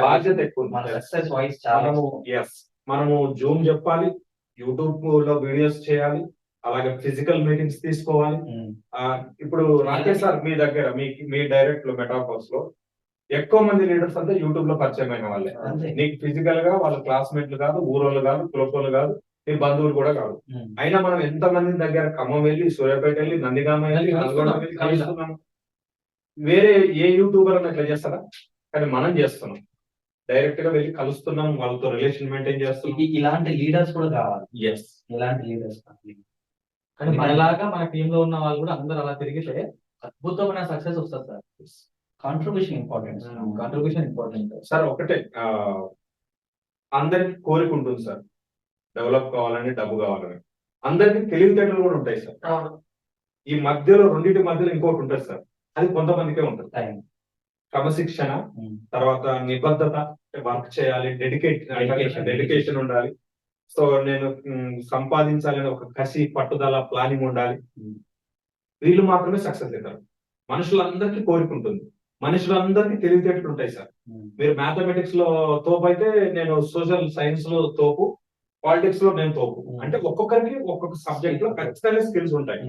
Speaker 2: బాధ్యత ఎక్కువ ఉంది. మనము జూమ్ చెప్పాలి, యూట్యూబ్ లో వీడియోస్ చేయాలి, అలాగే ఫిజికల్ మీటింగ్స్ తీసుకోవాలి. ఇప్పుడు రాకేష్ సార్ మీ దగ్గర మీ డైరెక్ట్ లో మెటాఫోర్స్ లో ఎక్కువ మంది లీడర్స్ అంతా యూట్యూబ్ లో పరిచయం అయిన వాళ్ళే. నీకు ఫిజికల్ గా వాళ్ళ క్లాస్మేట్లు కాదు, ఊరోళ్ళు కాదు, కులపోళ్ళు కాదు, నీ బంధువులు కూడా కాదు. అయినా మనం ఎంత మంది దగ్గర ఖమ్మం వెళ్ళి, సూర్యాపేట వెళ్ళి, నందిగామ వెళ్ళి, నల్గొండ వెళ్ళి కలుస్తున్నాం. వేరే ఏ యూట్యూబర్ అని ఇట్లా చేస్తారా? కానీ మనం చేస్తున్నాం, డైరెక్ట్ గా వెళ్ళి కలుస్తున్నాం, వాళ్ళతో రిలేషన్ మెయింటైన్ చేస్తున్నాం.
Speaker 1: ఇలాంటి లీడర్స్ కూడా కావాలి. ఇలాంటి లీడర్స్
Speaker 3: కానీ మనలాగా మన టీమ్ లో ఉన్న వాళ్ళు కూడా అందరూ అలా తిరిగితే అద్భుతమైన సక్సెస్ వస్తుంది సార్.
Speaker 1: Contribution important
Speaker 2: sir. ఒకటే అందరికి కోరిక ఉంటుంది సార్, డెవలప్ కావాలని, డబ్బు కావాలని. అందరికి తెలివితేటలు కూడా ఉంటాయి సార్. ఈ మధ్యలో రెండింటి మధ్యలో ఇంకోటి ఉంటుంది సార్, అది కొంతమందికే ఉంటుంది. క్రమశిక్షణ, తర్వాత నిబద్ధత, వర్క్ చేయాలి, డెడికేషన్ ఉండాలి. సో నేను సంపాదించాలని ఒక కసి, పట్టుదల, ప్లానింగ్ ఉండాలి. వీళ్ళు మాత్రమే సక్సెస్ అవుతారు. మనుషులందరికీ కోరిక ఉంటుంది, మనుషులందరికీ తెలివితేటలు ఉంటాయి సార్. మీరు మ్యాథమెటిక్స్ లో తోపు అయితే నేను సోషల్ సైన్స్ లో తోపు, పాలిటిక్స్ లో నేను తోపు. అంటే ఒక్కొక్కరికి ఒక్కొక్క సబ్జెక్ట్ లో ఖచ్చితంగా స్కిల్స్ ఉంటాయి.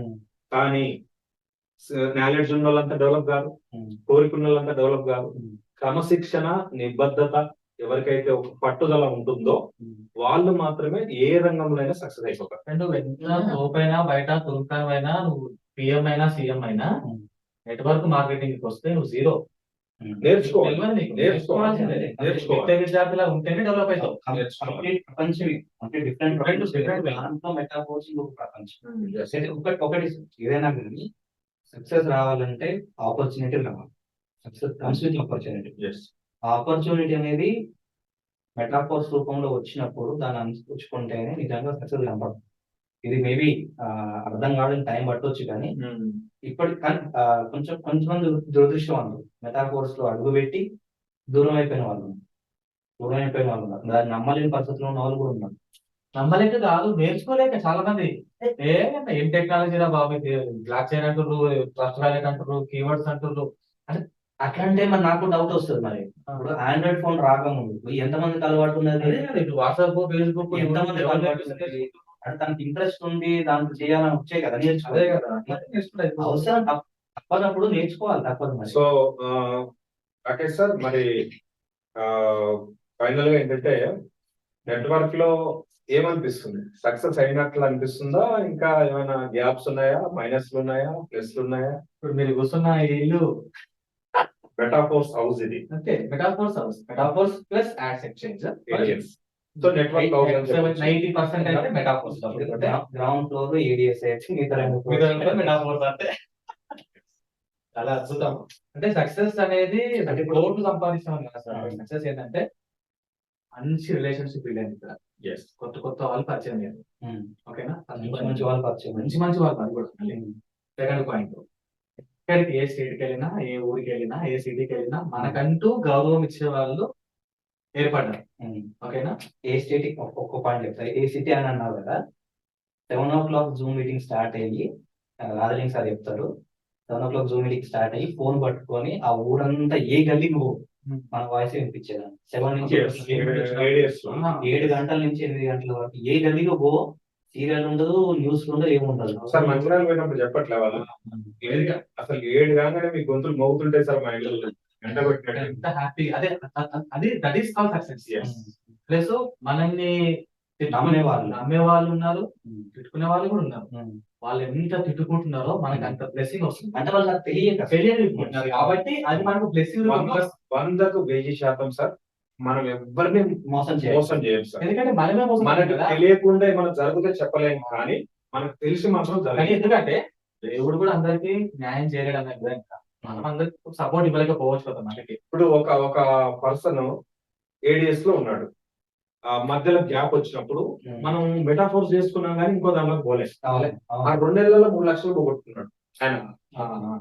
Speaker 2: కానీ నాలెడ్జ్ ఉన్న వాళ్ళంతా డెవలప్ కాదు, కోరిక ఉన్న వాళ్ళంతా డెవలప్ కాదు. క్రమశిక్షణ, నిబద్ధత, ఎవరికైతే ఒక పట్టుదల ఉంటుందో వాళ్ళు మాత్రమే ఏ రంగంలో అయినా సక్సెస్ అయిపోతారు.
Speaker 3: నువ్వు ఎంత తోపైనా బయట తురుకానైనా నువ్వు పిఎం అయినా సీఎం అయినా నెట్వర్క్ మార్కెటింగ్ వస్తే నువ్వు జీరో.
Speaker 2: నేర్చుకోవాలి,
Speaker 3: తెలియదు నీకు.
Speaker 2: నేర్చుకోవాల్సిందే.
Speaker 3: నేర్చుకోవాలి. విద్య విద్యార్థులా ఉంటేనే డెవలప్ అవుతావు.
Speaker 1: ప్రపంచం అంటే డిఫరెంట్ దాంట్లో మెటాఫోర్స్ ఇంకొక ప్రపంచం. ఒకటి ఏదైనా కానీ సక్సెస్ రావాలంటే ఆపర్చునిటీ రావాలి. Success comes with opportunity. Opportunity అనేది మెటాఫోర్స్ రూపంలో వచ్చినప్పుడు దాన్ని అందిపుచ్చుకుంటేనే నిజంగా సక్సెస్ కనపడుతుంది. ఇది మేబీ అర్థం కావడానికి టైం పట్టవచ్చు కానీ ఇప్పటి కొంచెం కొంతమంది దురదృష్టవంతులు మెటాఫోర్స్ లో అడుగుపెట్టి దూరం అయిపోయిన వాళ్ళు ఉన్నారు. దాన్ని నమ్మలేని పరిస్థితిలో ఉన్న వాళ్ళు కూడా ఉన్నారు.
Speaker 3: నమ్మలేక కాదు, నేర్చుకోలేక చాలా మంది ఏం టెక్నాలజీ రా బాబు, బ్లాక్ చైన్ అంటారు, ట్రస్ట్ వ్యాలెట్ అంటారు, కీవర్డ్స్ అంటారు. అంటే
Speaker 1: అట్లాంటే మరి నాకు డౌట్ వస్తుంది. మరి ఇప్పుడు ఆండ్రాయిడ్ ఫోన్ రాకముందు ఎంతమందికి అలవాటు ఉన్నది?
Speaker 3: ఇప్పుడు వాట్సాప్, ఫేస్బుక్
Speaker 1: ఎంతమంది అలవాటు ఉన్నది? అంటే తనకి ఇంట్రెస్ట్ ఉంది, దాంట్లో చేయాలని వచ్చాయి కదా,
Speaker 3: అదే కదా
Speaker 1: అవసరం తప్పనప్పుడు నేర్చుకోవాలి, తప్పదు మరి.
Speaker 2: సో రాకేష్ సార్, మరి ఫైనల్ గా ఏంటంటే నెట్వర్క్ లో ఏమనిపిస్తుంది? సక్సెస్ అయినట్లు అనిపిస్తుందా? ఇంకా ఏమైనా గ్యాప్స్ ఉన్నాయా, మైనస్లు ఉన్నాయా, ప్లస్లు ఉన్నాయా?
Speaker 3: ఇప్పుడు మీరు కూర్చున్న ఇల్లు
Speaker 2: మెటాఫోర్స్ హౌస్ ఇది.
Speaker 3: అంతే, metaphors house, metaphors plus ads exchange.
Speaker 2: So network
Speaker 3: 90% అయితే metaphors.
Speaker 1: Ground floor ADS
Speaker 3: metaphors అంటే చాలా అద్భుతం. అంటే సక్సెస్ అనేది అంటే కోట్లు సంపాదిస్తాం కదా సార్. సక్సెస్ ఏంటంటే మంచి రిలేషన్షిప్ బిల్డ్ అయింది ఇక్కడ. కొత్త కొత్త వాళ్ళు పరిచయం లేదు. ఓకేనా,
Speaker 1: మంచి వాళ్ళు పరిచయం,
Speaker 3: మంచి వాళ్ళు అది కూడా. సెకండ్ పాయింట్, ఎక్కడికి ఏ స్టేట్కి వెళ్ళినా, ఏ ఊరికి వెళ్ళినా, ఏ సిటీకి వెళ్ళినా మనకంటూ గౌరవం ఇచ్చే వాళ్ళు ఏర్పడ్డారు. ఓకేనా,
Speaker 1: ఏ స్టేట్ ఒక్క పాయింట్ చెప్తారు. ఏ సిటీ అని అన్నావు కదా, 7 o'clock జూమ్ మీటింగ్ స్టార్ట్ అయ్యి రాజలింగ్ సార్ చెప్తారు, 7 o'clock జూమ్ మీటింగ్ స్టార్ట్ అయ్యి ఫోన్ పట్టుకొని ఆ ఊరంతా ఏ గల్లీకి పో మన వాయిస్ వినిపించేదాన్ని. 7 నుంచి 7 గంటల నుంచి 8 గంటల వరకు ఏ గల్లీకి పో, సీరియల్ ఉండదు, న్యూస్ ఉండదు, ఏముండదు.
Speaker 2: సార్ మంచిర్యాల పోయినప్పుడు చెప్పట్లే వాళ్ళు అసలు 7 కాగానే మీ గొంతులు మోగుతుంటాయి సార్ మా ఇళ్ళలో.
Speaker 3: ఎంత హ్యాపీ. అదే అది that is call success. Plus మనల్ని నమ్మే వాళ్ళు ఉన్నారు, తిట్టుకునే వాళ్ళు కూడా ఉన్నారు. వాళ్ళు ఎంత తిట్టుకుంటున్నారో మనకి అంత బ్లెస్సింగ్ వస్తుంది.
Speaker 1: అంటే వాళ్ళు
Speaker 3: తెలియకుంటున్నారు కాబట్టి అది మనకు బ్లెస్సింగ్.
Speaker 2: 100కు 1000% సార్ మనం ఎవరిని మోసం చేయం సార్.
Speaker 3: ఎందుకంటే మనమే మోసం,
Speaker 2: మనకు తెలియకుండా మనం జరిగితే చెప్పలేము, కానీ మనకు తెలిసి మాత్రం జరగదు.
Speaker 3: ఎందుకంటే దేవుడు కూడా అందరికి న్యాయం చేయలేడు అనే విధంగా మనం అందరికి సపోర్ట్ ఇవ్వలేకపోవచ్చు కదా మనకి.
Speaker 2: ఇప్పుడు ఒక పర్సన్ ఏడిఎస్ లో ఉన్నాడు, ఆ మధ్యలో గ్యాప్ వచ్చినప్పుడు మనం మెటాఫోర్స్ చేసుకున్నాం కానీ ఇంకో దాంట్లోకి పోలేదు. ఆ 2 నెలల్లో 3 లక్షలు పోగొట్టుకున్నాడు ఆయన.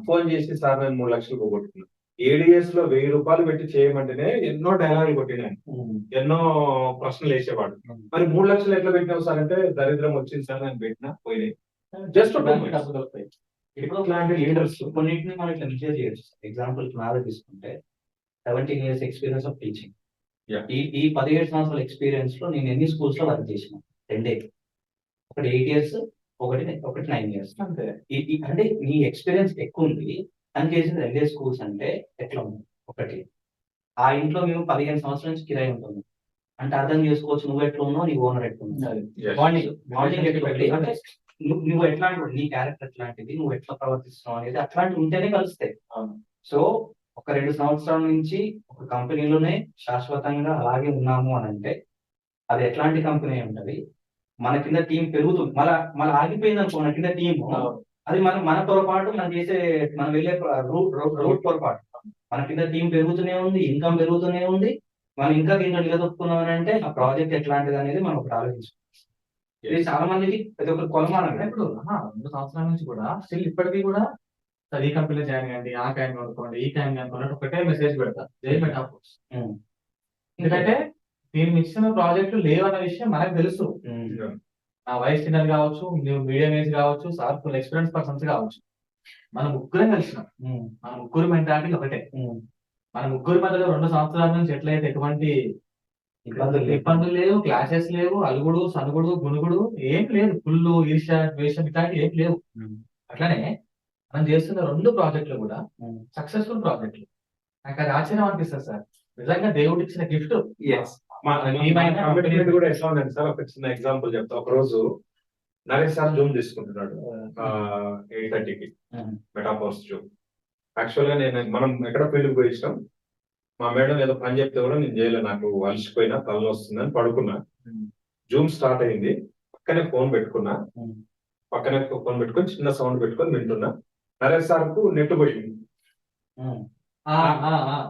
Speaker 2: ఫోన్ చేసి సార్ నేను 3 లక్షలు పోగొట్టుకున్నాను. ఏడిఎస్ లో 1000 రూపాయలు పెట్టి చేయమంటేనే ఎన్నో డైలాగులు కొట్టినాను, ఎన్నో ప్రశ్నలు వేసేవాడు. మరి 3 లక్షలు ఎట్లా పెట్టినావు సార్ అంటే దరిద్రం వచ్చింది సార్ నేను పెట్టినా పోయినాయి. జస్ట్
Speaker 1: ఇప్పుడు ఇలాంటి లీడర్స్ కొన్నింటిని మనం ఇట్లా మెజర్ చేయొచ్చు. ఎగ్జాంపుల్ నాదే తీసుకుంటే 17 years ఎక్స్పీరియన్స్ ఆఫ్ టీచింగ్. ఈ 17 సంవత్సరాల ఎక్స్పీరియన్స్ లో నేను ఎన్ని స్కూల్స్ లో వర్క్ చేసిన? 2. ఒకటి 8 years, ఒకటి 9 years. అంటే నీ ఎక్స్పీరియన్స్ ఎక్కువ ఉంది, అని చేసిన 2 స్కూల్స్ అంటే ఎట్లా ఉంది? ఒకటి ఆ ఇంట్లో మేము 15 సంవత్సరాల నుంచి కిరాయి ఉంటుంది అంటే అర్థం చేసుకోవచ్చు నువ్వు ఎట్లా ఉన్నావు, నీ ఓనర్ ఎట్లా ఉన్నావు, అంటే నువ్వు ఎట్లాంటి, నీ క్యారెక్టర్ ఎట్లాంటిది, నువ్వు ఎట్లా ప్రవర్తిస్తున్నావు అనేది అట్లాంటివి ఉంటేనే కలుస్తాయి. సో ఒక 2 సంవత్సరాల నుంచి ఒక కంపెనీలోనే శాశ్వతంగా అలాగే ఉన్నాము అని అంటే అది ఎట్లాంటి కంపెనీ ఉంటది? మన కింద టీం పెరుగుతుంది, మళ్ళీ ఆగిపోయింది అనుకో మన కింద టీం, అది మన పొరపాటు, మనం వెళ్ళే రూట్ పొరపాటు. మన కింద టీం పెరుగుతూనే ఉంది, ఇన్కమ్ పెరుగుతూనే ఉంది, మనం ఇంకా దీంట్లో నిలదొక్కున్నాం అని అంటే ఆ ప్రాజెక్ట్ ఎట్లాంటిది అనేది మనం ఒకటి ఆలోచించుకోవాలి. ఇది చాలా మందికి ప్రతి ఒక్కరు కొలమానం.
Speaker 3: ఇప్పుడు 2 సంవత్సరాల నుంచి కూడా స్టిల్ ఇప్పటికీ కూడా ఈ కంపెనీలో జాయిన్ అయ్యండి, ఆ క్యాన్ కొనుక్కోండి, ఈ క్యాన్ కొనుక్కోండి ఒకటే మెసేజ్ పెడతారు, జై మెటాఫోర్స్. ఎందుకంటే దీనికి ఇచ్చిన ప్రాజెక్టులు లేవన్న విషయం మనకు తెలుసు. నా వయసు చిన్నది కావచ్చు, నువ్వు మీడియం ఏజ్ కావచ్చు, సార్ ఫుల్ ఎక్స్పీరియన్స్ పర్సన్స్ కావచ్చు, మన ముగ్గురం కలిసినాం. మన ముగ్గురు మెంటాలిటీ ఒకటే. మన ముగ్గురు మధ్యలో 2 సంవత్సరాల నుంచి ఎట్లయితే ఎటువంటి ఇబ్బందులు లేవు, క్లాసెస్ లేవు, అలుగుడు, సనుగుడు, గునుగుడు ఏం లేదు, ఫుల్ ఈర్ష్య, ద్వేషం ఇట్లాంటి ఏం లేవు. అట్లనే మనం చేస్తున్న 2 ప్రాజెక్టులు కూడా
Speaker 1: ఉమ్.
Speaker 3: సక్సెస్ఫుల్ ప్రాజెక్టులు. నాకు అది ఆశ్చర్యం అనిపిస్తుంది సార్. నిజంగా దేవుడు ఇచ్చిన గిఫ్ట్.
Speaker 2: మా కమిట్మెంట్ కూడా ఎట్లా ఉందండి సార్, ఒక చిన్న ఎగ్జాంపుల్ చెప్తా. ఒక రోజు నరేష్ సార్ జూమ్ తీసుకుంటున్నాడు 8:30కి
Speaker 1: ఉమ్.
Speaker 2: Metaphors zoom. యాక్చువల్ గా మనం ఎక్కడ ఫీల్డ్కి పోయి ఇష్టం, మా మేడం ఏదో పని చెప్తే కూడా నేను చేయలేదు, నాకు అలసిపోయినా తల వస్తుందని పడుకున్నా. జూమ్ స్టార్ట్ అయింది, పక్కనే ఫోన్ పెట్టుకున్నా,
Speaker 1: ఉమ్.
Speaker 2: పక్కనే ఫోన్ పెట్టుకొని చిన్న సౌండ్ పెట్టుకొని వింటున్నా. నరేష్ సార్ కు నెట్ పోయింది.
Speaker 1: ఉమ్.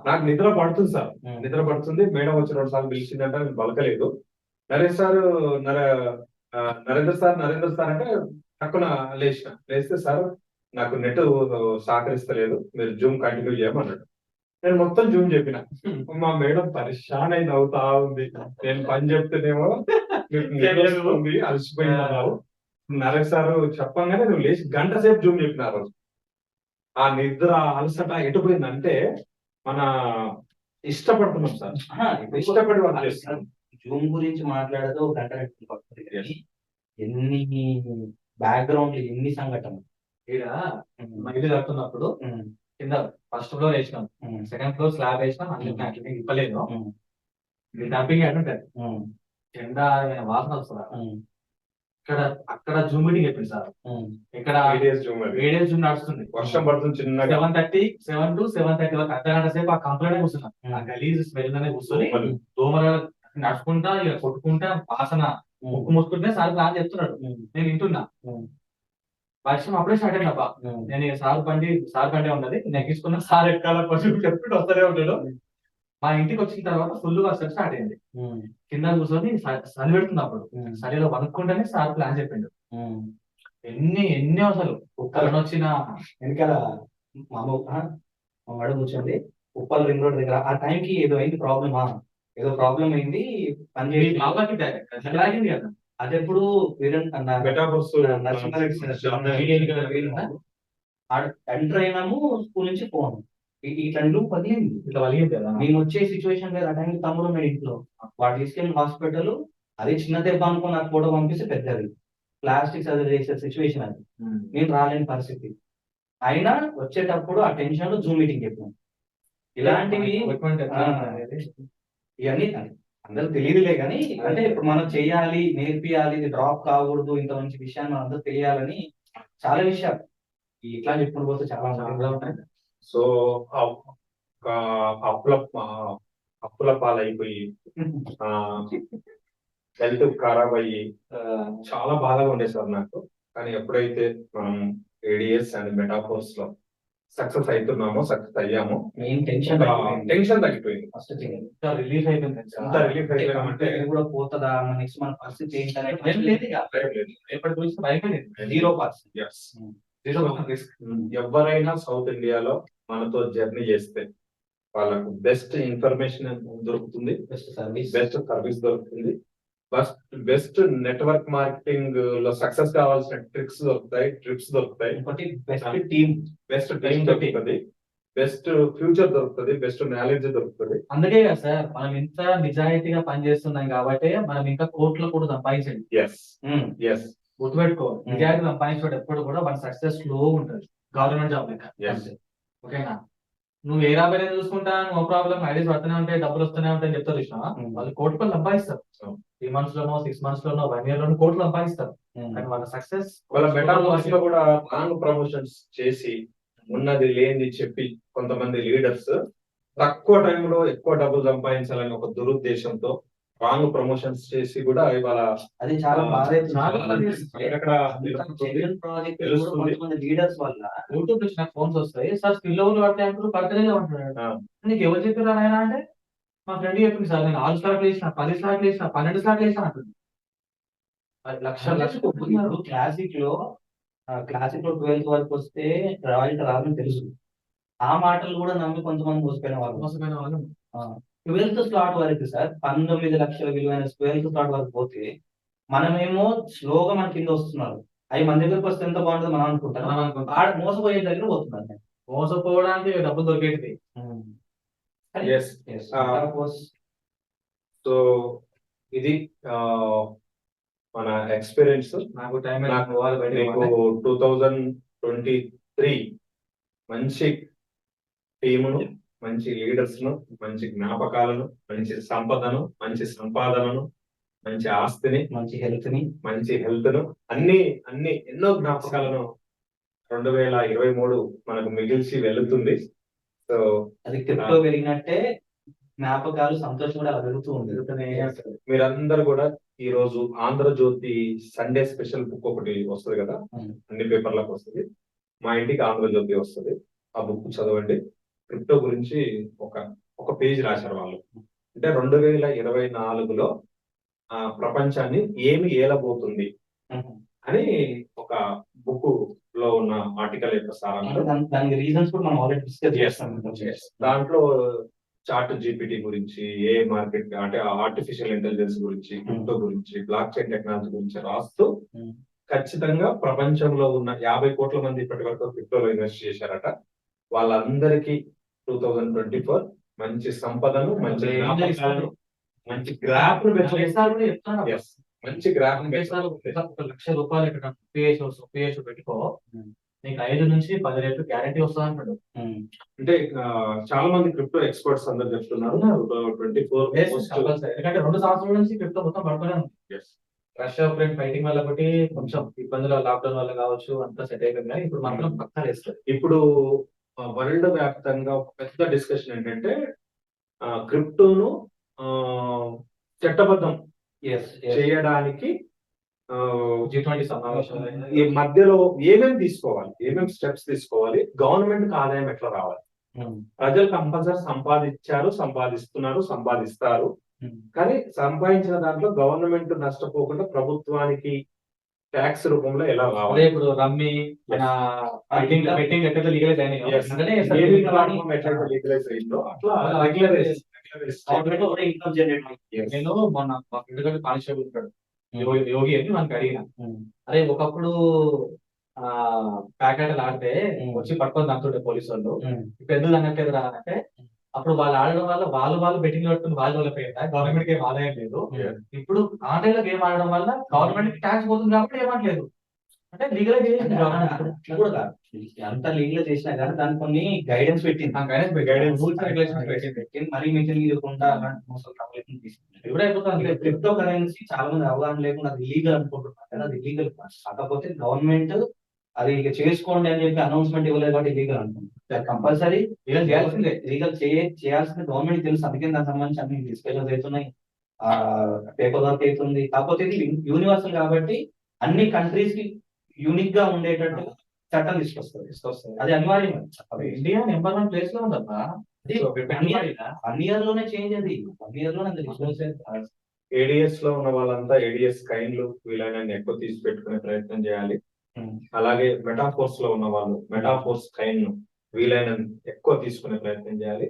Speaker 2: నాకు నిద్ర పడుతుంది సార్,
Speaker 1: ఉమ్.
Speaker 2: నిద్ర పడుతుంది. మేడం వచ్చి 2 సార్లు పిలిచిందంటే నేను పలకలేదు. నరేష్ సార్ నరేంద్ర సార్ అంటే టక్కున లేస్తే సార్ నాకు నెట్ సహకరిస్తలేదు, మీరు జూమ్ కంటిన్యూ చేయమన్నాడు. నేను మొత్తం జూమ్ చెప్పిన. మా మేడం పరిశాన్ అయి నవ్వుతా ఉంది. నేను పని చెప్తేనేమో మీకు నిద్ర వస్తుంది, అలసిపోయినావు. నరేష్ సార్ చెప్పంగానే నువ్వు లేచి గంట సేపు జూమ్ చెప్పిన. ఆ రోజు ఆ నిద్ర అలసట ఎటు పోయిందంటే మన ఇష్టపడుతున్నాం సార్, ఇష్టపడి వర్క్ చేస్తున్నాం.
Speaker 1: జూమ్ గురించి మాట్లాడదు ఒక గంట పడుతుంది కానీ ఎన్ని బ్యాక్గ్రౌండ్ ఎన్ని సంఘటనలు.
Speaker 3: ఈడ మా ఇల్లు కడుతున్నప్పుడు
Speaker 1: ఉమ్.
Speaker 3: కింద ఫస్ట్ ఫ్లోర్ వేసినాం,
Speaker 1: ఉమ్.
Speaker 3: సెకండ్ ఫ్లోర్ స్లాబ్ వేసినాం, అన్నింటినీ అట్లనే ఇప్పలేదు.
Speaker 1: ఉమ్.
Speaker 3: డంపింగ్ యార్డ్ ఉంటుంది,
Speaker 1: ఉమ్.
Speaker 3: ఎండా వాసన వస్తుంది.
Speaker 1: ఉమ్.
Speaker 3: అక్కడ జూమ్ మీటింగ్ చెప్పింది సార్.
Speaker 1: ఉమ్.
Speaker 3: ఇక్కడ
Speaker 2: ADS జూమ్ అది.
Speaker 3: ADS జూమ్ నడుస్తుంది.
Speaker 2: వర్షం పడుతుంది చిన్నగా.
Speaker 3: 7 to 7:30 వరకు అర్ధగంట సేపు ఆ కంప్లైంట్ కూర్చున్నాం. ఆ గలీజ్ స్మెల్ అనేది కూర్చొని
Speaker 2: దోమలు.
Speaker 3: దోమలు నడుచుకుంటా ఇక కొట్టుకుంటా వాసన ముక్కు మూసుకుంటే సార్ ప్లాన్ చెప్తున్నాడు, నేను వింటున్నా.
Speaker 1: ఉమ్.
Speaker 3: వర్షం అప్పుడే స్టార్ట్ అయింది అబ్బా.
Speaker 1: ఉమ్.
Speaker 3: నేను ఇక సార్ బండి ఉన్నది నెగ్గించుకున్నా, సార్ ఎక్కాల చెప్పుకుంటూ వస్తూనే ఉంటాడు. మా ఇంటికి వచ్చిన తర్వాత ఫుల్ వర్షం స్టార్ట్ అయింది.
Speaker 1: ఉమ్.
Speaker 3: కింద కూర్చొని చలి పెడుతుంది. అప్పుడు చలిలో వణుక్కుంటేనే సార్ ప్లాన్ చెప్పిండు.
Speaker 1: ఉమ్.
Speaker 3: ఎన్ని అసలు కుక్కలను వచ్చిన
Speaker 1: వెనకాల మా వాడు కూర్చోండి ఉప్పల్ రింగ్ రోడ్ దగ్గర. ఆ టైంకి ఏదో అయింది, ఏదో ప్రాబ్లం అయింది, పని చేసి
Speaker 3: బాబాకి లాగింది కదా.
Speaker 1: అది ఎప్పుడు
Speaker 2: మెటాఫోర్స్
Speaker 1: ఎంటర్ అయినాము, స్కూల్ నుంచి ఫోన్ ఇట్లా పగిలింది.
Speaker 3: ఇట్లా వలిగింది కదా.
Speaker 1: నేను వచ్చే సిచ్యువేషన్ లేదు. ఆ టైంకి తమ్ముడు ఉన్నాడు ఇంట్లో, వాడు తీసుకెళ్ళి హాస్పిటల్. అదే చిన్న దెబ్బ అనుకో, నాకు ఫోటో పంపిస్తే పెద్దది ప్లాస్టిక్ సర్జరీ చేసే సిచ్యువేషన్ అది. నేను రాలేని పరిస్థితి అయినా వచ్చేటప్పుడు ఆ టెన్షన్ లో జూమ్ మీటింగ్ చెప్పాను. ఇలాంటివి ఇవన్నీ అందరూ తెలియదులే కానీ, అంటే ఇప్పుడు మనం చెయ్యాలి, నేర్పియాలి, ఇది డ్రాప్ కాకూడదు, ఇంత మంచి విషయాన్ని మనం అందరూ తెలియాలని చాలా విషయాలు ఇట్లా చెప్పుకుని పోతే చాలా ఉన్నాయి.
Speaker 2: సో అప్పుల పాలైపోయి హెల్త్ ఖరాబ్ అయ్యి చాలా బాధగా ఉండే సార్ నాకు. కానీ ఎప్పుడైతే మనం ADS అండ్ మెటాఫోర్స్ లో సక్సెస్ అయ్యామో
Speaker 1: మెయిన్ టెన్షన్
Speaker 2: తగ్గిపోయింది.
Speaker 1: ఫస్ట్
Speaker 3: రిలీఫ్ అయిపోయింది.
Speaker 2: ఎంత రిలీఫ్ అయిపోయామంటే
Speaker 1: కూడా పోతుందా, మన నెక్స్ట్ మన పరిస్థితి ఏంటనే
Speaker 3: ఎప్పటి గురించి భయపడింది.
Speaker 1: 0%
Speaker 3: రిస్క్.
Speaker 2: ఎవరైనా సౌత్ ఇండియాలో మనతో జర్నీ చేస్తే వాళ్ళకు బెస్ట్ ఇన్ఫర్మేషన్ దొరుకుతుంది,
Speaker 1: బెస్ట్
Speaker 2: సర్వీస్ దొరుకుతుంది, బెస్ట్ నెట్వర్క్ మార్కెటింగ్ లో సక్సెస్ కావాల్సిన ట్రిప్స్ దొరుకుతాయి, బెస్ట్ టీమ్ దొరుకుతుంది, బెస్ట్ ఫ్యూచర్ దొరుకుతుంది, బెస్ట్ నాలెడ్జ్ దొరుకుతుంది.
Speaker 3: అందుకే కదా సార్ మనం ఇంత నిజాయితీగా పనిచేస్తున్నాం కాబట్టి మనం ఇంకా కోట్లు కూడా సంపాదించండి. గుర్తుపెట్టుకో, నిజాయితీ సంపాదించడం ఎప్పుడు కూడా మన సక్సెస్ స్లో ఉంటుంది. గవర్నమెంట్ జాబ్ లెక్క. ఓకేనా, నువ్వు ఏ రాబోయే చూసుకుంటా, నో ప్రాబ్లం, ఐడీస్ పడుతూనే ఉంటాయి, డబ్బులు వస్తూనే ఉంటాయని చెప్తారు. చూసినా వాళ్ళు కోట్లు సంపాదిస్తారు. 3 months లోనో 6 months లోనో 1 year లోనో కోట్లు సంపాదిస్తారు. కానీ వాళ్ళ సక్సెస్
Speaker 2: వాళ్ళ మెటాఫోర్స్ లో కూడా రాంగ్ ప్రమోషన్స్ చేసి ఉన్నది లేనిది చెప్పి కొంతమంది లీడర్స్ తక్కువ టైంలో ఎక్కువ డబ్బులు సంపాదించాలని ఒక దురుద్దేశంతో రాంగ్ ప్రమోషన్స్ చేసి కూడా ఇవాళ
Speaker 1: అది చాలా లీడర్స్ వల్ల
Speaker 3: యూట్యూబ్ లో ఫోన్స్ వస్తాయి. సార్ స్కిల్ పడితే అంటారు, పడతలేదు అంటున్నాడు. నీకు ఎవరు చెప్పారు ఆయన అంటే మా ఫ్రెండ్ చెప్పింది సార్, నేను 6 స్లాట్లు వేసిన, 10 స్లాట్లు వేసిన, 12 స్లాట్లు వేసిన అంటుంది. లక్షలు
Speaker 1: క్లాసిక్ లో 12th వరకు వస్తే రాయల్టీ రాదని తెలుసు. ఆ మాటలు కూడా నమ్మి కొంతమంది మోసపోయిన వాళ్ళు. 12th స్లాట్ వరకు సార్ 19 లక్షల విలువైన 12th స్లాట్ వరకు పోతే మనమేమో స్లోగా మన కింద వస్తున్నారు. అవి మన దగ్గరకు వస్తే ఎంత బాగుంటుంది మనం అనుకుంటాం. ఆడ మోసపోయే దగ్గర పోతున్నారు.
Speaker 3: మోసపోవడానికి డబ్బులు దొరికేది.
Speaker 2: సో ఇది మన ఎక్స్పీరియన్స్.
Speaker 3: నాకు టైం
Speaker 2: 2023 3 మంచి టీమును, మంచి లీడర్స్ ను, మంచి జ్ఞాపకాలను, మంచి సంపదను, మంచి సంపాదనను, మంచి ఆస్తిని,
Speaker 1: మంచి హెల్త్ ని,
Speaker 2: మంచి హెల్త్ ను, అన్ని అన్ని ఎన్నో జ్ఞాపకాలను 2023 మనకు మిగిల్చి వెళుతుంది. సో
Speaker 1: అది క్రిప్టో పెరిగినట్టే జ్ఞాపకాలు, సంతోషం కూడా అలా పెరుగుతూ ఉంది.
Speaker 2: మీరందరూ కూడా ఈ రోజు ఆంధ్రజ్యోతి సండే స్పెషల్ బుక్ ఒకటి వస్తుంది కదా, అన్ని పేపర్లకు వస్తుంది. మా ఇంటికి ఆంధ్రజ్యోతి వస్తుంది. ఆ బుక్ చదవండి. క్రిప్టో గురించి ఒక పేజ్ రాశారు వాళ్ళు. అంటే 2024లో ప్రపంచాన్ని ఏమి ఏలబోతుంది అని ఒక బుక్ లో ఉన్న ఆర్టికల్ యొక్క సారాంశం.
Speaker 1: దానికి రీజన్స్ కూడా మనం ఆల్రెడీ డిస్కస్ చేస్తాం.
Speaker 2: దాంట్లో చార్ట్ జీపీటీ గురించి, ఏ మార్కెట్ అంటే ఆర్టిఫిషియల్ ఇంటెలిజెన్స్ గురించి, క్రిప్టో గురించి, బ్లాక్ చైన్ టెక్నాలజీ గురించి రాస్తూ ఖచ్చితంగా ప్రపంచంలో ఉన్న 50 కోట్ల మంది ఇప్పటి వరకు క్రిప్టోలో ఇన్వెస్ట్ చేశారట. వాళ్ళందరికీ 2024 మంచి సంపదను, మంచి జ్ఞాపకాలను, మంచి గ్రాఫ్ మంచి గ్రాఫ్
Speaker 3: ₹1,00,000 ఇక్కడ పిఎస్ పెట్టుకో, నీకు 5 నుంచి 10 రేట్లు గ్యారంటీ వస్తుంది అంటాడు.
Speaker 2: అంటే చాలా మంది క్రిప్టో ఎక్స్పర్ట్స్ అందరు చెప్తున్నారు 24
Speaker 3: ఎందుకంటే 2 సంవత్సరాల నుంచి క్రిప్టో మొత్తం పడుతూనే ఉంది. రష్యా ఉక్రెయిన్ ఫైటింగ్ వల్ల ఒకటి కొంచెం ఇబ్బందులు, లాక్డౌన్ వల్ల కావచ్చు, అంతా సెట్ అయిపోయింది. కానీ ఇప్పుడు మాత్రం పక్కా వేస్తారు.
Speaker 2: ఇప్పుడు వరల్డ్ వ్యాప్తంగా ఒక పెద్ద డిస్కషన్ ఏంటంటే క్రిప్టోను చట్టబద్ధం చేయడానికి
Speaker 3: G20 సమావేశాలు
Speaker 2: ఈ మధ్యలో ఏమేమి స్టెప్స్ తీసుకోవాలి, గవర్నమెంట్ ఆదాయం ఎట్లా రావాలి, ప్రజలు కంపల్సరీ సంపాదిస్తారు. కానీ సంపాదించిన దాంట్లో గవర్నమెంట్ నష్టపోకుండా ప్రభుత్వానికి ట్యాక్స్ రూపంలో ఎలా రావాలి.
Speaker 3: ఇప్పుడు రమ్మీ బెట్టింగ్ ఎట్లయితే లీగలైజ్ నేను మొన్న మా ఫ్రెండ్ కానిస్టేబుల్ ఉంటాడు, యోగి అని మనకి అడిగిన, అరే ఒకప్పుడు ప్యాకెట్లు ఆడితే వచ్చి పట్టుకొని దంతుండే పోలీసు వాళ్ళు, ఇప్పుడు ఎందుకు అనట్లేదు రా అంటే, అప్పుడు వాళ్ళు ఆడడం వల్ల వాళ్ళు బెట్టింగ్ కట్టుకుని వాళ్ళు వెళ్ళిపోయిందా, గవర్నమెంట్ కి ఏం ఆదాయం లేదు. ఇప్పుడు ఆన్లైన్ లో గేమ్ ఆడడం వల్ల గవర్నమెంట్ కి ట్యాక్స్ పోతుంది కాబట్టి ఏమట్లేదు. అంటే లీగలైజ్
Speaker 1: అంత లీగల్ చేసినా కానీ దానికి కొన్ని గైడెన్స్ పెట్టింది, రూల్స్ రెగ్యులేషన్ పెట్టింది. మరీ మిషన్ ఇవ్వకుండా అలాంటి మోసాలు ఇప్పుడు అయిపోతుంది. క్రిప్టో కరెన్సీ చాలా మంది అవగాహన లేకుండా అది ఇల్లీగల్ అనుకుంటున్నారు కదా, అది ఇల్లీగల్ కాకపోతే గవర్నమెంట్ అది ఇక చేసుకోండి అని చెప్పి అనౌన్స్మెంట్ ఇవ్వలేదు కాబట్టి లీగల్ అనుకుంటున్నారు. కంపల్సరీ లీగల్ చేయాల్సిందే, లీగల్ చేయాల్సిందే గవర్నమెంట్ తెలుసు. అందుకే దానికి సంబంధించి అన్ని డిస్కషన్స్ అవుతున్నాయి, పేపర్ వర్క్ అవుతుంది. కాకపోతే ఇది యూనివర్సల్ కాబట్టి అన్ని కంట్రీస్ కి యూనిక్ గా ఉండేటట్టు చట్టం తీసుకొస్తుంది. అది అనివార్యం.
Speaker 3: ఇండియా నెంబర్ 1 ప్లేస్ లో ఉందబ్బా.
Speaker 1: 1 year లోనే చేంజ్, అది 1 year లోనే.
Speaker 2: ఏడిఎస్ లో ఉన్న వాళ్ళంతా ఏడిఎస్ కైన్లు వీలైన ఎక్కువ తీసి పెట్టుకునే ప్రయత్నం చేయాలి. అలాగే మెటాఫోర్స్ లో ఉన్న వాళ్ళు మెటాఫోర్స్ కైన్ వీలైన ఎక్కువ తీసుకునే ప్రయత్నం చేయాలి.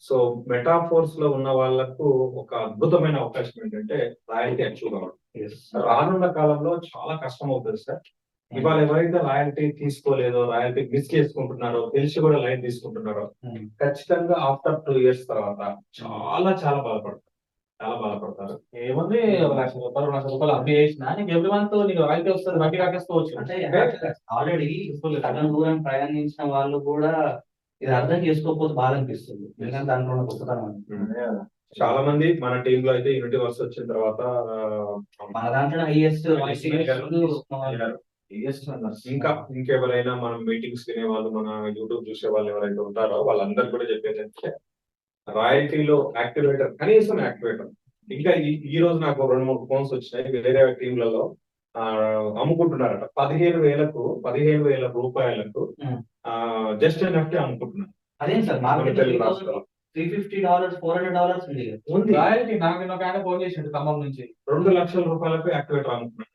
Speaker 2: సో మెటాఫోర్స్ లో ఉన్న వాళ్ళకు ఒక అద్భుతమైన అవకాశం ఏంటంటే రాయల్టీ అచీవ్ కావడం. రానున్న కాలంలో చాలా కష్టం అవుతుంది సార్. ఇవాళ ఎవరైతే రాయల్టీ తీసుకోలేదో, రాయల్టీ మిస్ చేసుకుంటున్నారో, తెలిసి కూడా లైన్ తీసుకుంటున్నారో, ఖచ్చితంగా ఆఫ్టర్ 2 years తర్వాత చాలా బాధపడతారు.
Speaker 3: ఏముంది, ₹1,00,000 ₹2,00,000 అప్పు చేసినా నీకు ఎవ్రీ మంత్ నీకు రాయితీ వస్తుంది, వడ్డీ కాకేసుకోవచ్చు.
Speaker 1: అంటే ఆల్రెడీ సగం దూరం ప్రయాణించిన వాళ్ళు కూడా ఇది అర్థం చేసుకోకపోతే బాధ అనిపిస్తుంది. ఎందుకంటే దాంట్లో ఉన్న గొప్పతనం.
Speaker 2: చాలా మంది మన టీమ్ లో అయితే యూనిటీ వర్స్ వచ్చిన తర్వాత
Speaker 1: మన దాంట్లో హైయెస్ట్
Speaker 2: ఇంకెవరైనా మనం మీటింగ్స్ వినే వాళ్ళు, మన యూట్యూబ్ చూసే వాళ్ళు ఎవరైతే ఉంటారో వాళ్ళందరూ కూడా చెప్పేది అంటే రాయల్టీలో యాక్టివేటర్, కనీసం యాక్టివేటర్. ఇంకా ఈ రోజు నాకు 2-3 ఫోన్స్ వచ్చినాయి వేరే టీంలలో అమ్ముకుంటున్నారట. 15,000 రూపాయలకు జస్ట్ ఎన్ఎఫ్టీ అమ్ముకుంటున్నారు.
Speaker 1: అదేం సార్ మార్కెట్ $350 $400 ఉంది.
Speaker 3: రాయల్టీ నాకు ఒక ఆయన ఫోన్ చేసిండు ఖమ్మం నుంచి,
Speaker 2: 2 లక్షల రూపాయలకు యాక్టివేటర్ అమ్ముకున్నాడు.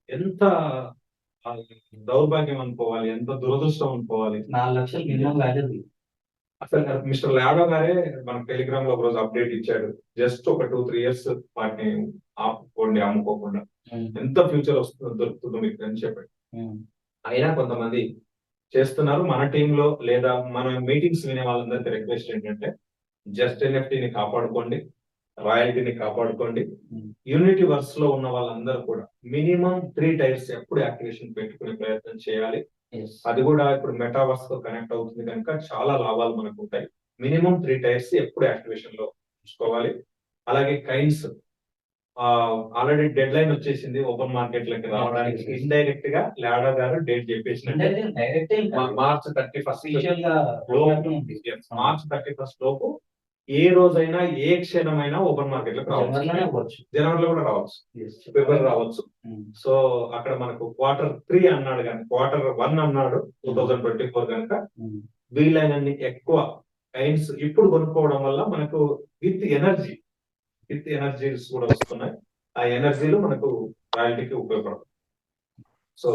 Speaker 2: ఎంత దౌర్భాగ్యం అనుకోవాలి, ఎంత దురదృష్టం అనుకోవాలి.
Speaker 1: 4 లక్షలు మినిమం వాల్యూ.
Speaker 2: అసలు మిస్టర్ లాడో గారే మన టెలిగ్రామ్ లో ఒక రోజు అప్డేట్ ఇచ్చాడు. జస్ట్ ఒక 2-3 years వాటిని ఆపుకోండి, అమ్ముకోకుండా, ఎంత ఫ్యూచర్ వస్తుందో దొరుకుతుందో మీకు అని చెప్పాడు. అయినా కొంతమంది చేస్తున్నారు. మన టీంలో లేదా మన మీటింగ్స్ వినే వాళ్ళందరికీ రిక్వెస్ట్ ఏంటంటే జస్ట్ ఎన్ఎఫ్టీని కాపాడుకోండి. రాయల్టీని కాపాడుకోండి.
Speaker 1: Hmm.
Speaker 2: యూనిటీ వర్క్స్ లో ఉన్న వాళ్ళందరూ కూడా మినిమం 3 టైర్స్ ఎప్పుడు యాక్టివేషన్ పెట్టుకునే ప్రయత్నం చేయాలి.
Speaker 1: Yes.
Speaker 2: అది కూడా ఇప్పుడు మెటావర్స్ తో కనెక్ట్ అవుతుంది కనుక చాలా లాభాలు మనకు ఉంటాయి. మినిమం 3 టైర్స్ ఎప్పుడు యాక్టివేషన్ లో ఉంచుకోవాలి. అలాగే కైన్స్ ఆల్రెడీ డెడ్ లైన్ వచ్చేసింది ఓపెన్ మార్కెట్ లకి రావడానికి.
Speaker 1: Yes.
Speaker 2: ఇండైరెక్ట్ గా లాడా గారు డేట్ చెప్పేసినట్టే
Speaker 1: అంటే డైరెక్ట్
Speaker 2: మార్చ్ 31
Speaker 1: అఫీషియల్ గా
Speaker 2: మార్చ్ 31 లోపు ఏ రోజైనా ఏ క్షణమైనా ఓపెన్ మార్కెట్ లోకి
Speaker 1: జనవరిలోనే
Speaker 2: రావచ్చు.
Speaker 1: అవ్వచ్చు.
Speaker 2: జనవరిలో కూడా రావచ్చు,
Speaker 1: Yes.
Speaker 2: ఫిబ్రవరి రావచ్చు.
Speaker 1: Hmm.
Speaker 2: సో అక్కడ మనకు Q3 అన్నాడు కానీ Q1 అన్నాడు 2024 కనుక
Speaker 1: Hmm.
Speaker 2: వీలైనన్ని ఎక్కువ కైన్స్ ఇప్పుడు కొనుక్కోవడం వల్ల మనకు విత్ ఎనర్జీస్ కూడా వస్తున్నాయి. ఆ ఎనర్జీలు మనకు రాయల్టీకి ఉపయోగపడతాయి. సో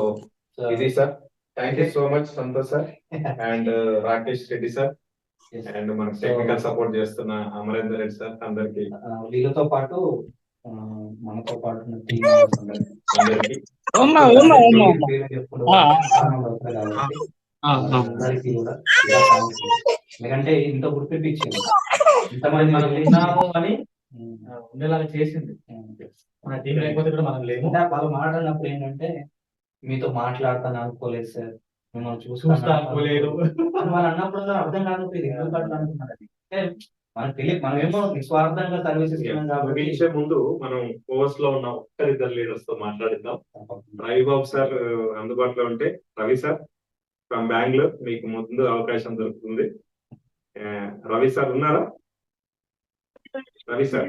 Speaker 1: So,
Speaker 2: ఇది sir. Thank you so much Santosh sir and Rakesh Reddy sir
Speaker 1: yes.
Speaker 2: And మనకు
Speaker 1: So,
Speaker 2: టెక్నికల్ సపోర్ట్ చేస్తున్న అమరేందర్ రెడ్డి సార్ అందరికి
Speaker 1: వీళ్ళతో పాటు మనతో పాటు ఉన్న team members అందరికీ.
Speaker 2: అందరికి
Speaker 1: పేరు చెప్పుకుంటూ కారణం అవుతుంది కాబట్టి అందరికీ కూడా ఇలా thanks. ఎందుకంటే ఇంత గుర్తింపించింది ఇంతమంది
Speaker 3: మనం
Speaker 1: మనం
Speaker 3: ఉన్నాము అని ఉండేలాగా చేసింది. మన టీం లేకపోతే కూడా మనం లేము.
Speaker 1: ఇంకా వాళ్ళు మాట్లాడినప్పుడు ఏంటంటే మీతో మాట్లాడతాను అనుకోలేదు సార్, మిమ్మల్ని
Speaker 3: చూస్తా అనుకోలేదు.
Speaker 1: అని వాళ్ళు అన్నప్పుడు అర్థం కాకపోతే ఇది ఎందుకు అట్లా అనుకున్నారు అది. అంటే మనకు తెలియదు, మనం ఏమో నిస్వార్థంగా సర్వీస్ ఇస్తున్నాం కాబట్టి.
Speaker 2: ముగించే ముందు మనం కోర్స్ లో ఉన్న ఒక్కరిద్దరు లీడర్స్ తో మాట్లాడిద్దాం. రవిబాబు సార్ అందుబాటులో ఉంటే, రవి సార్ ఫ్రమ్ బెంగళూరు మీకు ముందు అవకాశం దొరుకుతుంది. రవి సార్ ఉన్నారా? రవి సార్